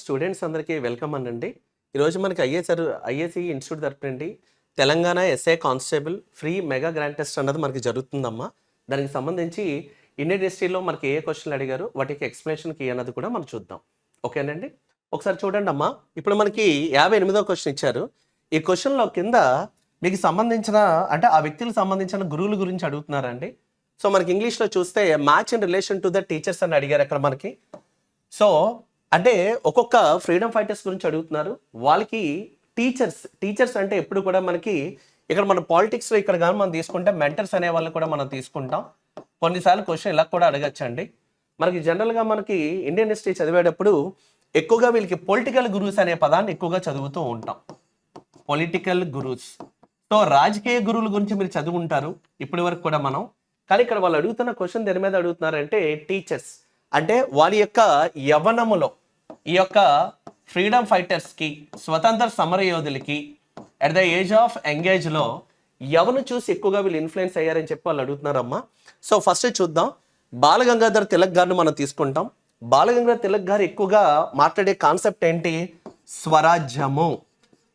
Students అందరికీ welcome అనండి. ఈరోజు మనకి ఐఏసీ ఇన్స్టిట్యూట్ తరపు నుండి Telangana SI constable free mega grand test అన్నది మనకి జరుగుతుందమ్మా. దానికి సంబంధించి ఇండియన్ హిస్టరీలో మనకి ఏ క్వశ్చన్లు అడిగారు, వాటికి ఎక్స్ప్లెనేషన్ కీ అన్నది కూడా మనం చూద్దాం. ఓకేనండి. ఒకసారి చూడండి అమ్మా. ఇప్పుడు మనకి 58వ క్వశ్చన్ ఇచ్చారు. ఈ క్వశ్చన్లో కింద మీకు సంబంధించిన అంటే ఆ వ్యక్తులకు సంబంధించిన గురువుల గురించి అడుగుతున్నారండి. సో మనకి ఇంగ్లీష్లో చూస్తే match in relation to the teachers అని అడిగారు అక్కడ మనకి. సో అంటే ఒక్కొక్క ఫ్రీడమ్ ఫైటర్స్ గురించి అడుగుతున్నారు. వాళ్ళకి టీచర్స్ అంటే ఎప్పుడు కూడా మనకి ఇక్కడ మన పాలిటిక్స్లో ఇక్కడ కానీ మనం తీసుకుంటే మెంటర్స్ అనే వాళ్ళు కూడా మనం తీసుకుంటాం. కొన్నిసార్లు క్వశ్చన్ ఇలా కూడా అడగచ్చండి. మనకి జనరల్గా మనకి ఇండియన్ హిస్టరీ చదివేటప్పుడు ఎక్కువగా వీళ్ళకి పొలిటికల్ గురూస్ అనే పదాన్ని ఎక్కువగా చదువుతూ ఉంటాం. Political gurus. సో రాజకీయ గురువుల గురించి మీరు చదువుకుంటారు ఇప్పటి వరకు కూడా మనం. కానీ ఇక్కడ వాళ్ళు అడుగుతున్న క్వశ్చన్ దేని మీద అడుగుతున్నారంటే టీచర్స్. అంటే వాళ్ళ యొక్క యవ్వనములో ఈ యొక్క ఫ్రీడమ్ ఫైటర్స్కి, స్వతంత్ర సమరయోధులకి అట్ ద ఏజ్ ఆఫ్ ఎంగేజ్లో ఎవరిని చూసి ఎక్కువగా వీళ్ళు ఇన్ఫ్లుయెన్స్ అయ్యారని చెప్పి వాళ్ళు అడుగుతున్నారమ్మా. సో ఫస్ట్ చూద్దాం. బాలగంగాధర్ తిలక్ గారిని మనం తీసుకుంటాం. బాలగంగాధర్ తిలక్ గారు ఎక్కువగా మాట్లాడే కాన్సెప్ట్ ఏంటి? స్వరాజ్యము.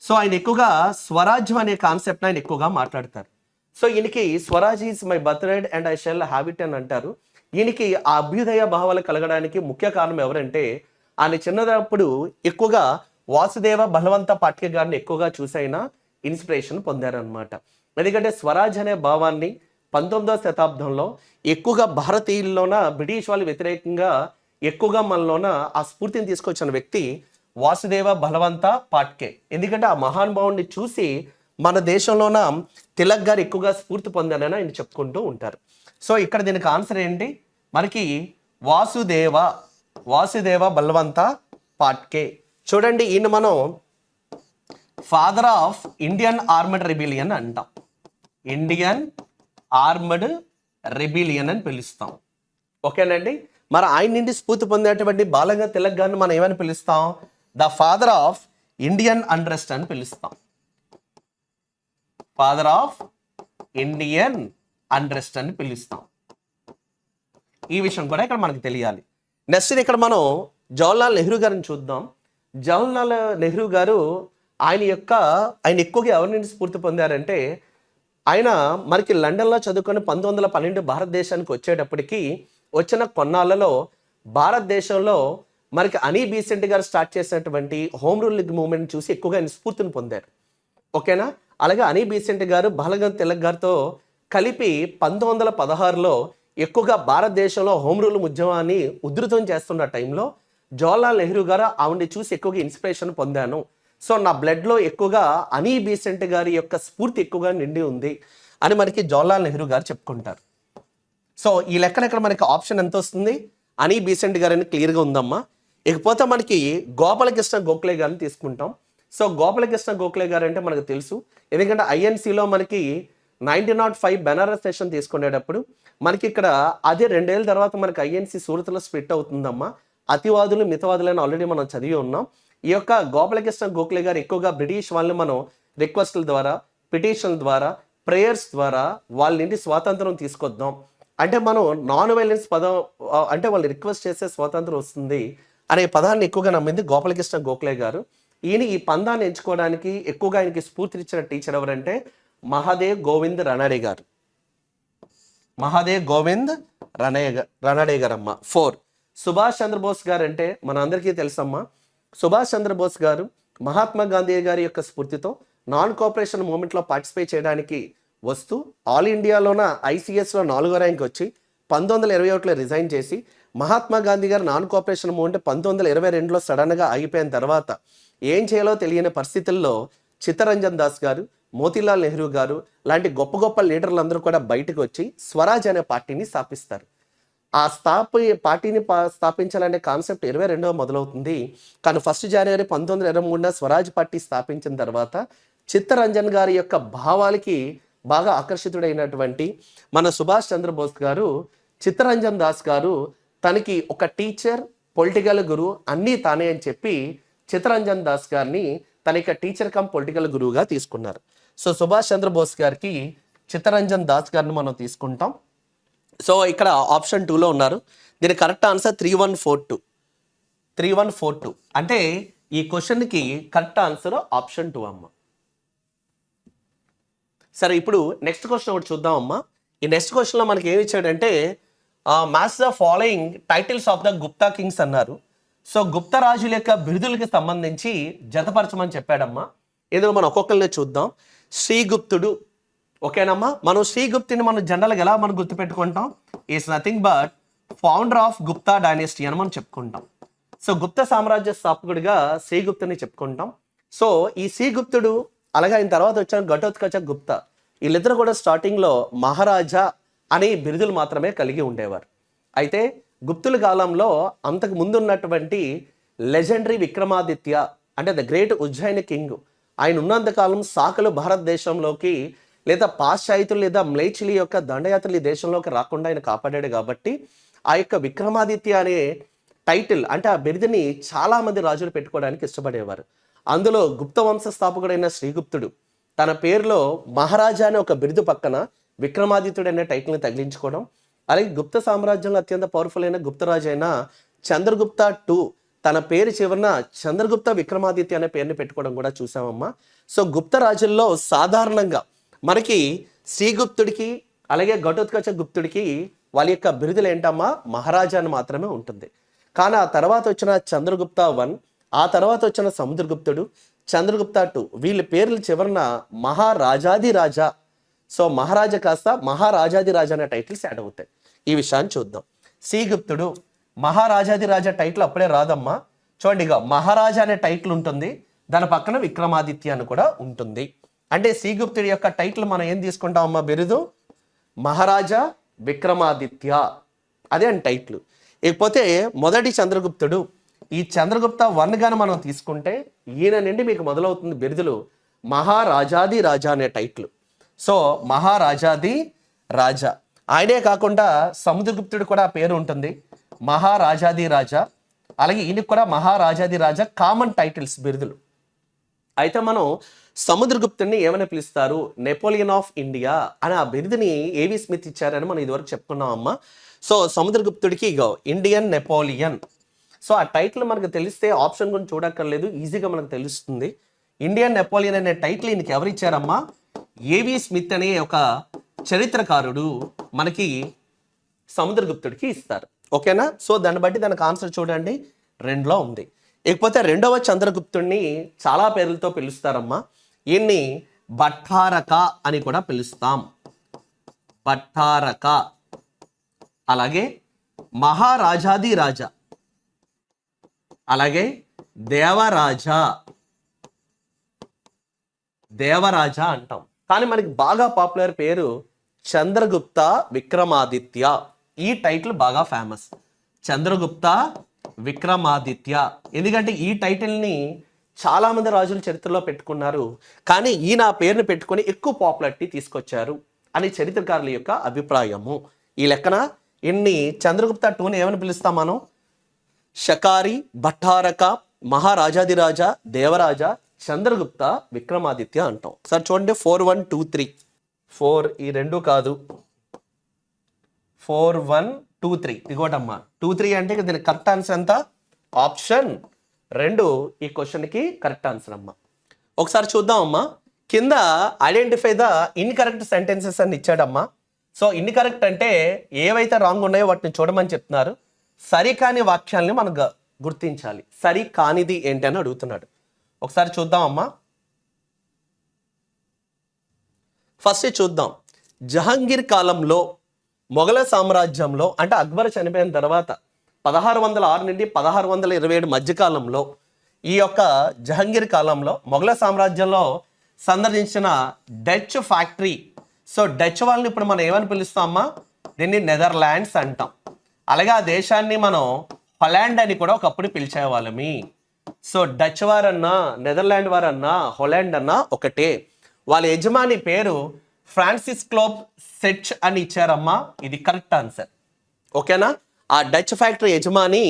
సో ఆయన ఎక్కువగా స్వరాజ్యం అనే కాన్సెప్ట్ ఆయన ఎక్కువగా మాట్లాడతారు. సో ఈయనకి Swaraj is my birth right and I shall have it అని అంటారు. ఈయనకి ఆ అభ్యుదయ భావాలు కలగడానికి ముఖ్య కారణం ఎవరంటే ఆయన చిన్నప్పుడు ఎక్కువగా వాసుదేవ బలవంత పాట్కే గారిని ఎక్కువగా చూసైన ఇన్స్పిరేషన్ పొందారనమాట. ఎందుకంటే స్వరాజ్ అనే భావాన్ని 19వ శతాబ్దంలో ఎక్కువగా భారతీయుల్లోన బ్రిటిష్ వాళ్ళు వ్యతిరేకంగా ఎక్కువగా మనలోన ఆ స్ఫూర్తిని తీసుకొచ్చిన వ్యక్తి వాసుదేవ బలవంత పాట్కే. ఎందుకంటే ఆ మహానుభావుని చూసి మన దేశంలోన తిలక్ గారు ఎక్కువగా స్ఫూర్తి పొందారని ఆయన చెప్పుకుంటూ ఉంటారు. సో ఇక్కడ దీనికి ఆన్సర్ ఏంటి? మనకి వాసుదేవ బలవంత పాట్కే. చూడండి, ఈయన మనం father of Indian armed rebellion అంటాం. ఇండియన్ ఆర్మడ్ రెబిలియన్ అని పిలుస్తాం. ఓకేనండి. మరి ఆయన నుండి స్ఫూర్తి పొందేటువంటి బాలగంగాధర్ తిలక్ గారిని మనం ఏమని పిలుస్తాం? The father of Indian unrest అని పిలుస్తాం. ఫాదర్ ఆఫ్ ఇండియన్ అన్రెస్ట్ అని పిలుస్తాం. ఈ విషయం కూడా ఇక్కడ మనకు తెలియాలి. నెక్స్ట్ ఇక్కడ మనం జవహర్లాల్ నెహ్రూ గారిని చూద్దాం. జవహర్లాల్ నెహ్రూ గారు ఆయన ఎక్కువగా ఎవరి నుండి స్ఫూర్తి పొందారంటే ఆయన మనకి లండన్లో చదువుకొని 1912 భారతదేశానికి వచ్చేటప్పటికి వచ్చిన కొన్నాళ్ళలో భారతదేశంలో మనకి అనీ బీసెంట్ గారు స్టార్ట్ చేసినటువంటి హోమ్ రూల్ మూవ్మెంట్ చూసి ఎక్కువగా ఆయన స్ఫూర్తిని పొందారు. ఓకేనా. అలాగే అనీ బీసెంట్ గారు బాలగంగాధర్ తిలక్ గారితో కలిపి 1916లో ఎక్కువగా భారతదేశంలో హోమ్ రూల్ ఉద్యమాన్ని ఉధృతం చేస్తున్న టైంలో జవహర్లాల్ నెహ్రూ గారు ఆవిడ్ని చూసి ఎక్కువగా ఇన్స్పిరేషన్ పొందాను. సో నా బ్లడ్లో ఎక్కువగా అనీ బీసెంట్ గారి యొక్క స్ఫూర్తి ఎక్కువగా నిండి ఉంది అని మనకి జవహర్లాల్ నెహ్రూ గారు చెప్పుకుంటారు. సో ఈ లెక్కన ఇక్కడ మనకి ఆప్షన్ ఎంత వస్తుంది? అనీ బీసెంట్ గారు అని క్లియర్గా ఉందమ్మా. ఇకపోతే మనకి గోపాలకృష్ణ గోఖలే గారిని తీసుకుంటాం. సో గోపాలకృష్ణ గోఖలే గారు అంటే మనకు తెలుసు. ఎందుకంటే ఐఎన్సీలో మనకి 1905 బెనారస్ సెషన్ తీసుకునేటప్పుడు మనకి ఇక్కడ అదే 2 ఏళ్ళ తర్వాత మనకి ఐఎన్సీ సూరత్లో స్ప్లిట్ అవుతుందమ్మా. అతివాదులు మితవాదులని ఆల్రెడీ మనం చదివి ఉన్నాం. ఈ యొక్క గోపాలకృష్ణ గోఖలే గారు ఎక్కువగా బ్రిటిష్ వాళ్ళని మనం రిక్వెస్ట్ల ద్వారా, పిటిషన్ల ద్వారా, ప్రేయర్స్ ద్వారా వాళ్ళ నుండి స్వాతంత్రం తీసుకొద్దాం, అంటే మనం నాన్ వైలెన్స్ పదం అంటే వాళ్ళు రిక్వెస్ట్ చేసే స్వాతంత్రం వస్తుంది అనే పదాన్ని ఎక్కువగా నమ్మింది గోపాలకృష్ణ గోఖలే గారు. ఈయన ఈ పందాన్ని ఎంచుకోవడానికి ఎక్కువగా ఆయనకి స్ఫూర్తినిచ్చిన టీచర్ ఎవరంటే మహాదేవ్ గోవింద్ రనడే గారు. మహాదేవ్ గోవింద్ రనడే గారు అమ్మ. 4 సుభాష్ చంద్రబోస్ గారు అంటే మన అందరికీ తెలుసమ్మా. సుభాష్ చంద్రబోస్ గారు మహాత్మా గాంధీ గారి యొక్క స్ఫూర్తితో నాన్ కోఆపరేషన్ మూవ్మెంట్లో పార్టిసిపేట్ చేయడానికి వస్తూ ఆల్ ఇండియాలోన ఐసీఎస్లో 4వ ర్యాంక్ వచ్చి 1921లో రిజైన్ చేసి మహాత్మా గాంధీ గారు నాన్ కోఆపరేషన్ మూవ్మెంట్ 1922లో సడన్గా ఆగిపోయిన తర్వాత ఏం చేయాలో తెలియని పరిస్థితుల్లో చిత్తరంజన్ దాస్ గారు, మోతీలాల్ నెహ్రూ గారు లాంటి గొప్ప గొప్ప లీడర్లందరూ కూడా బయటకు వచ్చి స్వరాజ్ అనే పార్టీని స్థాపిస్తారు. ఆ పార్టీని స్థాపించాలనే కాన్సెప్ట్ 22వ మొదలవుతుంది. కానీ 1 జనవరి 1923 స్వరాజ్ పార్టీ స్థాపించిన తర్వాత చిత్తరంజన్ గారి యొక్క భావాలకి బాగా ఆకర్షితుడైనటువంటి మన సుభాష్ చంద్రబోస్ గారు చిత్తరంజన్ దాస్ గారు తనకి ఒక టీచర్, పొలిటికల్ గురువు అన్నీ తానే అని చెప్పి చిత్తరంజన్ దాస్ గారిని తన యొక్క టీచర్ కమ్ పొలిటికల్ గురువుగా తీసుకున్నారు. సో సుభాష్ చంద్రబోస్ గారికి చిత్తరంజన్ దాస్ గారిని మనం తీసుకుంటాం. సో ఇక్కడ ఆప్షన్ 2లో ఉన్నారు. దీని కరెక్ట్ ఆన్సర్ 3142. 3142. అంటే ఈ క్వశ్చన్కి కరెక్ట్ ఆన్సర్ ఆప్షన్ 2 అమ్మ. సరే, ఇప్పుడు నెక్స్ట్ క్వశ్చన్ ఒకటి చూద్దాం అమ్మా. ఈ నెక్స్ట్ క్వశ్చన్లో మనకి ఏమి ఇచ్చాడంటే match the following titles of the Gupta Kings అన్నారు. సో గుప్త రాజుల యొక్క బిరుదులకి సంబంధించి జతపరచమని చెప్పాడమ్మా. ఇందులో మనం ఒక్కొక్కరిని చూద్దాం. శ్రీగుప్తుడు, ఓకేనమ్మా. మనం శ్రీగుప్తుని మనం జనరల్గా ఎలా మనం గుర్తుపెట్టుకుంటాం? Is nothing but founder of Gupta dynasty అని మనం చెప్పుకుంటాం. సో గుప్త సామ్రాజ్య స్థాపకుడిగా శ్రీగుప్తుని చెప్పుకుంటాం. సో ఈ శ్రీగుప్తుడు, అలాగే ఆయన తర్వాత వచ్చిన ఘటోత్కచ గుప్తా, వీళ్ళిద్దరు కూడా స్టార్టింగ్లో మహారాజా అనే బిరుదులు మాత్రమే కలిగి ఉండేవారు. అయితే గుప్తుల కాలంలో అంతకు ముందు ఉన్నటువంటి లెజెండరీ విక్రమాదిత్య, అంటే ద గ్రేట్ ఉజ్జయిని కింగ్, ఆయన ఉన్నంతకాలం సాకలు భారతదేశంలోకి లేదా పాశ్చాత్యులు లేదా మ్లేచ్చుల యొక్క దండయాత్రలు ఈ దేశంలోకి రాకుండా ఆయన కాపాడాడు. కాబట్టి ఆ యొక్క విక్రమాదిత్య అనే టైటిల్, అంటే ఆ బిరుదుని చాలామంది రాజులు పెట్టుకోవడానికి ఇష్టపడేవారు. అందులో గుప్త వంశ స్థాపకుడైన శ్రీగుప్తుడు తన పేరులో మహారాజా అనే ఒక బిరుదు పక్కన విక్రమాదిత్యుడు అనే టైటిల్ని తగిలించుకోవడం, అలాగే గుప్త సామ్రాజ్యంలో అత్యంత పవర్ఫుల్ అయిన గుప్తరాజు అయిన చంద్రగుప్త II తన పేరు చివరన చంద్రగుప్త విక్రమాదిత్య అనే పేరుని పెట్టుకోవడం కూడా చూసామమ్మా. సో గుప్త రాజుల్లో సాధారణంగా మనకి శ్రీగుప్తుడికి అలాగే ఘటోత్కచ గుప్తుడికి వాళ్ళ యొక్క బిరుదులు ఏంటమ్మా? మహారాజా అని మాత్రమే ఉంటుంది. కానీ ఆ తర్వాత వచ్చిన చంద్రగుప్త I, ఆ తర్వాత వచ్చిన సముద్రగుప్తుడు, చంద్రగుప్త II, వీళ్ళ పేర్ల చివరన మహారాజాది రాజా, సో మహారాజా కాస్త మహారాజాది రాజా అనే టైటిల్స్ యాడ్ అవుతాయి. ఈ విషయాన్ని చూద్దాం. శ్రీగుప్తుడు మహారాజాది రాజా టైటిల్ అప్పుడే రాదమ్మా. చూడండి, ఇక మహారాజా అనే టైటిల్ ఉంటుంది, దాని పక్కన విక్రమాదిత్య అని కూడా ఉంటుంది. అంటే శ్రీగుప్తుడి యొక్క టైటిల్ మనం ఏం తీసుకుంటాం అమ్మా? బిరుదు మహారాజా విక్రమాదిత్య, అదే అని టైటిల్. ఇకపోతే మొదటి చంద్రగుప్తుడు, ఈ చంద్రగుప్త I గాని మనం తీసుకుంటే ఈయన నుండి మీకు మొదలవుతుంది బిరుదులు మహారాజాది రాజా అనే టైటిల్. సో మహారాజాది రాజా. ఆయనే కాకుండా సముద్రగుప్తుడు కూడా ఆ పేరు ఉంటుంది, మహారాజాది రాజా. అలాగే ఈయనకి కూడా మహారాజాది రాజా కామన్ టైటిల్స్, బిరుదులు. అయితే మనం సముద్రగుప్తుడిని ఏమని పిలుస్తారు? నెపోలియన్ ఆఫ్ ఇండియా అని ఆ బిరుదుని ఏవి స్మిత్ ఇచ్చారని మనం ఇదివరకు చెప్పుకున్నాం అమ్మా. సో సముద్రగుప్తుడికి ఇగో ఇండియన్ నెపోలియన్. సో ఆ టైటిల్ మనకు తెలిస్తే ఆప్షన్ గురించి చూడక్కర్లేదు, ఈజీగా మనకు తెలుస్తుంది. ఇండియన్ నెపోలియన్ అనే టైటిల్ ఈయనకి ఎవరు ఇచ్చారమ్మా? ఏవి స్మిత్ అనే ఒక చరిత్రకారుడు మనకి సముద్రగుప్తుడికి ఇస్తారు. ఓకేనా? సో దాన్ని బట్టి దానికి ఆన్సర్ చూడండి, 2లో ఉంది. ఇకపోతే రెండవ చంద్రగుప్తుడిని చాలా పేర్లతో పిలుస్తారమ్మా. ఈయన్ని భట్టారక అని కూడా పిలుస్తాం, భట్టారక. అలాగే మహారాజాది రాజా, అలాగే దేవరాజా, దేవరాజా అంటాం. కానీ మనకి బాగా పాపులర్ పేరు చంద్రగుప్త విక్రమాదిత్య. ఈ టైటిల్ బాగా ఫేమస్, చంద్రగుప్త విక్రమాదిత్య. ఎందుకంటే ఈ టైటిల్ని చాలామంది రాజుల చరిత్రలో పెట్టుకున్నారు, కానీ ఈయన పేరుని పెట్టుకొని ఎక్కువ పాపులారిటీ తీసుకొచ్చారు అని చరిత్రకారుల యొక్క అభిప్రాయము. ఈ లెక్కన ఇన్ని చంద్రగుప్త IIని ఏమని పిలుస్తాం మనం? షకారి, భట్టారక, మహారాజాదిరాజా, దేవరాజా, చంద్రగుప్త విక్రమాదిత్య అంటాం. సార్ చూడండి, 4123 4 ఈ రెండు కాదు, 4123 ఇదిగోటమ్మా. 23 అంటే దీనికి కరెక్ట్ ఆన్సర్ ఎంత? ఆప్షన్ 2 ఈ క్వశ్చన్కి కరెక్ట్ ఆన్సర్ అమ్మా. ఒకసారి చూద్దాం అమ్మా. కింద ఐడెంటిఫై ద ఇన్కరెక్ట్ సెంటెన్సెస్ అని ఇచ్చాడమ్మా. సో ఇన్కరెక్ట్ అంటే ఏవైతే రాంగ్ ఉన్నాయో వాటిని చూడమని చెప్తున్నారు. సరికాని వాక్యాలని మనం గుర్తించాలి. సరి కానిది ఏంటి అని అడుగుతున్నాడు. ఒకసారి చూద్దాం అమ్మా. ఫస్ట్ చూద్దాం. జహాంగీర్ కాలంలో మొఘల సామ్రాజ్యంలో, అంటే అక్బర్ చనిపోయిన తర్వాత 1606 నుండి 1627 మధ్యకాలంలో, ఈ యొక్క జహాంగీర్ కాలంలో మొఘల సామ్రాజ్యంలో సందర్శించిన డచ్ ఫ్యాక్టరీ. సో డచ్ వాళ్ళని ఇప్పుడు మనం ఏమని పిలుస్తామా? దీన్ని నెదర్లాండ్స్ అంటాం. అలాగే ఆ దేశాన్ని మనం హొలాండ్ అని కూడా ఒకప్పుడు పిలిచేవాళ్ళమి. సో డచ్ వారన్నా, నెదర్లాండ్ వారన్నా, హొలాండ్ అన్నా ఒకటే. వాళ్ళ యజమాని పేరు ఫ్రాన్సిస్ క్లోప్ సెచ్ అని ఇచ్చారమ్మా. ఇది కరెక్ట్ ఆన్సర్. ఓకేనా? ఆ డచ్ ఫ్యాక్టరీ యజమాని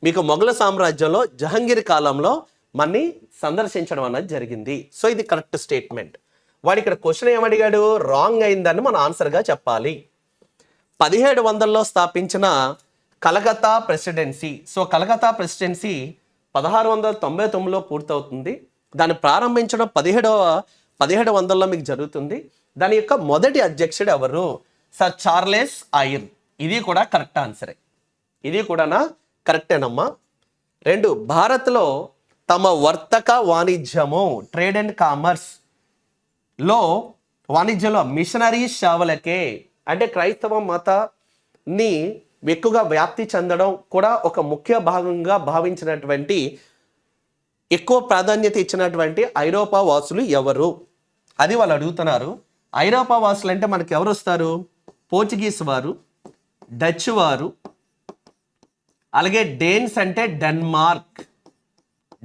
మీకు మొఘల సామ్రాజ్యంలో జహాంగీర్ కాలంలో మనని సందర్శించడం అన్నది జరిగింది. సో ఇది కరెక్ట్ స్టేట్మెంట్. వాడు ఇక్కడ క్వశ్చన్ ఏమడిగాడు? రాంగ్ అయిందని మనం ఆన్సర్గా చెప్పాలి. 1700లో స్థాపించిన Calcutta presidency. So Calcutta presidency 1699లో పూర్తవుతుంది. దాన్ని ప్రారంభించడం 1700లో మీకు జరుగుతుంది. దాని యొక్క మొదటి అధ్యక్షుడు ఎవరు? Sir Charles Eyre. ఇది కూడా కరెక్ట్ ఆన్సరే. ఇది కూడా కరెక్టేనమ్మా. 2, భారత్లో తమ వర్తక వాణిజ్యము ట్రేడ్ అండ్ కామర్స్ లో వాణిజ్యంలో మిషనరీ సేవలకే, అంటే క్రైస్తవ మతాన్ని ఎక్కువగా వ్యాప్తి చెందడం కూడా ఒక ముఖ్య భాగంగా భావించినటువంటి, ఎక్కువ ప్రాధాన్యత ఇచ్చినటువంటి ఐరోపా వాసులు ఎవరు? అది వాళ్ళు అడుగుతున్నారు. ఐరోపా వాసులు అంటే మనకి ఎవరు వస్తారు? పోర్చుగీస్ వారు, డచ్ వారు, అలాగే డేన్స్ అంటే డెన్మార్క్.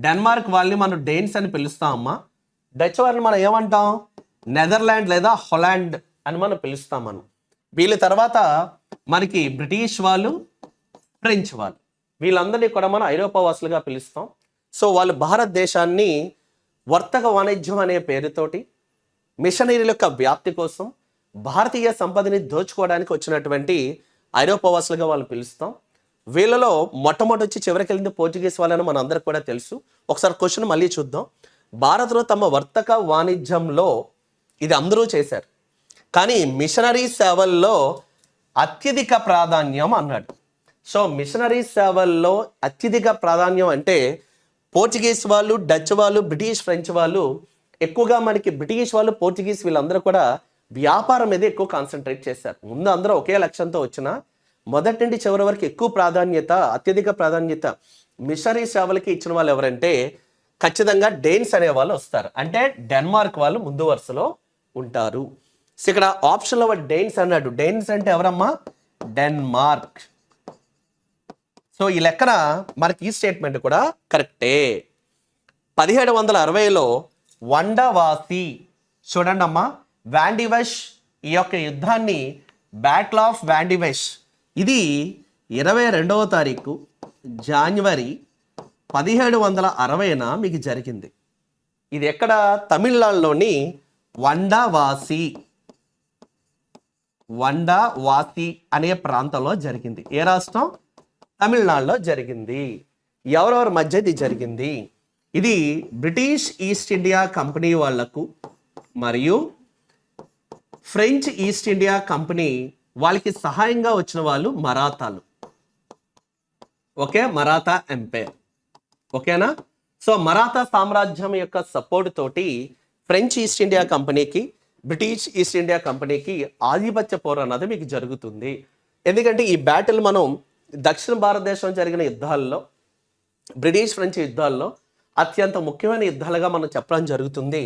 డెన్మార్క్ వాళ్ళని మనం డేన్స్ అని పిలుస్తామమ్మా. డచ్ వారిని మనం ఏమంటాం? నెదర్లాండ్ లేదా హొలాండ్ అని మనం పిలుస్తాం. మనం వీళ్ళ తర్వాత మనకి బ్రిటిష్ వాళ్ళు, ఫ్రెంచ్ వాళ్ళు, వీళ్ళందరినీ కూడా మనం ఐరోపా వాసులుగా పిలుస్తాం. సో వాళ్ళు భారతదేశాన్ని వర్తక వాణిజ్యం అనే పేరుతోటి మిషనరీల యొక్క వ్యాప్తి కోసం భారతీయ సంపదని దోచుకోవడానికి వచ్చినటువంటి ఐరోపా వాసులుగా వాళ్ళు పిలుస్తాం. వీళ్ళలో మొట్టమొదటి వచ్చి చివరికి వెళ్ళింది పోర్చుగీస్ వాళ్ళని మన అందరికి కూడా తెలుసు. ఒకసారి క్వశ్చన్ మళ్ళీ చూద్దాం. భారత్లో తమ వర్తక వాణిజ్యంలో ఇది అందరూ చేశారు, కానీ మిషనరీ సేవల్లో అత్యధిక ప్రాధాన్యం అన్నాడు. సో మిషనరీ సేవల్లో అత్యధిక ప్రాధాన్యం అంటే పోర్చుగీస్ వాళ్ళు, డచ్ వాళ్ళు, బ్రిటిష్, ఫ్రెంచ్ వాళ్ళు ఎక్కువగా మనకి బ్రిటిష్ వాళ్ళు, పోర్చుగీస్ వీళ్ళందరూ కూడా వ్యాపారం మీద ఎక్కువ కాన్సన్ట్రేట్ చేశారు. ముందు అందరూ ఒకే లక్ష్యంతో వచ్చిన మొదటి నుండి చివరి వరకు ఎక్కువ ప్రాధాన్యత, అత్యధిక ప్రాధాన్యత మిషనరీ సేవలకి ఇచ్చిన వాళ్ళు ఎవరంటే ఖచ్చితంగా డేన్స్ అనే వాళ్ళు వస్తారు. అంటే డెన్మార్క్ వాళ్ళు ముందు వరుసలో ఉంటారు. సో ఇక్కడ ఆప్షన్లో డేన్స్ అన్నాడు. డేన్స్ అంటే ఎవరమ్మా? డెన్మార్క్. సో ఈ లెక్కన మనకి ఈ స్టేట్మెంట్ కూడా కరెక్టే. 1760లో వండవాసి, చూడండి అమ్మా, వాండివెష్ ఈ యొక్క యుద్ధాన్ని బ్యాటిల్ ఆఫ్ వాండివెష్, ఇది 22వ తారీఖు జనవరి 1760న మీకు జరిగింది. ఇది ఎక్కడ? తమిళనాడులోని వండవాసి అనే ప్రాంతంలో జరిగింది. ఏ రాష్ట్రం? తమిళనాడులో జరిగింది. ఎవరెవరి మధ్య ఇది జరిగింది? ఇది బ్రిటిష్ ఈస్ట్ ఇండియా కంపెనీ వాళ్లకు మరియు ఫ్రెంచ్ ఈస్ట్ ఇండియా కంపెనీ వాళ్ళకి సహాయంగా వచ్చిన వాళ్ళు మరాఠాలు. Okay, Maratha empire. ఓకేనా? సో మరాఠా సామ్రాజ్యం యొక్క సపోర్ట్ తోటి ఫ్రెంచ్ ఈస్ట్ ఇండియా కంపెనీకి, బ్రిటిష్ ఈస్ట్ ఇండియా కంపెనీకి ఆధిపత్య పోరు అన్నది మీకు జరుగుతుంది. ఎందుకంటే ఈ బ్యాటిల్ మనం దక్షిణ భారతదేశం జరిగిన యుద్ధాల్లో, బ్రిటిష్ ఫ్రెంచ్ యుద్ధాల్లో అత్యంత ముఖ్యమైన యుద్ధాలుగా మనం చెప్పడం జరుగుతుంది.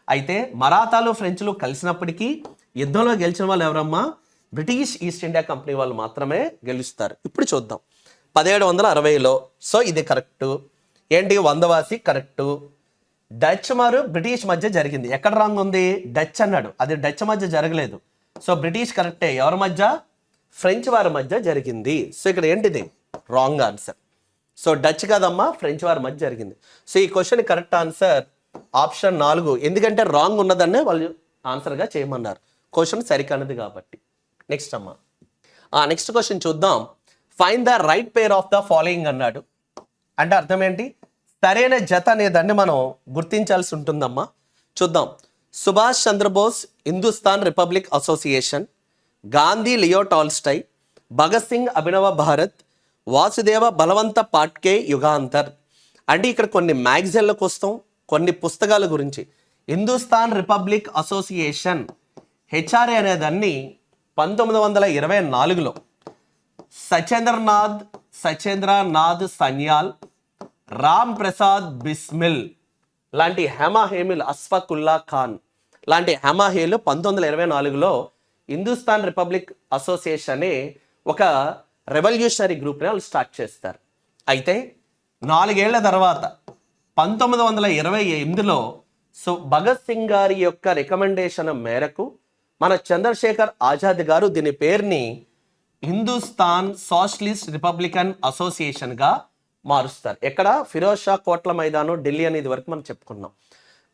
అయితే మరాఠాలు, ఫ్రెంచ్లు కలిసినప్పటికీ యుద్ధంలో గెలిచిన వాళ్ళు ఎవరమ్మా? బ్రిటిష్ ఈస్ట్ ఇండియా కంపెనీ వాళ్ళు మాత్రమే గెలుస్తారు. ఇప్పుడు చూద్దాం. 1760లో. సో ఇది కరెక్టు. ఏంటి? వందవాసి కరెక్టు. డచ్ మరియు బ్రిటిష్ మధ్య జరిగింది. ఎక్కడ రాంగ్ ఉంది? డచ్ అన్నాడు, అది డచ్ మధ్య జరగలేదు. సో బ్రిటిష్ కరెక్టే. ఎవరి మధ్య? ఫ్రెంచ్ వారి మధ్య జరిగింది. సో ఇక్కడ ఏంటిది? Wrong answer. సో డచ్ కాదమ్మా, ఫ్రెంచ్ వారి మధ్య జరిగింది. సో ఈ క్వశ్చన్ కరెక్ట్ ఆన్సర్ ఆప్షన్ 4. ఎందుకంటే రాంగ్ ఉన్నదన్నే వాళ్ళు ఆన్సర్గా చేయమన్నారు. క్వశ్చన్ సరికానది కాబట్టి. నెక్స్ట్ అమ్మా, నెక్స్ట్ క్వశ్చన్ చూద్దాం. Find the right pair of the following అన్నాడు. అంటే అర్థం ఏంటి? సరైన జత అనేదాన్ని మనం గుర్తించాల్సి ఉంటుందమ్మా. చూద్దాం. Subhash Chandra Bose Hindustan republic association, Gandhi Leo Tolstoy, Bhagat Singh Abhinav Bharat, Vasudeva బలవంత పాట్కే యుగాంతర్. అంటే ఇక్కడ కొన్ని మ్యాగజైన్లకు వస్తాం, కొన్ని పుస్తకాల గురించి. హిందుస్థాన్ రిపబ్లిక్ అసోసియేషన్ హెచ్ఆర్ఏ అనేదాన్ని 1924లో సచేంద్రనాథ్ సన్యాల్, రామ్ ప్రసాద్ బిస్మిల్ లాంటి హేమాహేమిల్, అస్ఫాకుల్లా ఖాన్ లాంటి హేమాహేలు 1924లో హిందుస్థాన్ రిపబ్లిక్ అసోసియేషన్ అనే ఒక రెవల్యూషనరీ గ్రూప్ని వాళ్ళు స్టార్ట్ చేస్తారు. అయితే 4 ఏళ్ల తర్వాత 1928లో భగత్ సింగ్ గారి యొక్క రికమెండేషన్ మేరకు మన చంద్రశేఖర్ ఆజాద్ గారు దీని పేరుని హిందుస్థాన్ సోషలిస్ట్ రిపబ్లికన్ అసోసియేషన్గా మారుస్తారు. ఎక్కడ? ఫిరోజ్ షా కోట్ల మైదానం, ఢిల్లీ అనేది వరకు మనం చెప్పుకున్నాం.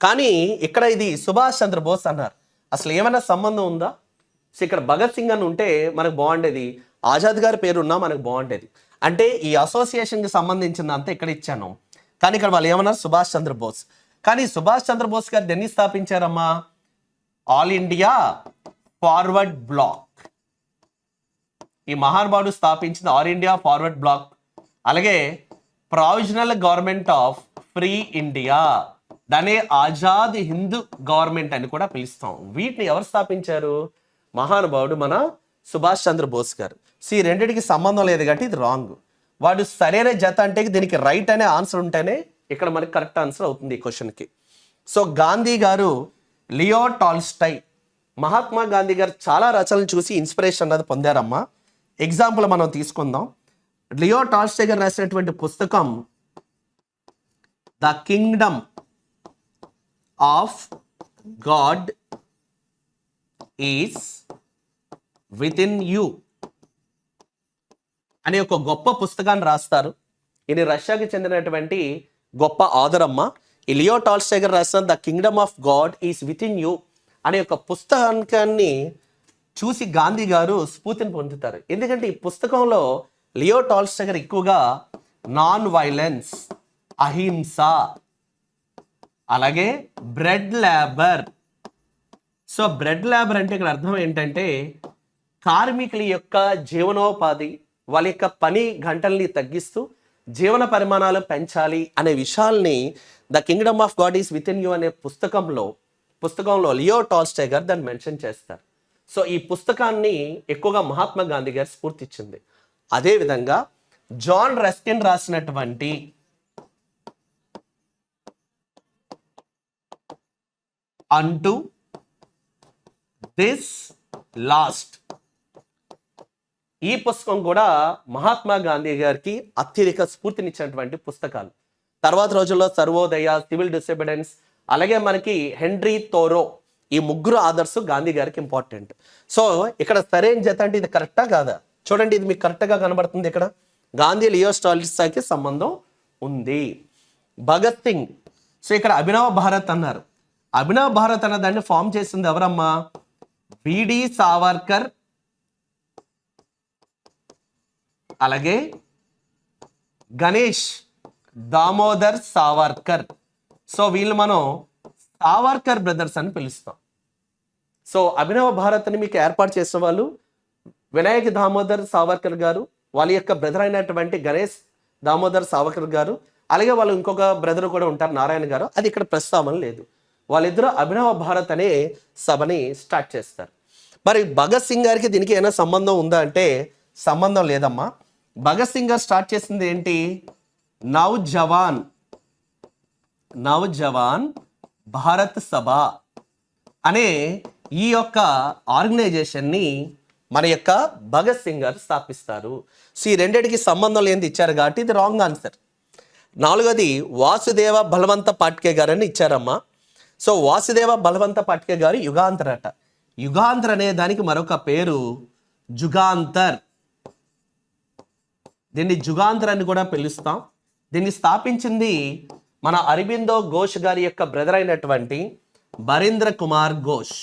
కానీ ఇక్కడ ఇది సుభాష్ చంద్రబోస్ అన్నారు. అసలు ఏమైనా సంబంధం ఉందా? సో ఇక్కడ భగత్ సింగ్ అని ఉంటే మనకు బాగుండేది. ఆజాద్ గారి పేరున్నా మనకు బాగుండేది. అంటే ఈ అసోసియేషన్కి సంబంధించిందంతా ఇక్కడ ఇచ్చాను, కానీ ఇక్కడ వాళ్ళు ఏమన్నారు సుభాష్ చంద్రబోస్. కానీ సుభాష్ చంద్రబోస్ గారు దేన్ని స్థాపించారమ్మా? All India forward block. ఈ మహానుభావుడు స్థాపించిన ఆల్ ఇండియా ఫార్వర్డ్ బ్లాక్, అలాగే provisional government of free India, దానే ఆజాద్ హిందూ గవర్నమెంట్ అని కూడా పిలుస్తాం. వీటిని ఎవరు స్థాపించారు? మహానుభావుడు మన సుభాష్ చంద్రబోస్ గారు. ఈ రెండింటికి సంబంధం లేదు కాబట్టి ఇది రాంగ్. వాడు సరైన జత అంటే దీనికి రైట్ అనే ఆన్సర్ ఉంటేనే ఇక్కడ మనకి కరెక్ట్ ఆన్సర్ అవుతుంది ఈ క్వశ్చన్కి. సో గాంధీ గారు, లియో టాల్స్టాయ్, మహాత్మా గాంధీ గారు చాలా రచనలు చూసి ఇన్స్పిరేషన్ అనేది పొందారమ్మా. ఎగ్జాంపుల్ మనం తీసుకుందాం. లియో టాల్స్టాయ్ గారు రాసినటువంటి పుస్తకం the Kingdom of God is with in you అనే ఒక గొప్ప పుస్తకాన్ని రాస్తారు. ఇది రష్యాకి చెందినటువంటి గొప్ప ఆథర్ అమ్మ. ఈ లియో టాల్స్టాయ్ గారు రాసిన the Kingdom of God is with in you అనే ఒక పుస్తకాన్ని చూసి గాంధీ గారు స్ఫూర్తిని పొందుతారు. ఎందుకంటే ఈ పుస్తకంలో లియో టాల్స్టాయ్ గారు ఎక్కువగా నాన్ వైలెన్స్, అహింస, అలాగే bread labour. So bread labour అంటే ఇక్కడ అర్థం ఏంటంటే కార్మికుల యొక్క జీవనోపాధి, వాళ్ళ యొక్క పని గంటల్ని తగ్గిస్తూ జీవన పరిమాణాలు పెంచాలి అనే విషయాల్ని the Kingdom of God is with in you అనే పుస్తకంలో లియో టాల్స్టాయ్ గారు దాన్ని మెన్షన్ చేస్తారు. సో ఈ పుస్తకాన్ని ఎక్కువగా మహాత్మా గాంధీ గారు స్ఫూర్తిచ్చింది. అదేవిధంగా జాన్ రస్కిన్ రాసినటువంటి అంటూ దిస్ లాస్ట్, ఈ పుస్తకం కూడా మహాత్మా గాంధీ గారికి అత్యధిక స్ఫూర్తినిచ్చినటువంటి పుస్తకాలు. తర్వాత రోజుల్లో సర్వోదయ, సివిల్ డిసోబీడియన్స్, అలాగే మనకి హెన్రీ థోరో, ఈ ముగ్గురు ఆదర్శ్ గాంధీ గారికి ఇంపార్టెంట్. సో ఇక్కడ సరైన జత అంటే ఇది కరెక్టా కాదా? చూడండి, ఇది మీకు కరెక్ట్గా కనబడుతుంది. ఇక్కడ గాంధీ లియో టాల్స్టాయ్కి సంబంధం ఉంది. భగత్ సింగ్, సో ఇక్కడ అభినవ భారత్ అన్నారు. అభినవ భారత్ అన్న దాన్ని ఫామ్ చేసింది ఎవరమ్మా? బిడి సావర్కర్, అలాగే గణేష్ దామోదర్ సావర్కర్. సో వీళ్ళు మనం సావర్కర్ బ్రదర్స్ అని పిలుస్తాం. సో అభినవ భారత్ని మీకు ఏర్పాటు చేసిన వాళ్ళు వినాయక్ దామోదర్ సావర్కర్ గారు, వాళ్ళ యొక్క బ్రదర్ అయినటువంటి గణేష్ దామోదర్ సావర్కర్ గారు, అలాగే వాళ్ళు ఇంకొక బ్రదర్ కూడా ఉంటారు నారాయణ గారు, అది ఇక్కడ ప్రస్తావన లేదు. వాళ్ళిద్దరూ అభినవ భారత్ అనే సభని స్టార్ట్ చేస్తారు. మరి భగత్ సింగ్ గారికి దీనికి ఏమైనా సంబంధం ఉందా అంటే సంబంధం లేదమ్మా. భగత్ సింగ్ గారు స్టార్ట్ చేసింది ఏంటి? నవజవాన్ భారత్ సభ అనే ఈ యొక్క ఆర్గనైజేషన్ని మన యొక్క భగత్ సింగ్ గారు స్థాపిస్తారు. సో ఈ రెండింటికి సంబంధం లేనిది ఇచ్చారు కాబట్టి ఇది రాంగ్ ఆన్సర్. నాలుగోది వాసుదేవ బలవంత పాట్కే గారు అని ఇచ్చారమ్మా. సో వాసుదేవ బలవంత పాట్కే గారు యుగాంతర్ అట. యుగాంతర్ అనే దానికి మరొక పేరు జుగాంతర్. దీన్ని జుగాంతర్ అని కూడా పిలుస్తాం. దీన్ని స్థాపించింది మన అరబిందో ఘోష్ గారి యొక్క బ్రదర్ అయినటువంటి బరేంద్ర కుమార్ ఘోష్.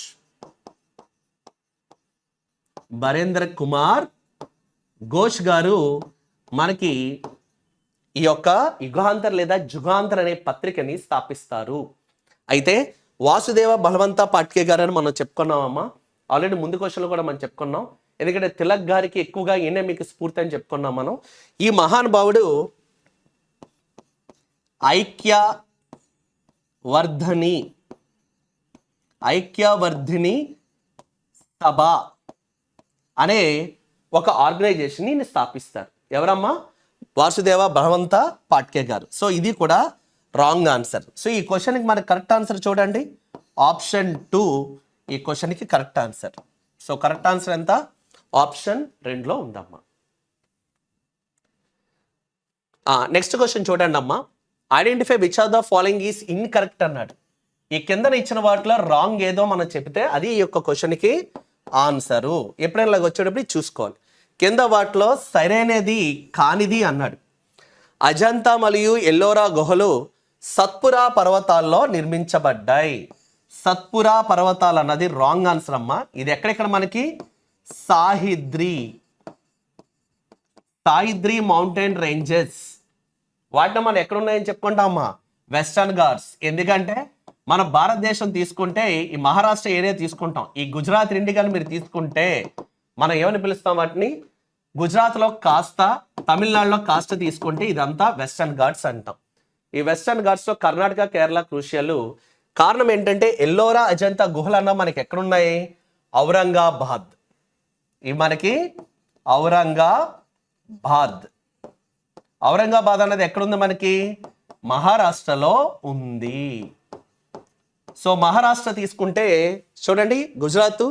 బరేంద్ర కుమార్ ఘోష్ గారు మనకి ఈ యొక్క యుగాంతర్ లేదా జుగాంతర్ అనే పత్రికని స్థాపిస్తారు. అయితే వాసుదేవ బలవంత పాట్కే గారు అని మనం చెప్పుకున్నామమ్మా. ఆల్రెడీ ముందు క్వశ్చన్లో కూడా మనం చెప్పుకున్నాం. ఎందుకంటే తిలక్ గారికి ఎక్కువగా ఈయనే మీకు స్ఫూర్తి అని చెప్పుకున్నాం మనం. ఈ మహానుభావుడు ఐక్యవర్ధిని సభ అనే ఒక ఆర్గనైజేషన్ని స్థాపిస్తారు. ఎవరమ్మా? వాసుదేవ బలవంత పాట్కే గారు. సో ఇది కూడా రాంగ్ ఆన్సర్. సో ఈ క్వశ్చన్కి మనకి కరెక్ట్ ఆన్సర్ చూడండి, ఆప్షన్ 2 ఈ క్వశ్చన్కి correct answer. So correct answer ఎంత? ఆప్షన్ 2లో ఉందమ్మా. నెక్స్ట్ క్వశ్చన్ చూడండి అమ్మా. Identify which of the following is incorrect అన్నాడు. ఈ కింద ఇచ్చిన వాటిలో రాంగ్ ఏదో మనం చెప్తే అది ఈ యొక్క క్వశ్చన్కి ఆన్సరు. ఎప్పుడైనా ఇలాగ వచ్చేటప్పుడు చూసుకోవాలి. కింద వాటిలో సరైనది కానిది అన్నాడు. అజంతా మరియు ఎల్లోరా గుహలు సత్పురా పర్వతాల్లో నిర్మించబడ్డాయి. సత్పురా పర్వతాలు అన్నది రాంగ్ ఆన్సర్ అమ్మా. ఇది ఎక్కడెక్కడ మనకి? సాహిద్రి. సాయిద్రి మౌంటైన్ రేంజెస్. వాటిని మనం ఎక్కడున్నాయని చెప్పుకుంటామా? వెస్టర్న్ ఘాట్స్. ఎందుకంటే మన భారతదేశం తీసుకుంటే ఈ మహారాష్ట్ర ఏరియా తీసుకుంటాం. ఈ గుజరాత్ రెండు కానీ మీరు తీసుకుంటే మనం ఏమని పిలుస్తాం వాటిని? గుజరాత్లో కాస్త, తమిళనాడులో కాస్త తీసుకుంటే ఇదంతా వెస్టర్న్ ఘాట్స్ అంటాం. ఈ వెస్టర్న్ ఘాట్స్లో కర్ణాటక, కేరళ క్రూషియల్. కారణం ఏంటంటే ఎల్లోరా, అజంతా గుహలు అన్న మనకి ఎక్కడున్నాయి? ఔరంగాబాద్. ఇవి మనకి ఔరంగాబాద్. ఔరంగాబాద్ అన్నది ఎక్కడుంది మనకి? మహారాష్ట్రలో ఉంది. సో మహారాష్ట్ర తీసుకుంటే చూడండి, గుజరాత్,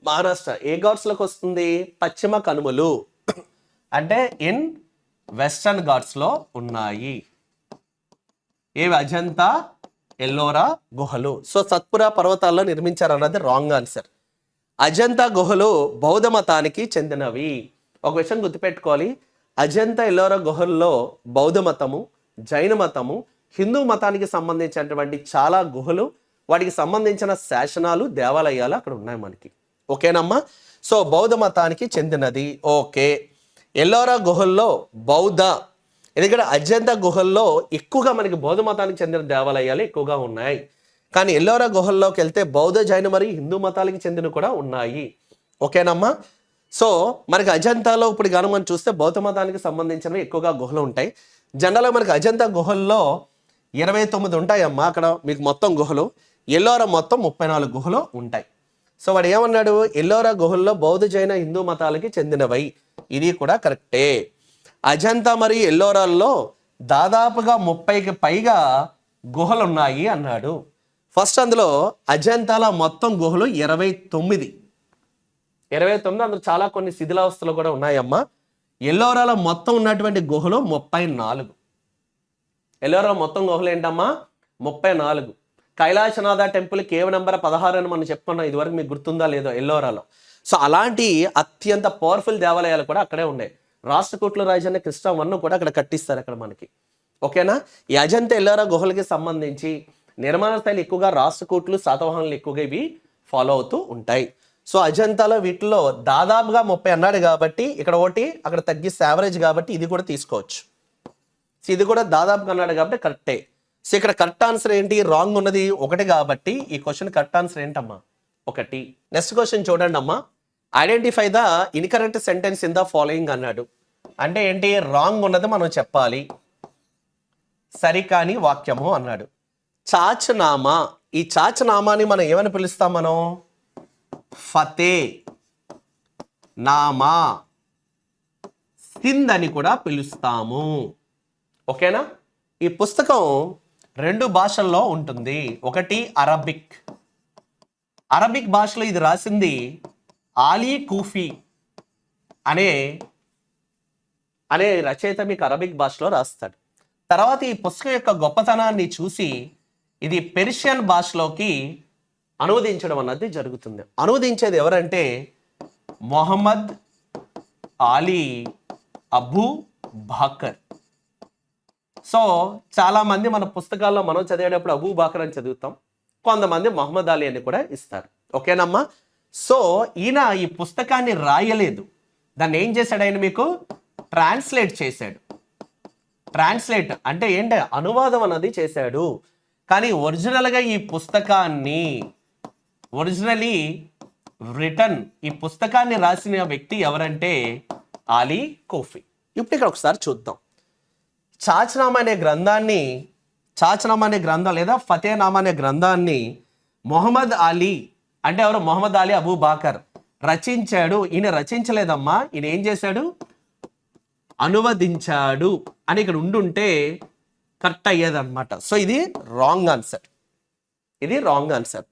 మహారాష్ట్ర ఏ ఘాట్స్లోకి వస్తుంది? పశ్చిమ కనుమలు అంటే ఇన్ వెస్టర్న్ ఘాట్స్లో ఉన్నాయి. ఏవి? అజంతా, ఎల్లోరా గుహలు. సో సత్పురా పర్వతాల్లో నిర్మించారు అన్నది రాంగ్ ఆన్సర్. అజంతా గుహలు బౌద్ధ మతానికి చెందినవి. ఒక విషయం గుర్తుపెట్టుకోవాలి, అజంతా ఎల్లోరా గుహల్లో బౌద్ధ మతము, జైన మతము, హిందూ మతానికి సంబంధించినటువంటి చాలా గుహలు, వాటికి సంబంధించిన శాసనాలు, దేవాలయాలు అక్కడ ఉన్నాయి మనకి. ఓకేనమ్మా? సో బౌద్ధ మతానికి చెందినది. ఓకే. ఎల్లోరా గుహల్లో బౌద్ధ, ఎందుకంటే అజంతా గుహల్లో ఎక్కువగా మనకి బౌద్ధ మతానికి చెందిన దేవాలయాలు ఎక్కువగా ఉన్నాయి. కానీ ఎల్లోరా గుహల్లోకి వెళ్తే బౌద్ధ, జైన మరియు హిందూ మతాలకి చెందిన కూడా ఉన్నాయి. ఓకేనమ్మా? సో మనకి అజంతాలో ఇప్పుడు కానీ మనం చూస్తే బౌద్ధ మతానికి సంబంధించినవి ఎక్కువగా గుహలు ఉంటాయి. జనరల్గా మనకి అజంతా గుహల్లో 29 ఉంటాయమ్మా. అక్కడ మీకు మొత్తం గుహలు. ఎల్లోరా మొత్తం 34 గుహలు ఉంటాయి. సో వాడు ఏమన్నాడు? ఎల్లోరా గుహల్లో బౌద్ధ, జైన, హిందూ మతాలకి చెందినవై. ఇది కూడా కరెక్టే. అజంతా మరియు ఎల్లోరాల్లో దాదాపుగా 30కి పైగా గుహలు ఉన్నాయి అన్నాడు. ఫస్ట్ అందులో అజంతాల మొత్తం గుహలు 29. అందులో చాలా కొన్ని శిథిలావస్థలు కూడా ఉన్నాయమ్మా. ఎల్లోరాలో మొత్తం ఉన్నటువంటి గుహలు 34. ఎల్లోరా మొత్తం గుహలు ఏంటమ్మా? 34. కైలాసనాథ టెంపుల్ కేవ్ నెంబర్ 16 అని మనం చెప్పుకున్నాం. ఇదివరకు మీకు గుర్తుందా లేదో ఎల్లోరాలో. సో అలాంటి అత్యంత పవర్ఫుల్ దేవాలయాలు కూడా అక్కడే ఉన్నాయి. రాష్ట్రకూట్ల రాజన్న కృష్ణ కూడా అక్కడ కట్టిస్తారు అక్కడ మనకి. ఓకేనా? ఈ అజంతా ఎల్లోరా గుహలకి సంబంధించి నిర్మాణ స్థాయిలు ఎక్కువగా రాష్ట్రకూట్లు, శాతవాహనులు ఎక్కువగా ఇవి ఫాలో అవుతూ ఉంటాయి. సో అజంతాలో వీటిలో దాదాపుగా 30 అన్నాడు కాబట్టి ఇక్కడ ఒకటి, అక్కడ తగ్గిస్తే యావరేజ్ కాబట్టి ఇది కూడా తీసుకోవచ్చు. సో ఇది కూడా దాదాపుగా అన్నాడు కాబట్టి కరెక్టే. సో ఇక్కడ కరెక్ట్ ఆన్సర్ ఏంటి? రాంగ్ ఉన్నది 1 కాబట్టి ఈ క్వశ్చన్ కరెక్ట్ ఆన్సర్ ఏంటమ్మా? 1. నెక్స్ట్ క్వశ్చన్ చూడండి అమ్మా. Identify the incorrect sentence in the following అన్నాడు. అంటే ఏంటి? రాంగ్ ఉన్నది మనం చెప్పాలి, సరికాని వాక్యము అన్నాడు. చాచనామా. ఈ చాచనామాని మనం ఏమని పిలుస్తాం? మనం ఫతే నామా సింధ్ అని కూడా పిలుస్తాము. ఓకేనా? ఈ పుస్తకం 2 భాషల్లో ఉంటుంది. ఒకటి అరబిక్. అరబిక్ భాషలో ఇది రాసింది ఆలీ కూఫీ అనే రచయిత మీకు అరబిక్ భాషలో రాస్తాడు. తర్వాత ఈ పుస్తకం యొక్క గొప్పతనాన్ని చూసి ఇది పెర్షియన్ భాషలోకి అనువదించడం అన్నది జరుగుతుంది. అనువదించేది ఎవరంటే మొహమ్మద్ ఆలీ అబూ బాకర్. సో చాలామంది మన పుస్తకాల్లో మనం చదివేటప్పుడు అబూ బాకర్ అని చదువుతాం, కొంతమంది మొహమ్మద్ అలీ అని కూడా ఇస్తారు. ఓకేనమ్మా? సో ఈయన ఈ పుస్తకాన్ని రాయలేదు, దాన్ని ఏం చేశాడు? ఆయన మీకు ట్రాన్స్లేట్ చేశాడు. ట్రాన్స్లేట్ అంటే ఏంటి? అనువాదం అన్నది చేశాడు. కానీ ఒరిజినల్గా ఈ పుస్తకాన్ని ఈ పుస్తకాన్ని రాసిన వ్యక్తి ఎవరంటే ఆలీ కూఫీ. ఇప్పుడు ఇక్కడ ఒకసారి చూద్దాం. చాచనామా అనే గ్రంథం లేదా ఫతేనామా అనే గ్రంథాన్ని మొహమ్మద్ అలీ అంటే ఎవరు? మొహమ్మద్ అలీ అబూ బాకర్ రచించాడు. ఈయన రచించలేదమ్మా, ఈయన ఏం చేశాడు? అనువదించాడు అని ఇక్కడ ఉండుంటే కరెక్ట్ అయ్యేదన్నమాట. సో ఇది రాంగ్ ఆన్సర్.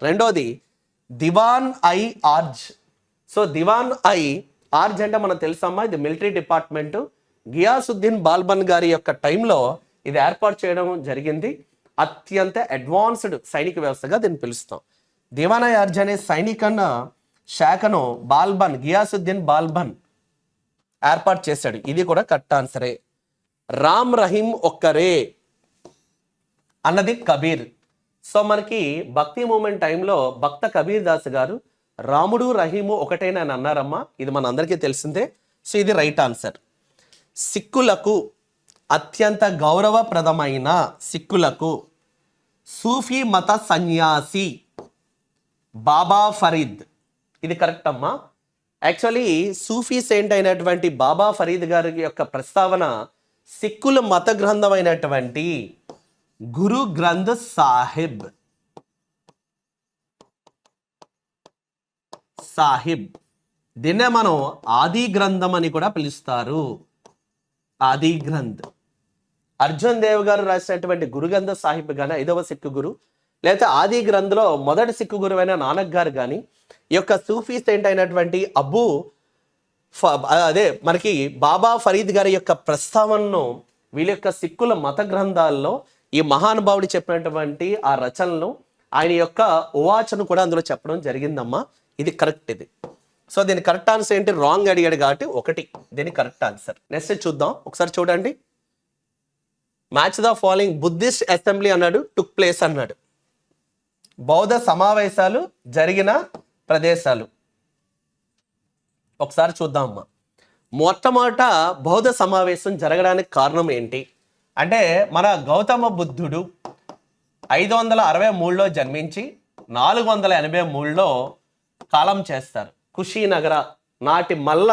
రెండోది దివాన్ ఐ ఆర్జ్. సో దివాన్ ఐ ఆర్జ్ అంటే మనకు తెలుసమ్మా, ఇది మిలిటరీ డిపార్ట్మెంట్. గియాసుద్దీన్ బాల్బన్ గారి యొక్క టైంలో ఇది ఏర్పాటు చేయడం జరిగింది. అత్యంత అడ్వాన్స్డ్ సైనిక వ్యవస్థగా దీన్ని పిలుస్తాం. దివాన్ ఐ ఆర్జ్ అనే సైనిక శాఖను గియాసుద్దీన్ బాల్బన్ ఏర్పాటు చేశాడు. ఇది కూడా కరెక్ట్ ఆన్సరే. రామ్ రహీం ఒక్కరే అన్నది కబీర్. సో మనకి భక్తి మూమెంట్ టైంలో భక్త కబీర్ దాస్ గారు రాముడు రహీము ఒకటేనా అని అన్నారమ్మా. ఇది మన అందరికీ తెలిసిందే. సో ఇది రైట్ ఆన్సర్. సిక్కులకు అత్యంత గౌరవప్రదమైన సిక్కులకు సూఫీ మత సన్యాసి బాబా ఫరీద్. ఇది కరెక్ట్ అమ్మా. యాక్చువల్లీ సూఫీ సెయింట్ అయినటువంటి బాబా ఫరీద్ గారి యొక్క ప్రస్తావన సిక్కుల మత గ్రంథమైనటువంటి గురు గ్రంథ్ సాహిబ్ దీన్నే మనం ఆది గ్రంథం అని కూడా పిలుస్తారు. ఆది గ్రంథ్ అర్జున్ దేవ్ గారు రాసినటువంటి గురు గ్రంథ్ సాహిబ్ కానీ 5వ సిక్కు గురు, లేదా ఆది గ్రంథ్లో మొదటి సిక్కు గురువైన నానక్ గారు కానీ ఈ యొక్క సూఫీ సెయింట్ అయినటువంటి మనకి బాబా ఫరీద్ గారి యొక్క ప్రస్తావనను వీళ్ళ యొక్క సిక్కుల మత గ్రంథాల్లో ఈ మహానుభావుడు చెప్పినటువంటి ఆ రచనలను ఆయన యొక్క ఉవాచను కూడా అందులో చెప్పడం జరిగిందమ్మా. ఇది కరెక్ట్. ఇది సో దీని కరెక్ట్ ఆన్సర్ ఏంటి? రాంగ్ అడిగాడు కాబట్టి 1 దీని కరెక్ట్ ఆన్సర్. నెక్స్ట్ చూద్దాం, ఒకసారి చూడండి. Match the following. Buddhist assembly అన్నాడు, టుక్ ప్లేస్ అన్నాడు. బౌద్ధ సమావేశాలు జరిగిన ప్రదేశాలు ఒకసారి చూద్దాం అమ్మా. మొట్టమొదట బౌద్ధ సమావేశం జరగడానికి కారణం ఏంటి అంటే, మన గౌతమ బుద్ధుడు 563లో జన్మించి 483లో కాలం చేస్తారు. కుషీనగర నాటి మల్ల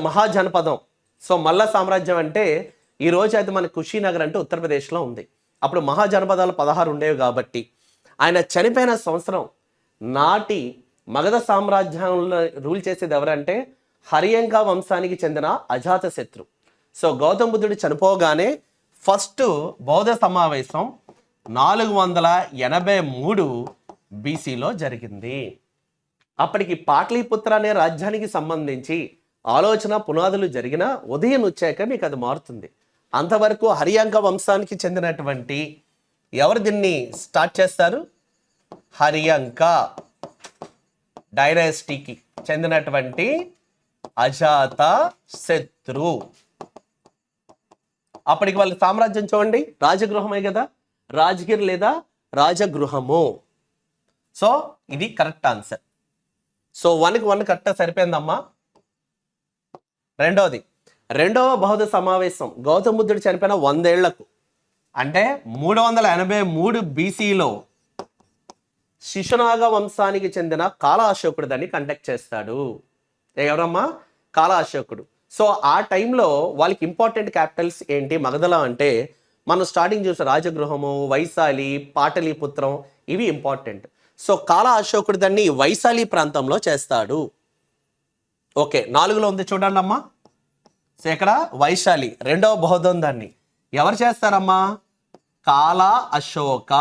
మహాజనపదం. సో మల్ల సామ్రాజ్యం అంటే ఈరోజు అయితే మన కుషీనగర్ అంటే ఉత్తరప్రదేశ్లో ఉంది. అప్పుడు మహాజనపదాలు 16 ఉండేవి కాబట్టి ఆయన చనిపోయిన సంవత్సరం నాటి మగధ సామ్రాజ్యంలో రూల్ చేసేది ఎవరంటే హరియంక వంశానికి చెందిన అజాతశత్రు. సో గౌతమ బుద్ధుడు చనిపోగానే ఫస్ట్ బౌద్ధ సమావేశం 483 బీసీలో జరిగింది. అప్పటికి పాట్లీపుత్ర అనే రాజ్యానికి సంబంధించి ఆలోచన పునాదులు జరిగిన ఉదయం వచ్చాక మీకు అది మారుతుంది. అంతవరకు హరియంక వంశానికి చెందినటువంటి ఎవరు దీన్ని స్టార్ట్ చేస్తారు? హరియంక డైనాసిటీకి చెందినటువంటి అజాత శత్రు. అప్పటికి వాళ్ళ సామ్రాజ్యం చూడండి, రాజగృహమే కదా, రాజగిరి లేదా రాజగృహము. సో ఇది కరెక్ట్ ఆన్సర్. సో 1కి 1 కరెక్ట్ సరిపోయిందమ్మా. రెండవ బౌద్ధ సమావేశం గౌతమ బుద్ధుడు చనిపోయిన 100 ఏళ్లకు అంటే 383 బీసీలో శిశునాగ వంశానికి చెందిన కాల అశోకుడు దాన్ని కండక్ట్ చేస్తాడు. ఎవరమ్మా? కాల అశోకుడు. సో ఆ టైంలో వాళ్ళకి ఇంపార్టెంట్ క్యాపిటల్స్ ఏంటి మగధలో అంటే, మనం స్టార్టింగ్ చూసే రాజగృహము, వైశాలి, పాటలీపుత్రం, ఇవి ఇంపార్టెంట్. సో కాల అశోకుడు దాన్ని వైశాలి ప్రాంతంలో చేస్తాడు. ఓకే, 4లో ఉంది చూడండి అమ్మా. సో ఇక్కడ వైశాలి రెండవ బౌద్ధం దాన్ని ఎవరు చేస్తారమ్మా? కాల అశోక.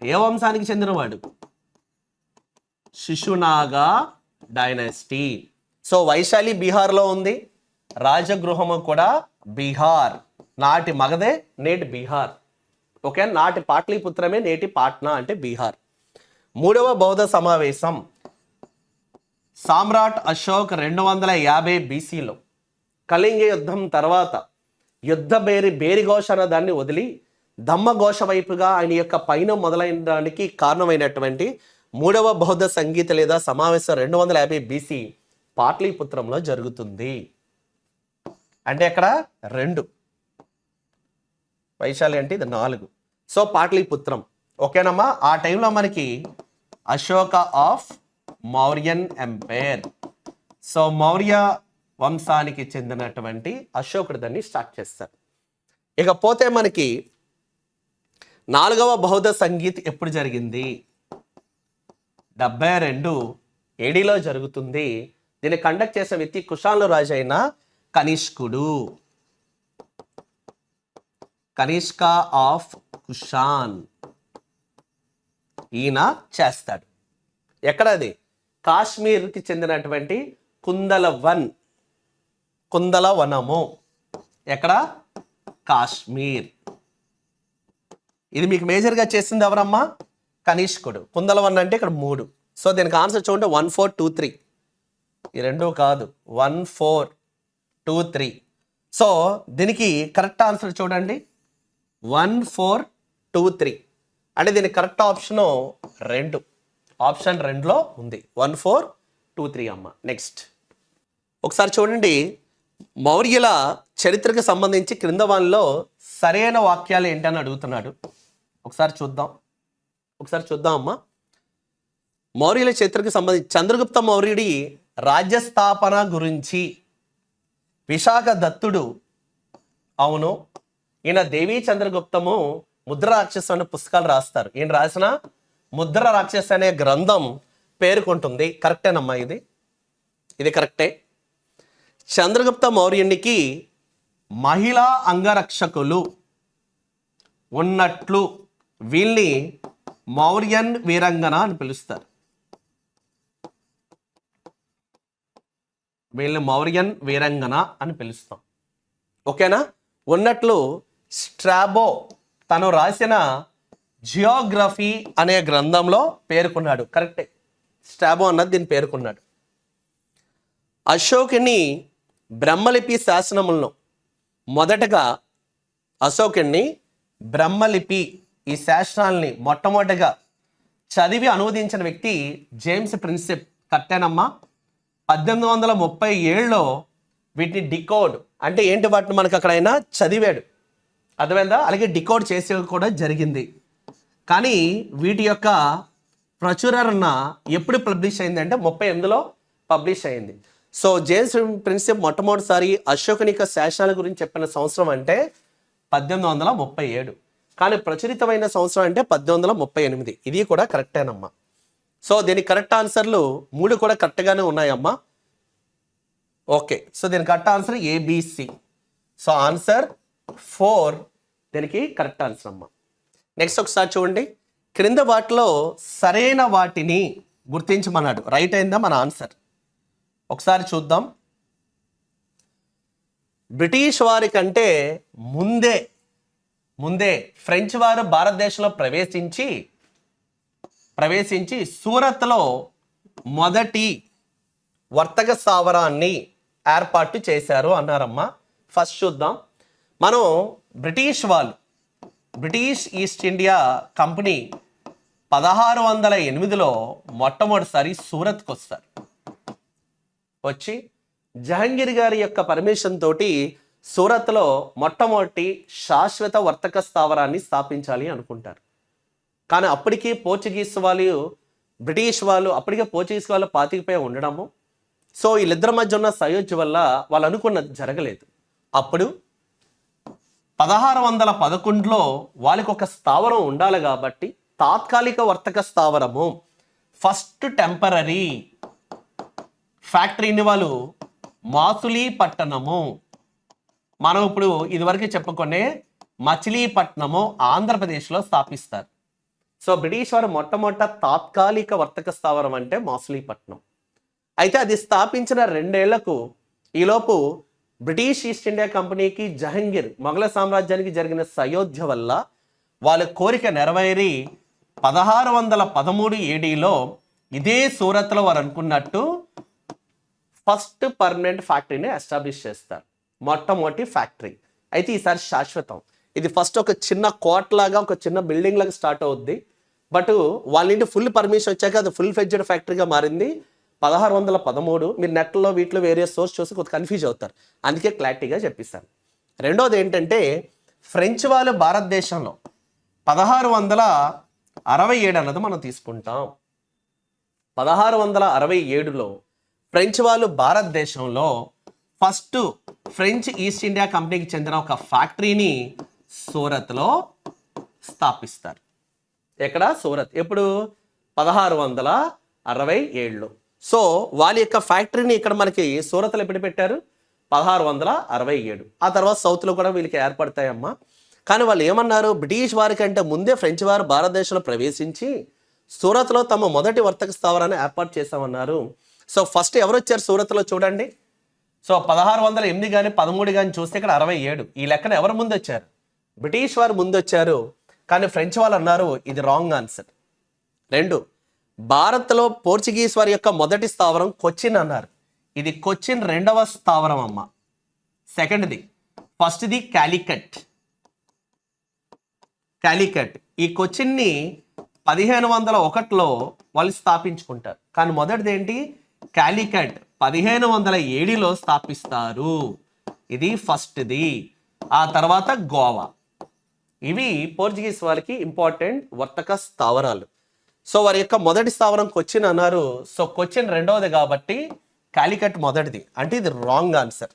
ఏ వంశానికి చెందినవాడు? శిశునాగా డైనాసిటీ. సో వైశాలి బీహార్లో ఉంది, రాజగృహము కూడా బీహార్. నాటి మగధే నేటి బీహార్. ఓకే, నాటి పాట్లీపుత్రమే నేటి పాట్నా అంటే బీహార్. 3వ బౌద్ధ సమావేశం సామ్రాట్ అశోక్ 250 బీసీలో కళింగ యుద్ధం తర్వాత యుద్ధ బేరిఘోష అన్న దాన్ని వదిలి ధమ్మఘోష వైపుగా ఆయన యొక్క పైన మొదలైనడానికి కారణమైనటువంటి 3వ బౌద్ధ సంగీత లేదా సమావేశం 250 బీసీ పాట్లీపుత్రంలో జరుగుతుంది. అంటే ఇక్కడ 2, వైశాలి అంటే ఇది 4. సో పాట్లీపుత్రం. ఓకేనమ్మా. ఆ టైంలో మనకి Ashoka of Mauryan empire. So Maurya వంశానికి చెందినటువంటి అశోకుడు దాన్ని స్టార్ట్ చేస్తారు. ఇకపోతే మనకి 4వ బౌద్ధ సంగీత్ ఎప్పుడు జరిగింది? 72 ఏడీలో జరుగుతుంది. దీన్ని కండక్ట్ చేసిన వ్యక్తి కుషాన్ల రాజు అయిన కనిష్కుడు. కనిష్క ఆఫ్ కుషాన్ ఈయన చేస్తాడు. ఎక్కడది? కాశ్మీర్కి చెందినటువంటి కుందలవనము. ఎక్కడ? కాశ్మీర్. ఇది మీకు మేజర్గా చేసింది ఎవరమ్మా? కనిష్కుడు. కుందలవన్ అంటే ఇక్కడ 3. సో దీనికి ఆన్సర్ చూడండి 1423. ఈ 2 కాదు, 1423. సో దీనికి కరెక్ట్ ఆన్సర్ చూడండి 1423. అంటే దీనికి కరెక్ట్ ఆప్షన్ 2. ఆప్షన్ 2లో ఉంది 1423 అమ్మ. నెక్స్ట్ ఒకసారి చూడండి, మౌర్యుల చరిత్రకు సంబంధించి క్రింద వాళ్ళలో సరైన వాక్యాలు ఏంటని అడుగుతున్నాడు. ఒకసారి చూద్దాం అమ్మా. మౌర్యుల చరిత్రకు సంబంధించి చంద్రగుప్త మౌర్యుడి రాజ్యస్థాపన గురించి విశాఖ దత్తుడు, అవును, ఈయన దేవీ చంద్రగుప్తము ముద్ర రాక్షసు అనే పుస్తకాలు రాస్తారు. ఈయన రాసిన ముద్ర రాక్షసు అనే గ్రంథం పేర్కొంటుంది. కరెక్టేనమ్మా, ఇది కరెక్టే. చంద్రగుప్త మౌర్యునికి మహిళా అంగరక్షకులు ఉన్నట్లు వీళ్ళని మౌర్యన్ వీరంగన అని పిలుస్తారు. వీళ్ళని మౌర్యన్ వీరంగన అని పిలుస్తాం. ఓకేనా? ఉన్నట్లు స్ట్రాబో తను రాసిన జియోగ్రఫీ అనే గ్రంథంలో పేర్కొన్నాడు. కరెక్టే, స్ట్రాబో అన్నది దీన్ని పేర్కొన్నాడు. అశోకుని బ్రహ్మలిపి శాసనములను మొదటగా అశోకుని బ్రహ్మలిపి ఈ శాసనాల్ని మొట్టమొదటిగా చదివి అనువదించిన వ్యక్తి జేమ్స్ ప్రిన్సెప్. కరెక్టేనమ్మా. 1837లో వీటిని డికోడ్ అంటే ఏంటి, వాటిని మనకు అక్కడ ఆయన చదివాడు, అర్థమైందా? అలాగే డికోడ్ చేసే కూడా జరిగింది. కానీ వీటి యొక్క ప్రచురణ ఎప్పుడు పబ్లిష్ అయింది అంటే 38లో పబ్లిష్ అయింది. సో జేమ్స్ ప్రిన్సెప్ మొట్టమొదటిసారి అశోకుని యొక్క శాసనాల గురించి చెప్పిన సంవత్సరం అంటే 1837. కానీ ప్రచురితమైన సంవత్సరం అంటే 1838. ఇది కూడా కరెక్టేనమ్మా. సో దీనికి కరెక్ట్ ఆన్సర్లు 3 కూడా కరెక్ట్గానే ఉన్నాయమ్మా. ఓకే, సో దీని correct answer ABC. So answer 4 దీనికి కరెక్ట్ ఆన్సర్ అమ్మా. నెక్స్ట్ ఒకసారి చూడండి, క్రింద వాటిలో సరైన వాటిని గుర్తించమన్నాడు. రైట్ అయిందా మన ఆన్సర్? ఒకసారి చూద్దాం. బ్రిటిష్ వారి కంటే ముందే ఫ్రెంచ్ వారు భారతదేశంలో ప్రవేశించి సూరత్లో మొదటి వర్తక స్థావరాన్ని ఏర్పాటు చేశారు అన్నారమ్మా. ఫస్ట్ చూద్దాం. మనం బ్రిటిష్ ఈస్ట్ ఇండియా కంపెనీ 1608లో మొట్టమొదటిసారి సూరత్కి వస్తారు. వచ్చి జహంగీర్ గారి యొక్క పర్మిషన్ తోటి సూరత్లో మొట్టమొదటి శాశ్వత వర్తక స్థావరాన్ని స్థాపించాలి అనుకుంటారు. కానీ అప్పటికి బ్రిటిష్ వాళ్ళు అప్పటికే పోర్చుగీస్ వాళ్ళు పాతికిపోయి ఉండడము, సో వీళ్ళిద్దరి మధ్య ఉన్న సయోధ్య వల్ల వాళ్ళు అనుకున్నది జరగలేదు. అప్పుడు 1611లో వాళ్ళకి ఒక స్థావరం ఉండాలి కాబట్టి తాత్కాలిక వర్తక స్థావరము, ఫస్ట్ టెంపరరీ ఫ్యాక్టరీని వాళ్ళు మాసులీపట్నము, మనం ఇప్పుడు ఇదివరకు చెప్పుకునే మచిలీపట్నము ఆంధ్రప్రదేశ్లో స్థాపిస్తారు. సో బ్రిటిష్ వారు మొట్టమొదట తాత్కాలిక వర్తక స్థావరం అంటే మాసులీపట్నం. అయితే అది స్థాపించిన 2 ఏళ్లకు ఈలోపు బ్రిటిష్ ఈస్ట్ ఇండియా కంపెనీకి జహంగీర్ మొఘల సామ్రాజ్యానికి జరిగిన సయోధ్య వల్ల వాళ్ళ కోరిక నెరవేరి 1613 ఏడీలో ఇదే సూరత్లో వారు అనుకున్నట్టు ఫస్ట్ పర్మనెంట్ ఫ్యాక్టరీని ఎస్టాబ్లిష్ చేస్తారు. మొట్టమొదటి ఫ్యాక్టరీ. అయితే ఈసారి శాశ్వతం. ఇది ఫస్ట్ ఒక చిన్న కోట్ లాగా, ఒక చిన్న బిల్డింగ్ లాగా స్టార్ట్ అవుద్ది. బట్ వాళ్ళ నుండి ఫుల్ పర్మిషన్ వచ్చాక అది ఫుల్ ఫ్లెడ్జ్డ్ ఫ్యాక్టరీగా మారింది 1613. మీరు నెట్లో వీటిలో వేరే సోర్స్ చూసి కొంత కన్ఫ్యూజ్ అవుతారు, అందుకే క్లారిటీగా చెప్పిస్తాను. రెండోది ఏంటంటే ఫ్రెంచ్ వాళ్ళు భారతదేశంలో 1667 అన్నది మనం తీసుకుంటాం. 1667లో ఫ్రెంచ్ వాళ్ళు భారతదేశంలో ఫస్ట్ ఫ్రెంచ్ ఈస్ట్ ఇండియా కంపెనీకి చెందిన ఒక ఫ్యాక్టరీని సూరత్లో స్థాపిస్తారు. ఎక్కడ? సూరత్. ఎప్పుడు? 1667లో. సో వాళ్ళ యొక్క ఫ్యాక్టరీని ఇక్కడ మనకి సూరత్లో ఎప్పుడు పెట్టారు? 1667. ఆ తర్వాత సౌత్లో కూడా వీళ్ళకి ఏర్పడతాయమ్మా. కానీ వాళ్ళు ఏమన్నారు, బ్రిటిష్ వారి కంటే ముందే ఫ్రెంచ్ వారు భారతదేశంలో ప్రవేశించి సూరత్లో తమ మొదటి వర్తక స్థావరాన్ని ఏర్పాటు చేశామన్నారు. సో ఫస్ట్ ఎవరు వచ్చారు సూరత్లో చూడండి. సో 1608 కానీ 13 కానీ చూస్తే ఇక్కడ 67. ఈ లెక్కన ఎవరు ముందు వచ్చారు? బ్రిటిష్ వారు ముందు వచ్చారు. కానీ ఫ్రెంచ్ వాళ్ళు అన్నారు ఇది రాంగ్ ఆన్సర్. 2, భారత్లో పోర్చుగీస్ వారి యొక్క మొదటి స్థావరం కొచ్చిన్ అన్నారు. ఇది కొచ్చిన్ 2వ స్థావరం అమ్మ. సెకండ్ది, ఫస్ట్ది కాలికట్. ఈ కొచ్చిన్ని 1501లో వాళ్ళు స్థాపించుకుంటారు. కానీ మొదటిది ఏంటి? కాలికట్ 1507లో స్థాపిస్తారు. ఇది ఫస్ట్ది. ఆ తర్వాత గోవా. ఇవి పోర్చుగీస్ వారికి ఇంపార్టెంట్ వర్తక స్థావరాలు. సో వారి యొక్క మొదటి స్థావరం కొచ్చిన్ అన్నారు. సో కొచ్చిన్ రెండవది కాబట్టి కాలికట్ మొదటిది, అంటే ఇది రాంగ్ ఆన్సర్.